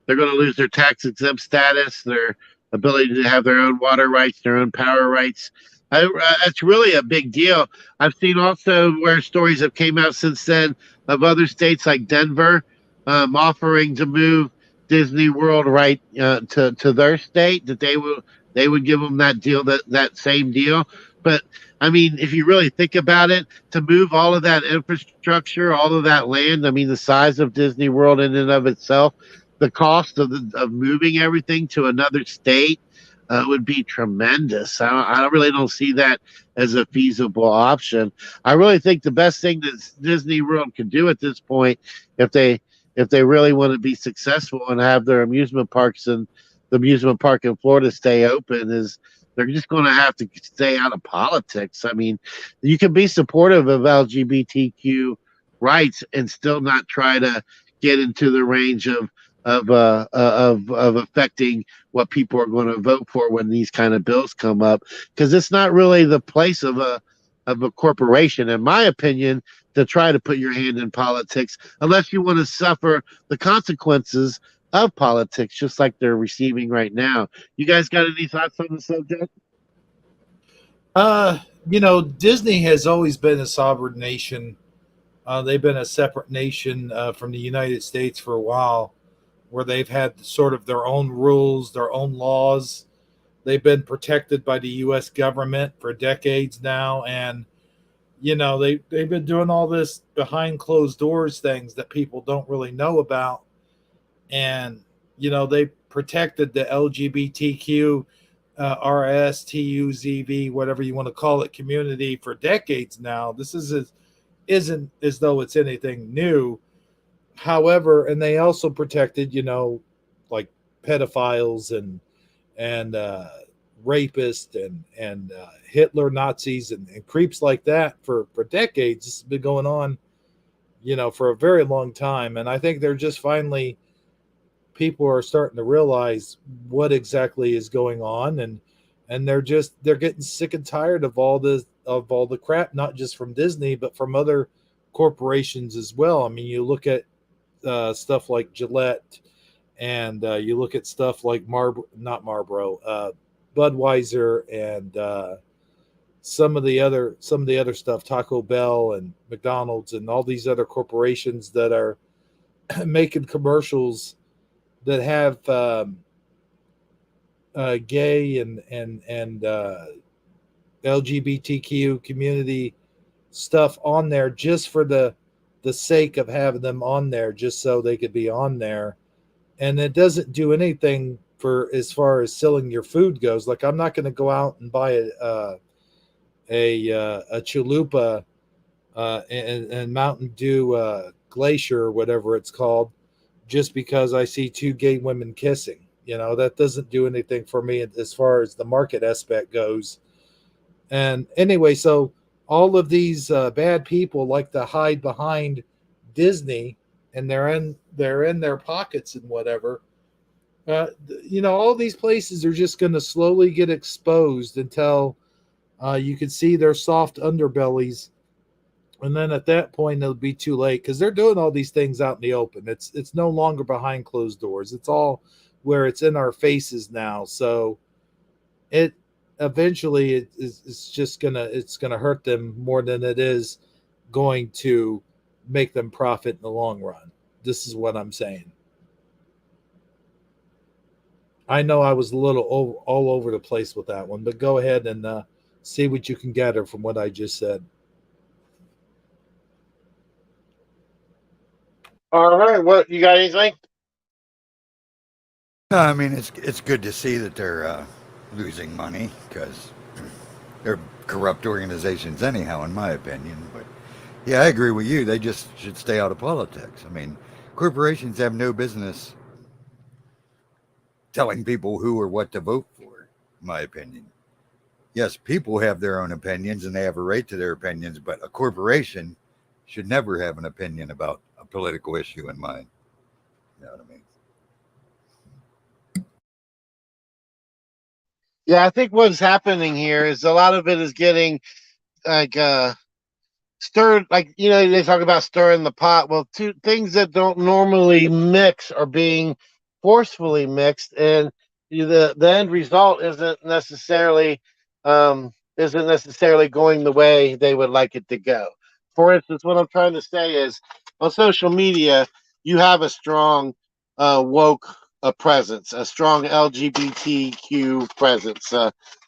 B: lose their tax exempt status, their ability to have their own water rights, their own power rights. It's really a big deal. I've seen also where stories have came out since then of other states like Denver offering to move Disney World right to their state, that they would give them that deal, that same deal. But I mean, if you really think about it, to move all of that infrastructure, all of that land, I mean, the size of Disney World in and of itself, the cost of moving everything to another state would be tremendous. I really don't see that as a feasible option. I really think the best thing that Disney World can do at this point, if they really want to be successful and have their amusement parks and the amusement park in Florida stay open, is they're just going to have to stay out of politics. I mean, you can be supportive of LGBTQ rights and still not try to get into the range of affecting what people are going to vote for when these kind of bills come up, because it's not really the place of a corporation, in my opinion, to try to put your hand in politics unless you want to suffer the consequences of politics, just like they're receiving right now. You guys got any thoughts on the subject?
A: Disney has always been a sovereign nation. They've been a separate nation from the United States for a while, where they've had sort of their own rules, their own laws. They've been protected by the U.S. government for decades now, and they've been doing all this behind closed doors things that people don't really know about, and they protected the LGBTQ, RSTUZV, whatever you want to call it, community for decades now. This isn't as though it's anything new. However, and they also protected, like pedophiles and rapists and Hitler Nazis and creeps like that for decades. This has been going on, for a very long time. And I think they're just finally, people are starting to realize what exactly is going on, and they're getting sick and tired of all the crap, not just from Disney but from other corporations as well. I mean, you look at stuff like Gillette, and you look at stuff like Marlboro, Budweiser, and some of the other stuff, Taco Bell and McDonald's, and all these other corporations that are making commercials that have gay and LGBTQ community stuff on there just for the sake of having them on there, just so they could be on there. And it doesn't do anything for as far as selling your food goes. Like, I'm not going to go out and buy a chalupa and Mountain Dew Glacier or whatever it's called, just because I see two gay women kissing. That doesn't do anything for me as far as the market aspect goes. And anyway, so all of these bad people like to hide behind Disney, and they're in their pockets and whatever. All these places are just going to slowly get exposed until you can see their soft underbellies, and then at that point it'll be too late, because they're doing all these things out in the open. It's no longer behind closed doors. It's all where it's in our faces now. So eventually it's just gonna hurt them more than it is going to make them profit in the long run. This is what I'm saying. I know I was a little all over the place with that one, but go ahead and see what you can gather from what I just said.
B: All right, what you got? Anything?
C: I mean, it's good to see that they're losing money because they're corrupt organizations, anyhow, in my opinion. But yeah, I agree with you. They just should stay out of politics. I mean, corporations have no business telling people who or what to vote for, in my opinion. Yes, people have their own opinions and they have a right to their opinions, but a corporation should never have an opinion about a political issue in mind. You know what I mean?
B: Yeah, I think what's happening here is a lot of it is getting like stirred, like they talk about stirring the pot. Well, two things that don't normally mix are being forcefully mixed, and the end result isn't necessarily going the way they would like it to go. For instance, what I'm trying to say is on social media, you have a strong woke presence, a strong LGBTQ presence.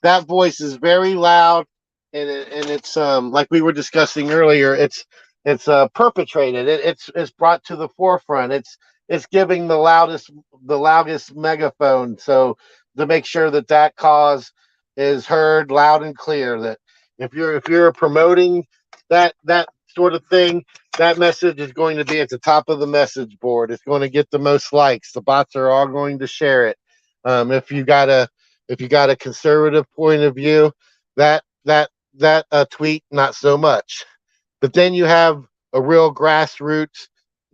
B: That voice is very loud, and it's like we were discussing earlier. It's perpetrated. It's brought to the forefront. It's giving the loudest megaphone, so to make sure that cause is heard loud and clear. That if you're promoting that sort of thing, that message is going to be at the top of the message board. It's going to get the most likes. The bots are all going to share it. If you got a conservative point of view, that tweet not so much. But then you have a real grassroots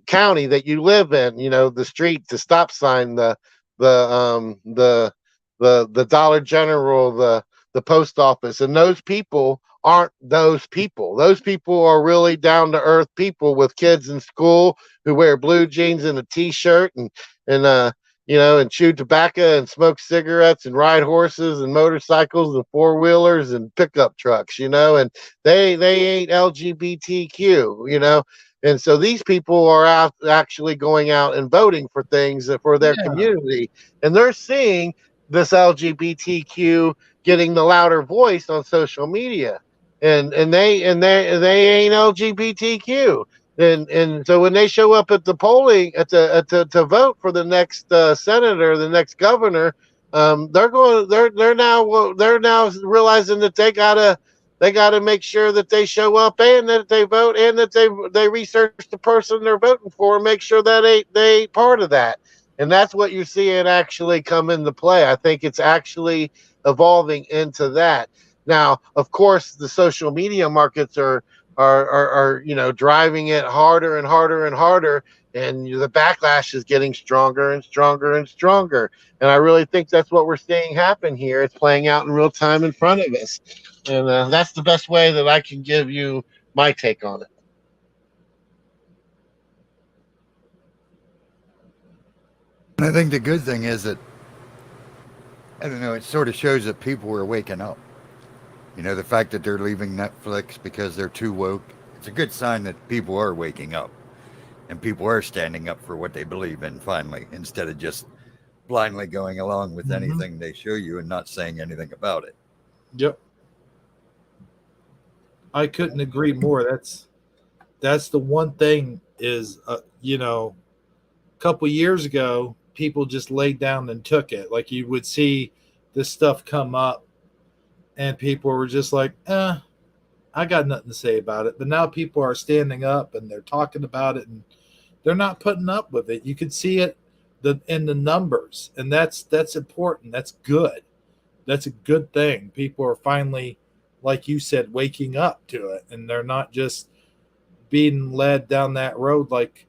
B: county that you live in. The street, the stop sign, the um the the Dollar General, the post office, and those people aren't those people. Those people are really down to earth people with kids in school who wear blue jeans and a t-shirt and chew tobacco and smoke cigarettes and ride horses and motorcycles and four-wheelers and pickup trucks, and they ain't LGBTQ. And so these people are out actually going out and voting for things for their
A: Yeah,
B: community, and they're seeing this LGBTQ getting the louder voice on social media, and they ain't LGBTQ. And so when they show up at the polling to vote for the next senator, the next governor, they're now realizing that they gotta make sure that they show up and that they vote and that they research the person they're voting for and make sure that they ain't part of that. And that's what you're seeing actually come into play. I think it's actually evolving into that. Now, of course, the social media markets are driving it harder and harder and harder, and the backlash is getting stronger and stronger and stronger. And I really think that's what we're seeing happen here. It's playing out in real time in front of us, and that's the best way that I can give you my take on it.
C: And I think the good thing is that, I don't know, it sort of shows that people are waking up. The fact that they're leaving Netflix because they're too woke, it's a good sign that people are waking up and people are standing up for what they believe in finally, instead of just blindly going along with
A: mm-hmm.
C: anything they show you and not saying anything about it.
A: Yep. I couldn't agree more. That's the one thing is, a couple years ago, people just laid down and took it. Like you would see this stuff come up, and people were just like, I got nothing to say about it. But now people are standing up and they're talking about it, and they're not putting up with it. You can see it in the numbers, and that's important. That's good. That's a good thing. People are finally, like you said, waking up to it, and they're not just being led down that road like,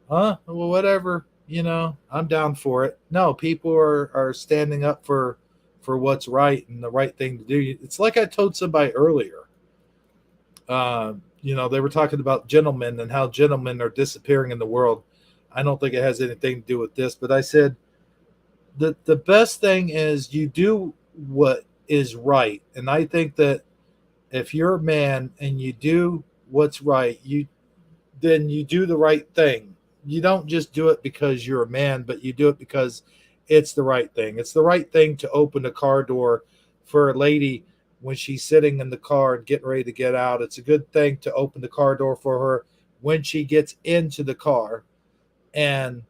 A: well, whatever, I'm down for it. No, people are standing up for what's right and the right thing to do. It's like I told somebody earlier. They were talking about gentlemen and how gentlemen are disappearing in the world. I don't think it has anything to do with this, but I said the best thing is you do what is right. And I think that if you're a man and you do what's right, then you do the right thing. You don't just do it because you're a man, but you do it because it's the right thing. It's the right thing to open the car door for a lady when she's sitting in the car and getting ready to get out. It's a good thing to open the car door for her when she gets into the car. And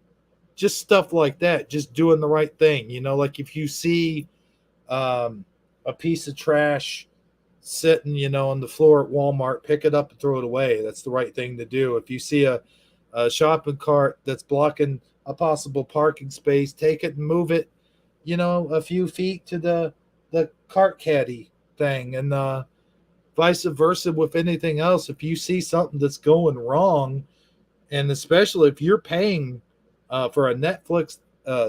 A: just stuff like that, just doing the right thing. Like if you see a piece of trash sitting, on the floor at Walmart, pick it up and throw it away. That's the right thing to do. If you see a shopping cart that's blocking a possible parking space, take it and move it, a few feet to the cart caddy thing, and vice versa with anything else. If you see something that's going wrong, and especially if you're paying for a Netflix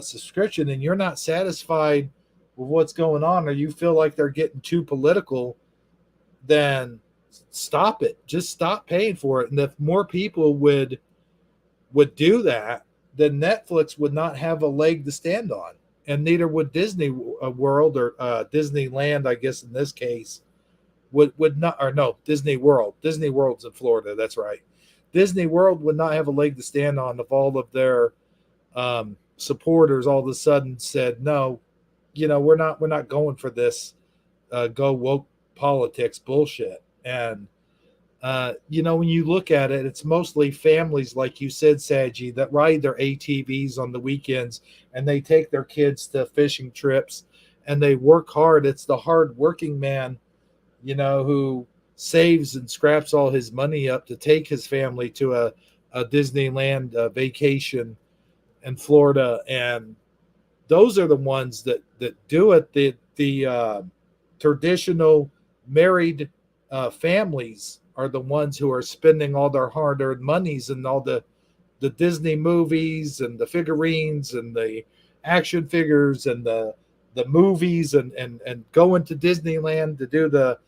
A: subscription and you're not satisfied with what's going on, or you feel like they're getting too political, then stop it. Just stop paying for it. And if more people would do that, then Netflix would not have a leg to stand on, and neither would Disney World or Disneyland, I guess in this case, would not, or no, Disney World. Disney World's in Florida. That's right. Disney World would not have a leg to stand on if all of their supporters all of a sudden said, no, we're not going for this go woke politics bullshit. And when you look at it, it's mostly families, like you said, Saji, that ride their ATVs on the weekends, and they take their kids to fishing trips, and they work hard. It's the hard working man, who saves and scraps all his money up to take his family to a Disneyland vacation in Florida. And those are the ones that do it. The traditional married families are the ones who are spending all their hard-earned monies and all the Disney movies and the figurines and the action figures and the movies and going to Disneyland to do the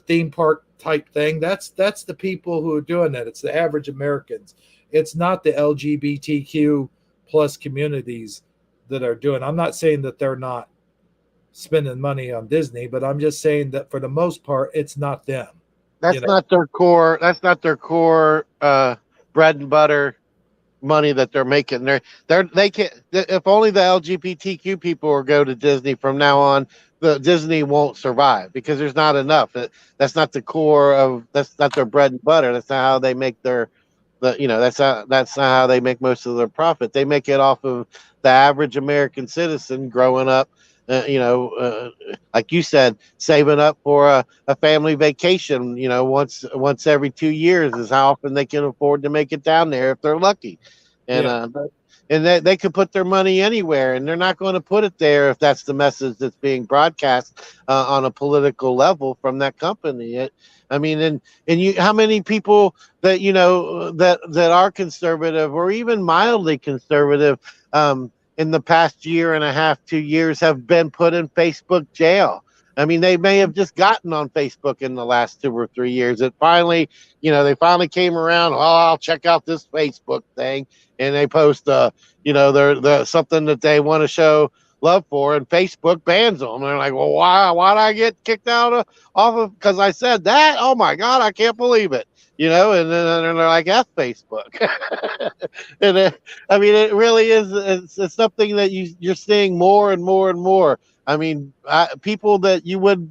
A: theme park type thing. That's the people who are doing that. It's the average Americans. It's not the LGBTQ plus communities that are doing. I'm not saying that they're not spending money on Disney, but I'm just saying that for the most part, it's not them.
B: That's not their core. That's not their core bread and butter money that they're making. They can. If only the LGBTQ people will go to Disney from now on, the Disney won't survive because there's not enough. That's not the core of. That's not their bread and butter. That's not how they make their. That's not how they make most of their profit. They make it off of the average American citizen growing up. Like you said, saving up for a family vacation, once every 2 years is how often they can afford to make it down there if they're lucky. And they could put their money anywhere, and they're not going to put it there if that's the message that's being broadcast on a political level from that company. How many people that that are conservative or even mildly conservative in the past year and a half, 2 years have been put in Facebook jail. I mean, they may have just gotten on Facebook in the last 2 or 3 years. It finally, they finally came around. Oh, I'll check out this Facebook thing, and they post, they're something that they want to show love for, and Facebook bans them. And they're like, well, why did I get kicked out off of? Because I said that. Oh my God, I can't believe it. And then they're like, F Facebook. And it really is. It's something that you're seeing more and more and more. I mean, people that you would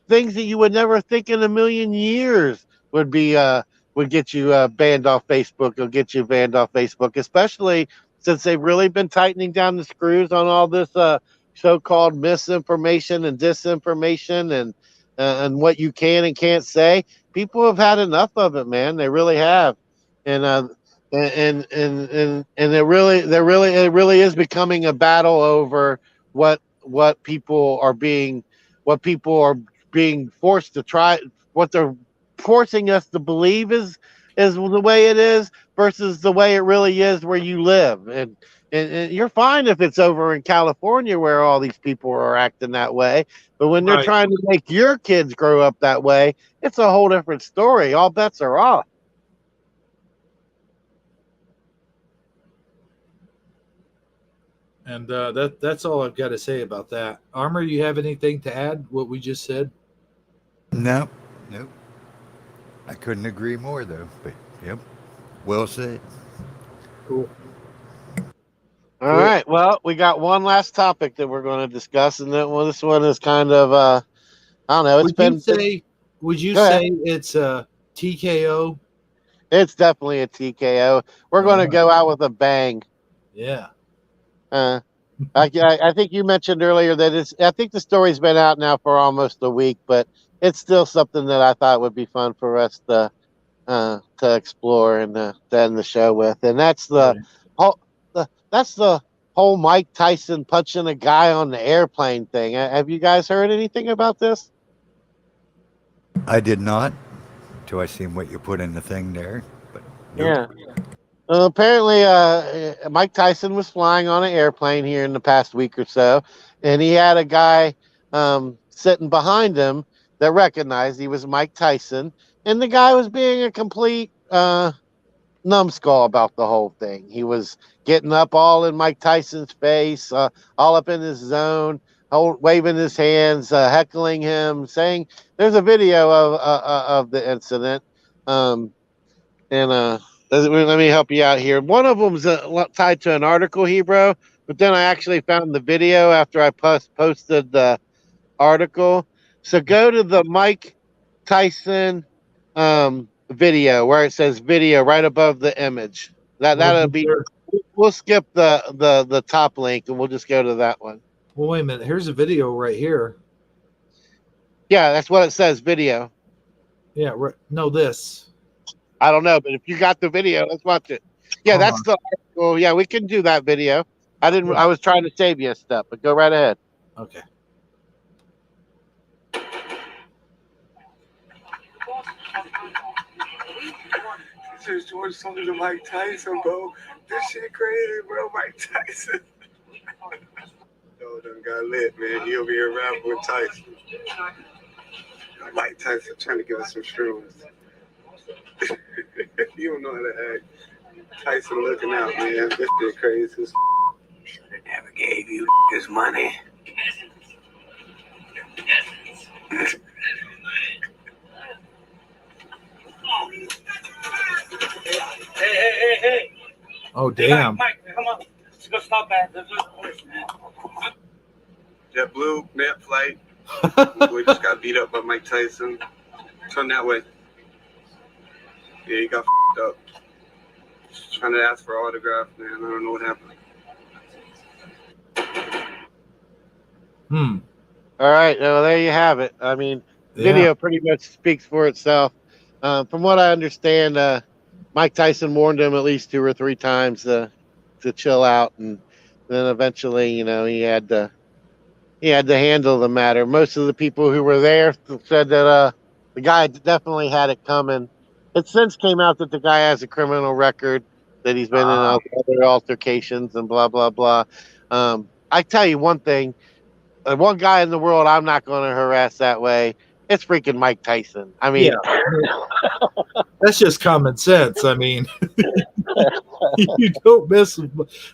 B: things that you would never think in a million years would get you banned off Facebook. Will get you banned off Facebook, especially since they've really been tightening down the screws on all this so-called misinformation and disinformation and what you can and can't say. People have had enough of it, man. They really have, and it really is becoming a battle over what people are being forced to try, what they're forcing us to believe is the way it is versus the way it really is where you live. And you're fine if it's over in California where all these people are acting that way. But when they're trying to make your kids grow up that way, it's a whole different story. All bets are off.
A: And that's all I've got to say about that. Armor, you have anything to add? What we just said?
C: Nope. Nope. I couldn't agree more, though. But, yep. Well said.
A: Cool.
B: All
A: Cool.
B: right. Well, we got one last topic that we're going to discuss, and then this one is kind of I don't know.
A: Would you say? Would you
B: Go ahead.
A: say it's a TKO?
B: It's definitely a TKO. We're going to go out with a bang.
A: Yeah.
B: I think you mentioned earlier that I think the story's been out now for almost a week, but it's still something that I thought would be fun for us to explore and to end the show with, and that's the whole that's the whole Mike Tyson punching a guy on the airplane thing. Have you guys heard anything about this?
C: I did not, till I seen what you put in the thing there. But nope.
B: Yeah. Apparently, Mike Tyson was flying on an airplane here in the past week or so, and he had a guy sitting behind him that recognized he was Mike Tyson, and the guy was being a complete numbskull about the whole thing. He was getting up all in Mike Tyson's face, all up in his zone, waving his hands, heckling him, saying, "There's a video of the incident." And let me help you out here. One of them's tied to an article, Hebrew, but then I actually found the video after I posted the article. So go to the Mike Tyson video where it says video right above the image. That'll be. We'll skip the top link and we'll just go to that one.
A: Well, wait a minute. Here's a video right here.
B: Yeah, that's what it says. Video.
A: Yeah. No, this.
B: I don't know, but if you got the video, let's watch it. Yeah, that's the article. Yeah, we can do that video. I didn't. I was trying to save you a step, but go right ahead.
A: Okay.
F: This is George Saunders and Mike Tyson, bro. This shit crazy, bro. Mike Tyson. Yo, done got lit, man. He over here rapping with Tyson. Mike Tyson trying to give us some shrooms. You don't know how to act. Tyson looking out, man. This shit crazy. Should have never gave you his money.
A: Hey. Oh, damn.
F: Mike, come on. Let's go stop that. JetBlue, net flight. We just got beat up by Mike Tyson. Turn that way. Yeah, he got up. Just trying to ask for an autograph, man. I don't know what happened.
B: All right. Well, there you have it. I mean, video pretty much speaks for itself. From what I understand, Mike Tyson warned him at least 2 or 3 times to chill out, and then eventually, he had to handle the matter. Most of the people who were there said that the guy definitely had it coming. It since came out that the guy has a criminal record, that he's been in other altercations and blah blah blah. I tell you one thing: one guy in the world I'm not going to harass that way. It's freaking Mike Tyson. I mean,
A: that's just common sense. I mean, you don't miss.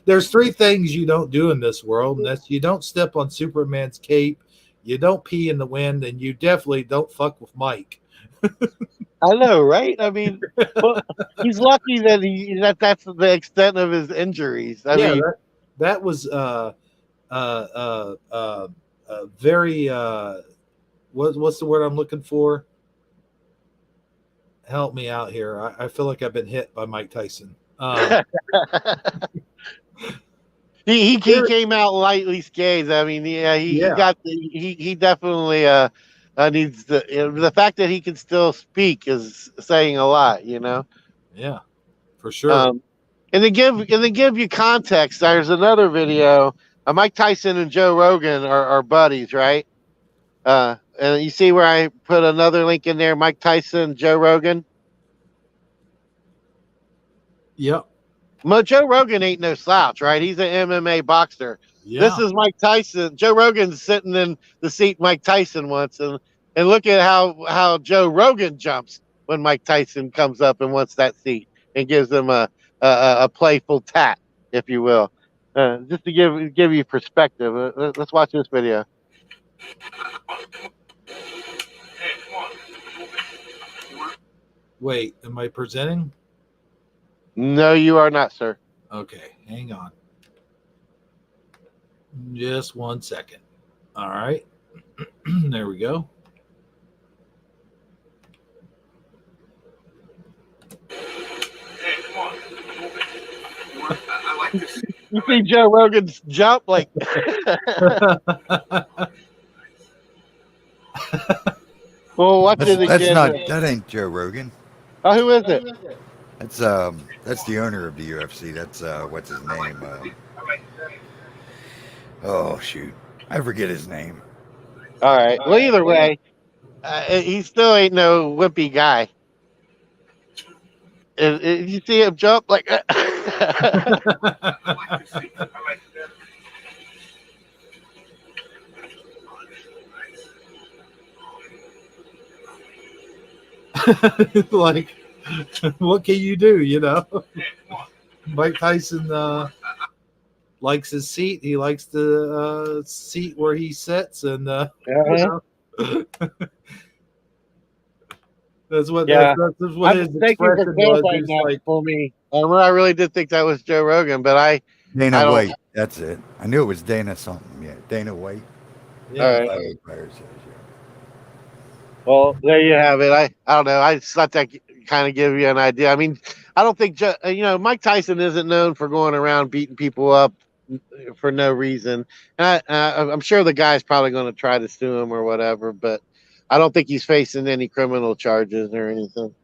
A: There's 3 things you don't do in this world, and that's you don't step on Superman's cape, you don't pee in the wind, and you definitely don't fuck with Mike.
B: I know, right? I mean, well, he's lucky that that's the extent of his injuries. I mean,
A: that was very what's the word I'm looking for? Help me out here. I feel like I've been hit by Mike Tyson.
B: he came out lightly scathed. I mean, he definitely needs the fact that he can still speak is saying a lot,
A: Yeah, for sure.
B: And to give you context, there's another video. Mike Tyson and Joe Rogan are buddies, right? And you see where I put another link in there, Mike Tyson, Joe Rogan?
A: Yep.
B: Well, Joe Rogan ain't no slouch, right? He's an MMA boxer. Yeah. This is Mike Tyson. Joe Rogan's sitting in the seat Mike Tyson wants, and look at how Joe Rogan jumps when Mike Tyson comes up and wants that seat and gives him a playful tap, if you will. Just to give you perspective. Let's watch this video.
A: Wait, am I presenting?
B: No, you are not, sir.
A: Okay, hang on. Just 1 second. All right. There we go.
F: I like this.
B: You see Joe Rogan's jump like. Well, watch it
C: That's
B: again.
C: not. That ain't Joe Rogan.
B: Oh, who is it?
C: That's the owner of the UFC. That's what's his name? Oh shoot, I forget his name.
B: All right. Well, either way, he still ain't no wimpy guy. You see him jump like.
A: Like, what can you do? You know, Mike Tyson likes his seat. He likes the seat where he sits, and you know, that's what
B: Yeah.
A: that's what his
B: Thank you for
A: expression was.
B: clarifying
A: He's
B: that
A: like,
B: for me. I really did think that was Joe Rogan, but I
C: Dana
B: don't-
C: White. That's it. I knew it was Dana something. Yeah, Dana White.
A: yeah,
B: All right.
C: Fire says, yeah.
B: Well, there you have it. I don't know. I just let that kind of give you an idea. I mean, I don't think Mike Tyson isn't known for going around beating people up for no reason. And I'm sure the guy's probably going to try to sue him or whatever, but I don't think he's facing any criminal charges or anything.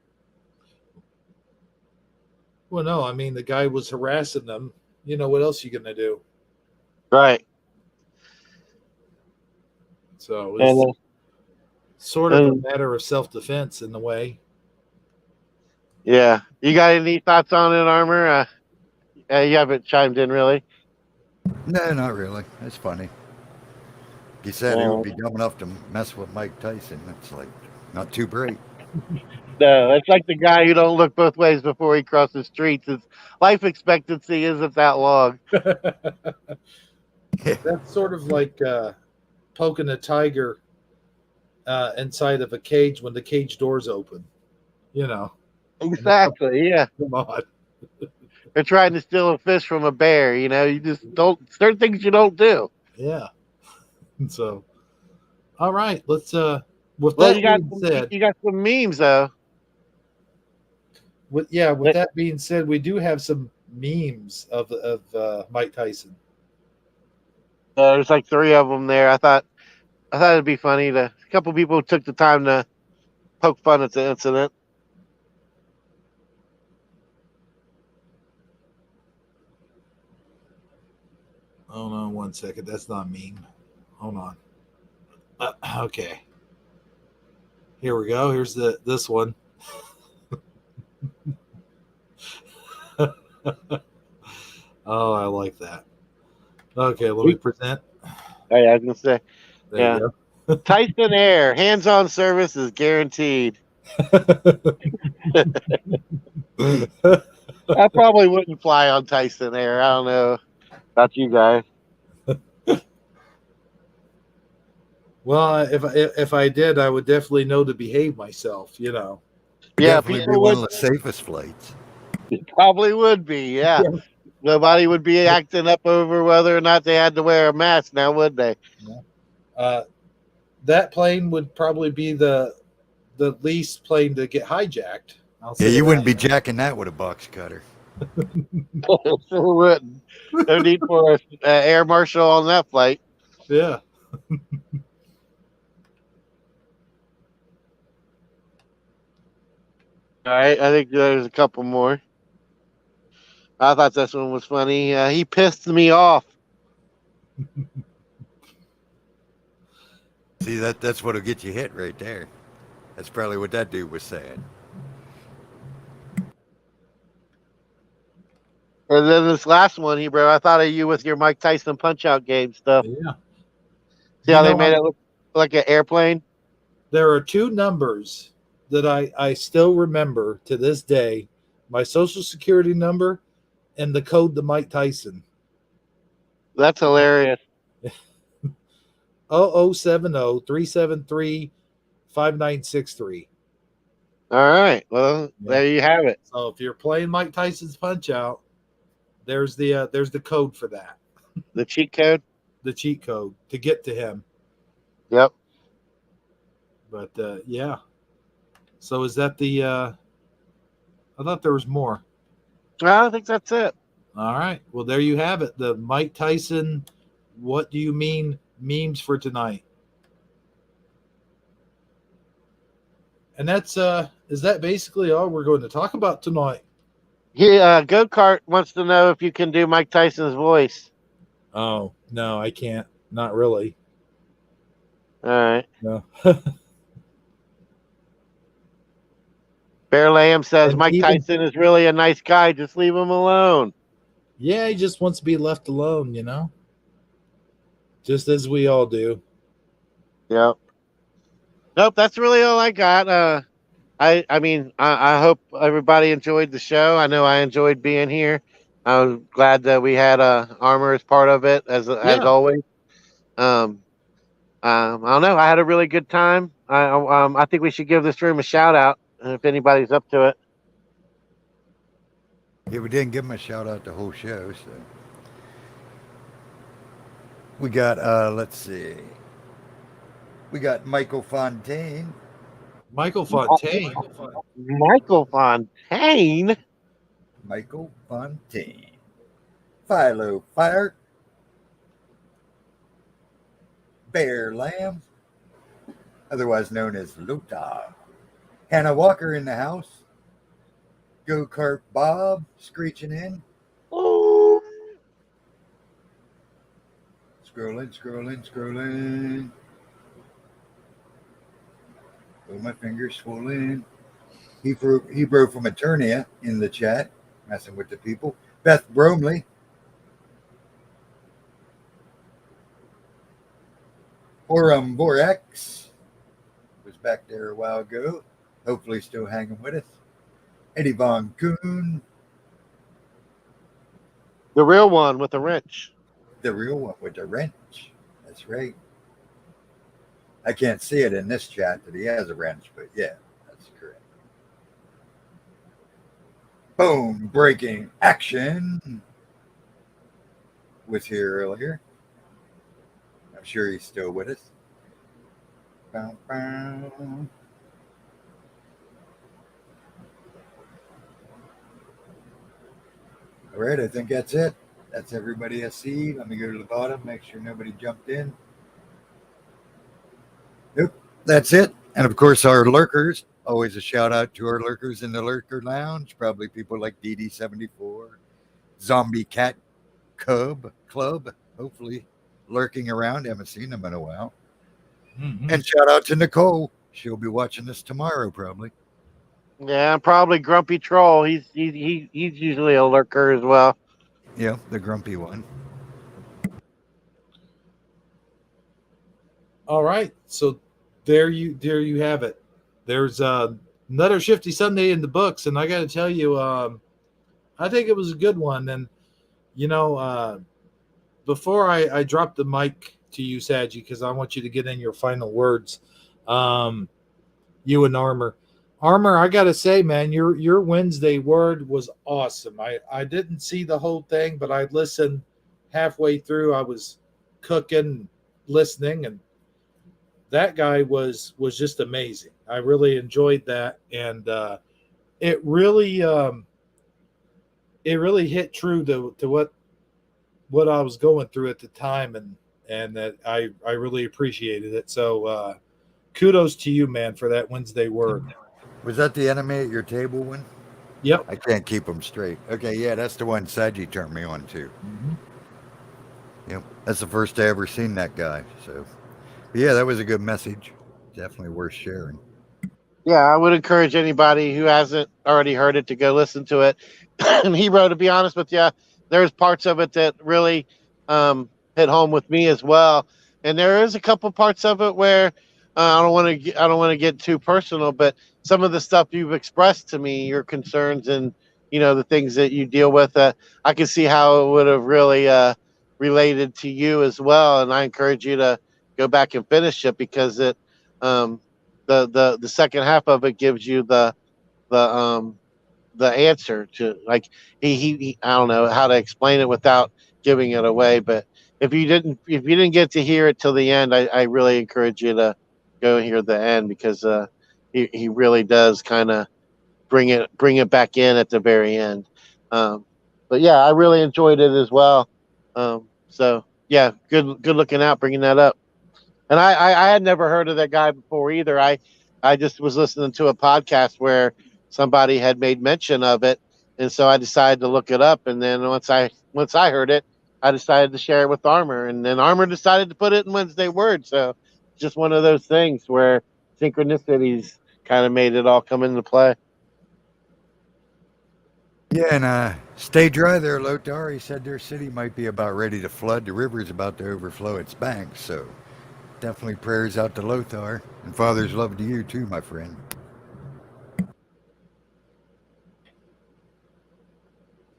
A: well, no, I mean the guy was harassing them. You know what else you gonna do?
B: Right.
A: So it's sort of a
B: and-
A: matter of self-defense in the way.
B: Yeah. You got any thoughts on it, Armor? You haven't chimed in really.
C: No, not really. It's funny. He said he would be dumb enough to mess with Mike Tyson. That's like not too bright.
B: No, it's like the guy who don't look both ways before he crosses streets. His life expectancy isn't that long.
A: That's sort of like poking a tiger inside of a cage when the cage doors open. You know,
B: Exactly. Yeah.
A: come on.
B: They're trying to steal a fish from a bear. You know, you just don't. Certain things you don't do.
A: Yeah. So, all right, let's. With
B: Well,
A: that being said,
B: you got some memes though.
A: with that being said, we do have some memes of Mike Tyson.
B: There's like 3 of them there. I thought it'd be funny. A couple people took the time to poke fun at the incident.
A: Hold on 1 second. That's not meme. Hold on. Okay. Here we go. Here's this one. Oh, I like that. Okay, let me present.
B: Oh, yeah, I was gonna say.
A: There
B: Yeah.
A: you go.
B: Tyson Air, hands-on service is guaranteed. I probably wouldn't fly on Tyson Air. I don't know about you guys.
A: Well, if I did, I would definitely know to behave myself. You know.
B: Yeah,
C: Definitely be
B: people
C: one
B: would
C: of the safest flights.
B: probably would be. Yeah. Nobody would be acting up over whether or not they had to wear a mask now, would they?
A: That plane would probably be the least plane to get hijacked.
C: Yeah, you wouldn't be jacking that with a box cutter.
B: Sure wouldn't. No need for an air marshal on that flight.
A: Yeah.
B: All right, I think there's a couple more. I thought this one was funny. He pissed me off.
C: See, that's what'll get you hit right there. That's probably what that dude was saying.
B: And then this last one, I thought of you with your Mike Tyson Punch-Out game stuff.
A: Yeah.
B: See how they made it look like an airplane?
A: There are 2 numbers that I still remember to this day: my social security number and the code to Mike Tyson.
B: That's hilarious.
A: 0070-373-5963.
B: All right. Well, there you have it.
A: So if you're playing Mike Tyson's Punch Out, there's the code for that.
B: The cheat code.
A: The cheat code to get to him.
B: Yep.
A: But yeah. So is that the I thought there was more.
B: I think that's it.
A: All right. Well, there you have it. The Mike Tyson What Do You Mean memes for tonight. And that's is that basically all we're going to talk about tonight?
B: Yeah, Go Kart wants to know if you can do Mike Tyson's voice.
A: Oh, no, I can't. Not really.
B: All right.
A: No.
B: Bear Lamb says
A: And
B: Mike Tyson is really a nice guy. Just leave him alone.
A: Yeah, he just wants to be left alone, you know? Just as we all do.
B: Yep. Nope, that's really all I got. I mean, I hope everybody enjoyed the show. I know I enjoyed being here. I'm glad that we had Armor as part of it, as always. I don't know. I had a really good time. I think we should give this room a shout out if anybody's up to it.
C: Yeah, we didn't give him a shout out the whole show, so we got let's see. We got Michael Fontaine.
A: Michael Fontaine.
B: Michael Fontaine.
C: Michael Fontaine. Philo Fire. Bear Lamb, otherwise known as Lota. Hannah Walker in the house. Go Kart Bob screeching in.
B: Oh.
C: Scrolling. Oh, my fingers swollen. Hebrew from Eternia in the chat, messing with the people. Beth Bromley. Borax was back there a while ago. Hopefully still hanging with us. Eddie Von Kuhn.
B: The real one with the wrench.
C: The real one with the wrench. That's right. I can't see it in this chat that he has a wrench, but yeah, that's correct. Boom, breaking action was here earlier. I'm sure he's still with us. Bow, bow. All right, I think that's it. That's everybody I see. Let me go to the bottom, make sure nobody jumped in. Nope, that's it. And of course, our lurkers. Always a shout out to our lurkers in the Lurker Lounge. Probably people like DD74, Zombie Cat Club, hopefully lurking around. Haven't seen them in a while. Mm-hmm. And shout out to Nicole. She'll be watching this tomorrow, probably.
B: Yeah, probably Grumpy Troll. He's usually a lurker as well.
C: Yeah, the grumpy one.
A: All right, so there you have it. There's another Shifty Sunday in the books, and I got to tell you, I think it was a good one. And you know, before I drop the mic to you, Saji, because I want you to get in your final words, you and Armor, I got to say, man, your Wednesday word was awesome. I didn't see the whole thing, but I listened halfway through. I was cooking, listening, and that guy was just amazing. I really enjoyed that, and it really hit true to what I was going through at the time, and that I really appreciated it. So kudos to you, man, for that Wednesday word.
C: Was that the enemy at your table one?
A: Yep.
C: I can't keep them straight. Okay, yeah, that's the one Saji turned me on to.
A: Mm-hmm.
C: Yep, that's the first I ever seen that guy. So, but yeah, that was a good message. Definitely worth sharing.
B: Yeah, I would encourage anybody who hasn't already heard it to go listen to it. And Hero, to be honest with you, there's parts of it that really hit home with me as well. And there is a couple parts of it where I don't want to get too personal, but some of the stuff you've expressed to me, your concerns and the things that you deal with, I can see how it would have really related to you as well, and I encourage you to go back and finish it because it the second half of it gives you the the answer to like he I don't know how to explain it without giving it away, but if you didn't get to hear it till the end, I really encourage you to go hear the end because he really does kind of bring it back in at the very end. Um, but yeah, I really enjoyed it as well. So yeah, good looking out, bringing that up. And I had never heard of that guy before either. I just was listening to a podcast where somebody had made mention of it, and so I decided to look it up. And then once I heard it, I decided to share it with Armor, and then Armor decided to put it in Wednesday Word. So just one of those things where synchronicities kind of made it all come into play.
C: Yeah, and stay dry there, Lothar. He said their city might be about ready to flood. The river's about to overflow its banks, so definitely prayers out to Lothar. And Father's love to you too, my friend.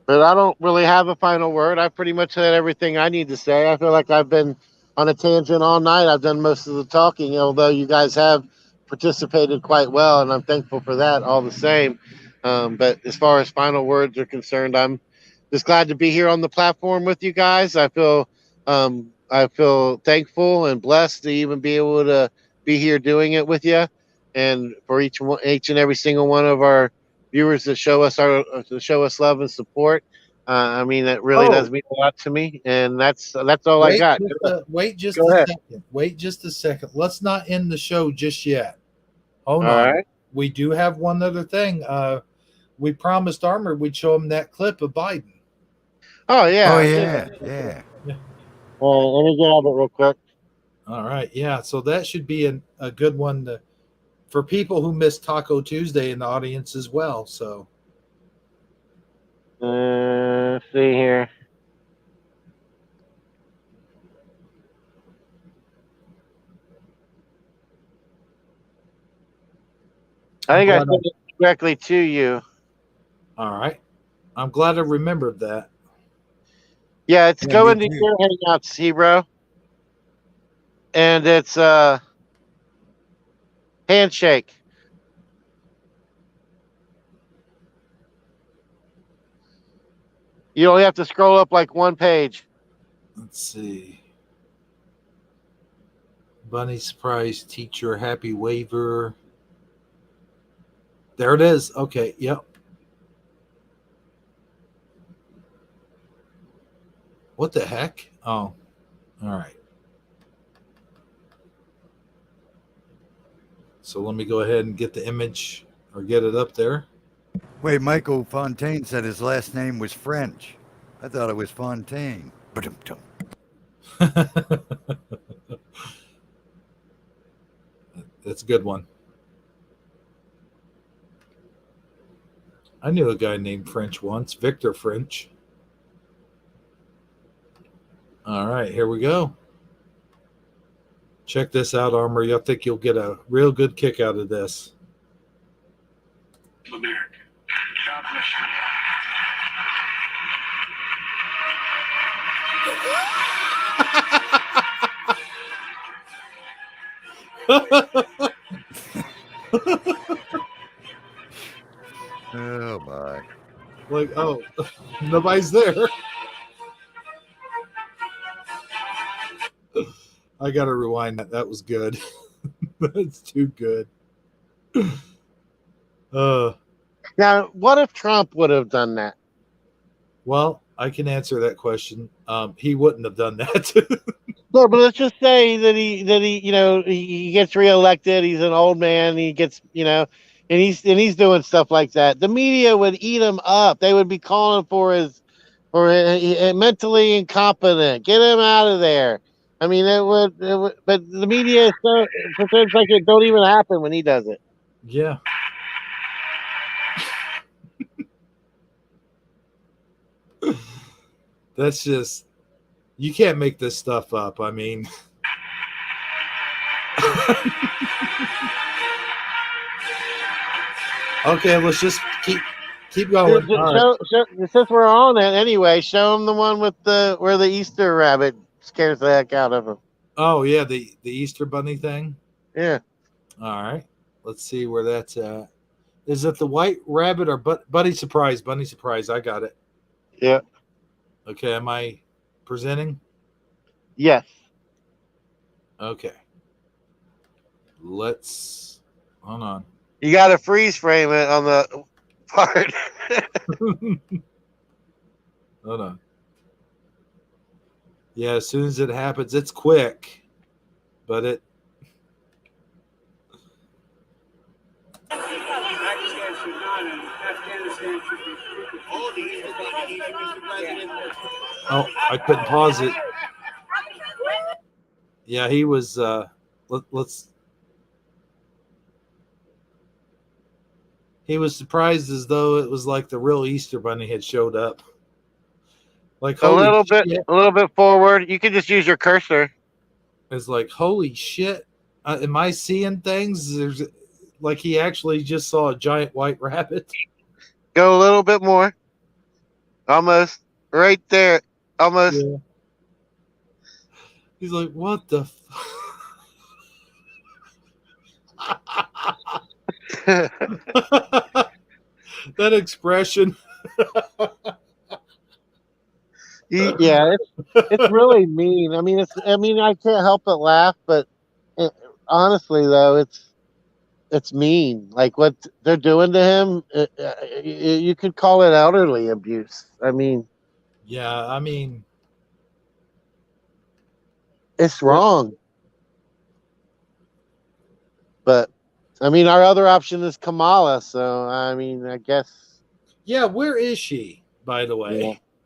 B: But I don't really have a final word. I've pretty much said everything I need to say. I feel like I've been on a tangent all night. I've done most of the talking, although you guys have participated quite well, and I'm thankful for that all the same. But as far as final words are concerned, I'm just glad to be here on the platform with you guys. I feel thankful and blessed to even be able to be here doing it with you, and for each and every single one of our viewers that show us love and support. I mean, that really
A: Oh,
B: does mean a lot to me, and that's all I
A: wait,
B: got.
A: wait just
B: Go
A: a
B: ahead.
A: second. Wait just a second. Let's not end the show just yet. Hold
B: All
A: on.
B: right.
A: We do have one other thing. We promised Armor we'd show him that clip of Biden.
B: Oh yeah.
C: Oh,
B: I did.
C: yeah, yeah.
B: Let me grab it real quick.
A: All right. Yeah. So that should be a good one for people who missed Taco Tuesday in the audience as well. So,
B: Let's see here. I think I
A: glad
B: sent it directly to you.
A: all right. I'm glad I remembered that.
B: Yeah, it's
C: Yeah,
B: going
C: me
B: to
C: too.
B: your Hangouts, Hebro, and it's handshake. You only have to scroll up like one page.
A: Let's see. Bunny surprise teacher happy waiver. There it is. Okay. Yep. What the heck? Oh, all right. So let me go ahead and get the image or get it up there.
C: Wait, Michael Fontaine said his last name was French. I thought it was Fontaine. Ba-dum-dum.
A: That's a good one. I knew a guy named French once, Victor French. All right, here we go. Check this out, Armor. I think you'll get a real good kick out of this.
G: America. God bless you.
C: Oh, my.
A: Like, oh, nobody's there. I got to rewind that. That was good. That's too good.
B: Now, what if Trump would have done that?
A: Well, I can answer that question. He wouldn't have done that.
B: No, but let's just say that he gets reelected. He's an old man. He gets and he's doing stuff like that. The media would eat him up. They would be calling for his mentally incompetent. Get him out of there. I mean, it would, but the media is so pretends like it don't even happen when he does it.
A: Yeah. That's just, you can't make this stuff up. I mean, okay, let's just Keep going.
B: Dude,
A: All right.
B: since we're on it anyway, show him the one with where the Easter rabbit scares the heck out of him.
A: Oh yeah, the Easter bunny thing.
B: Yeah.
A: All right. Let's see where that's at. Is it the white rabbit or Bunny Surprise? Bunny Surprise. I got it.
B: Yeah.
A: Okay. Am I presenting?
B: Yes.
A: Okay. Let's hold on.
B: You got to freeze frame it on the part.
A: Hold on. Yeah, as soon as it happens, it's quick, but it.
G: Pakistan should not, and Afghanistan should be stupid.
E: Oh, the Easter Bunny, he should be the president.
A: Oh, I couldn't pause it. Yeah, he was. Let's. He was surprised as though it was like the real Easter bunny had showed up. Like
B: a
A: holy
B: little
A: shit.
B: bit, a little bit forward. You can just use your cursor.
A: It's like holy shit. Am I seeing things? There's like he actually just saw a giant white rabbit.
B: Go a little bit more. Almost right there. Almost.
A: Yeah. He's like, what the? That expression.
B: Yeah, it's really mean. I mean, I can't help but laugh, but honestly, though, it's mean. Like what they're doing to him, you could call it elderly abuse. I mean,
A: Yeah, I mean,
B: it's wrong. But I mean, our other option is Kamala. So I mean, I guess.
A: yeah. Where is she, by the way?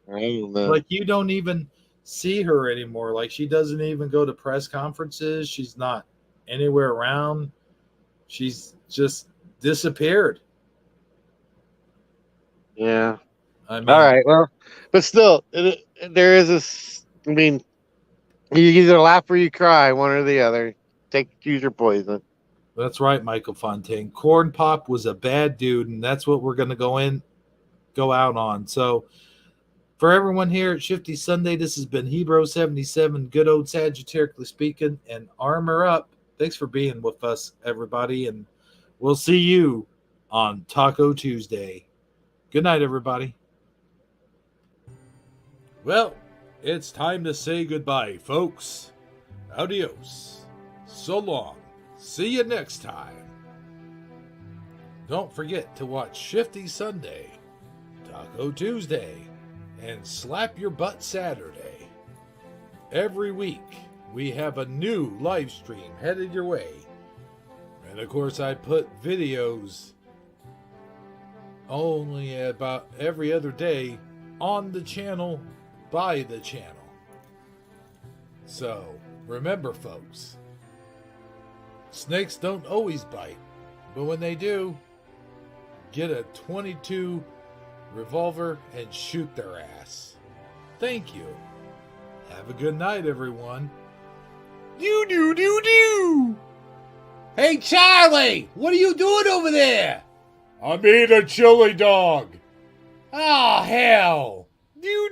B: Yeah, I don't know.
A: Like you don't even see her anymore. Like she doesn't even go to press conferences. She's not anywhere around. She's just disappeared.
B: Yeah.
A: I mean,
B: All right. Well, but still, there is this. I mean, you either laugh or you cry, one or the other. Choose your poison.
A: that's right, Michael Fontaine. Corn Pop was a bad dude, and that's what we're going to go out on. So, for everyone here at Shifty Sunday, this has been Hebrew77, good old Sagittarically speaking, and Armor Up. Thanks for being with us, everybody, and we'll see you on Taco Tuesday. Good night, everybody. Well, it's time to say goodbye, folks. Adios. So long. See you next time. Don't forget to watch Shifty Sunday, Taco Tuesday, and Slap Your Butt Saturday. Every week, we have a new live stream headed your way. And of course, I put videos only about every other day on the channel by the channel. So, remember, folks, snakes don't always bite, but when they do, get a .22 revolver and shoot their ass. Thank you. Have a good night, everyone. Do. Hey, Charlie, what are you doing over there? I'm eating a chili dog. Oh, hell. Do.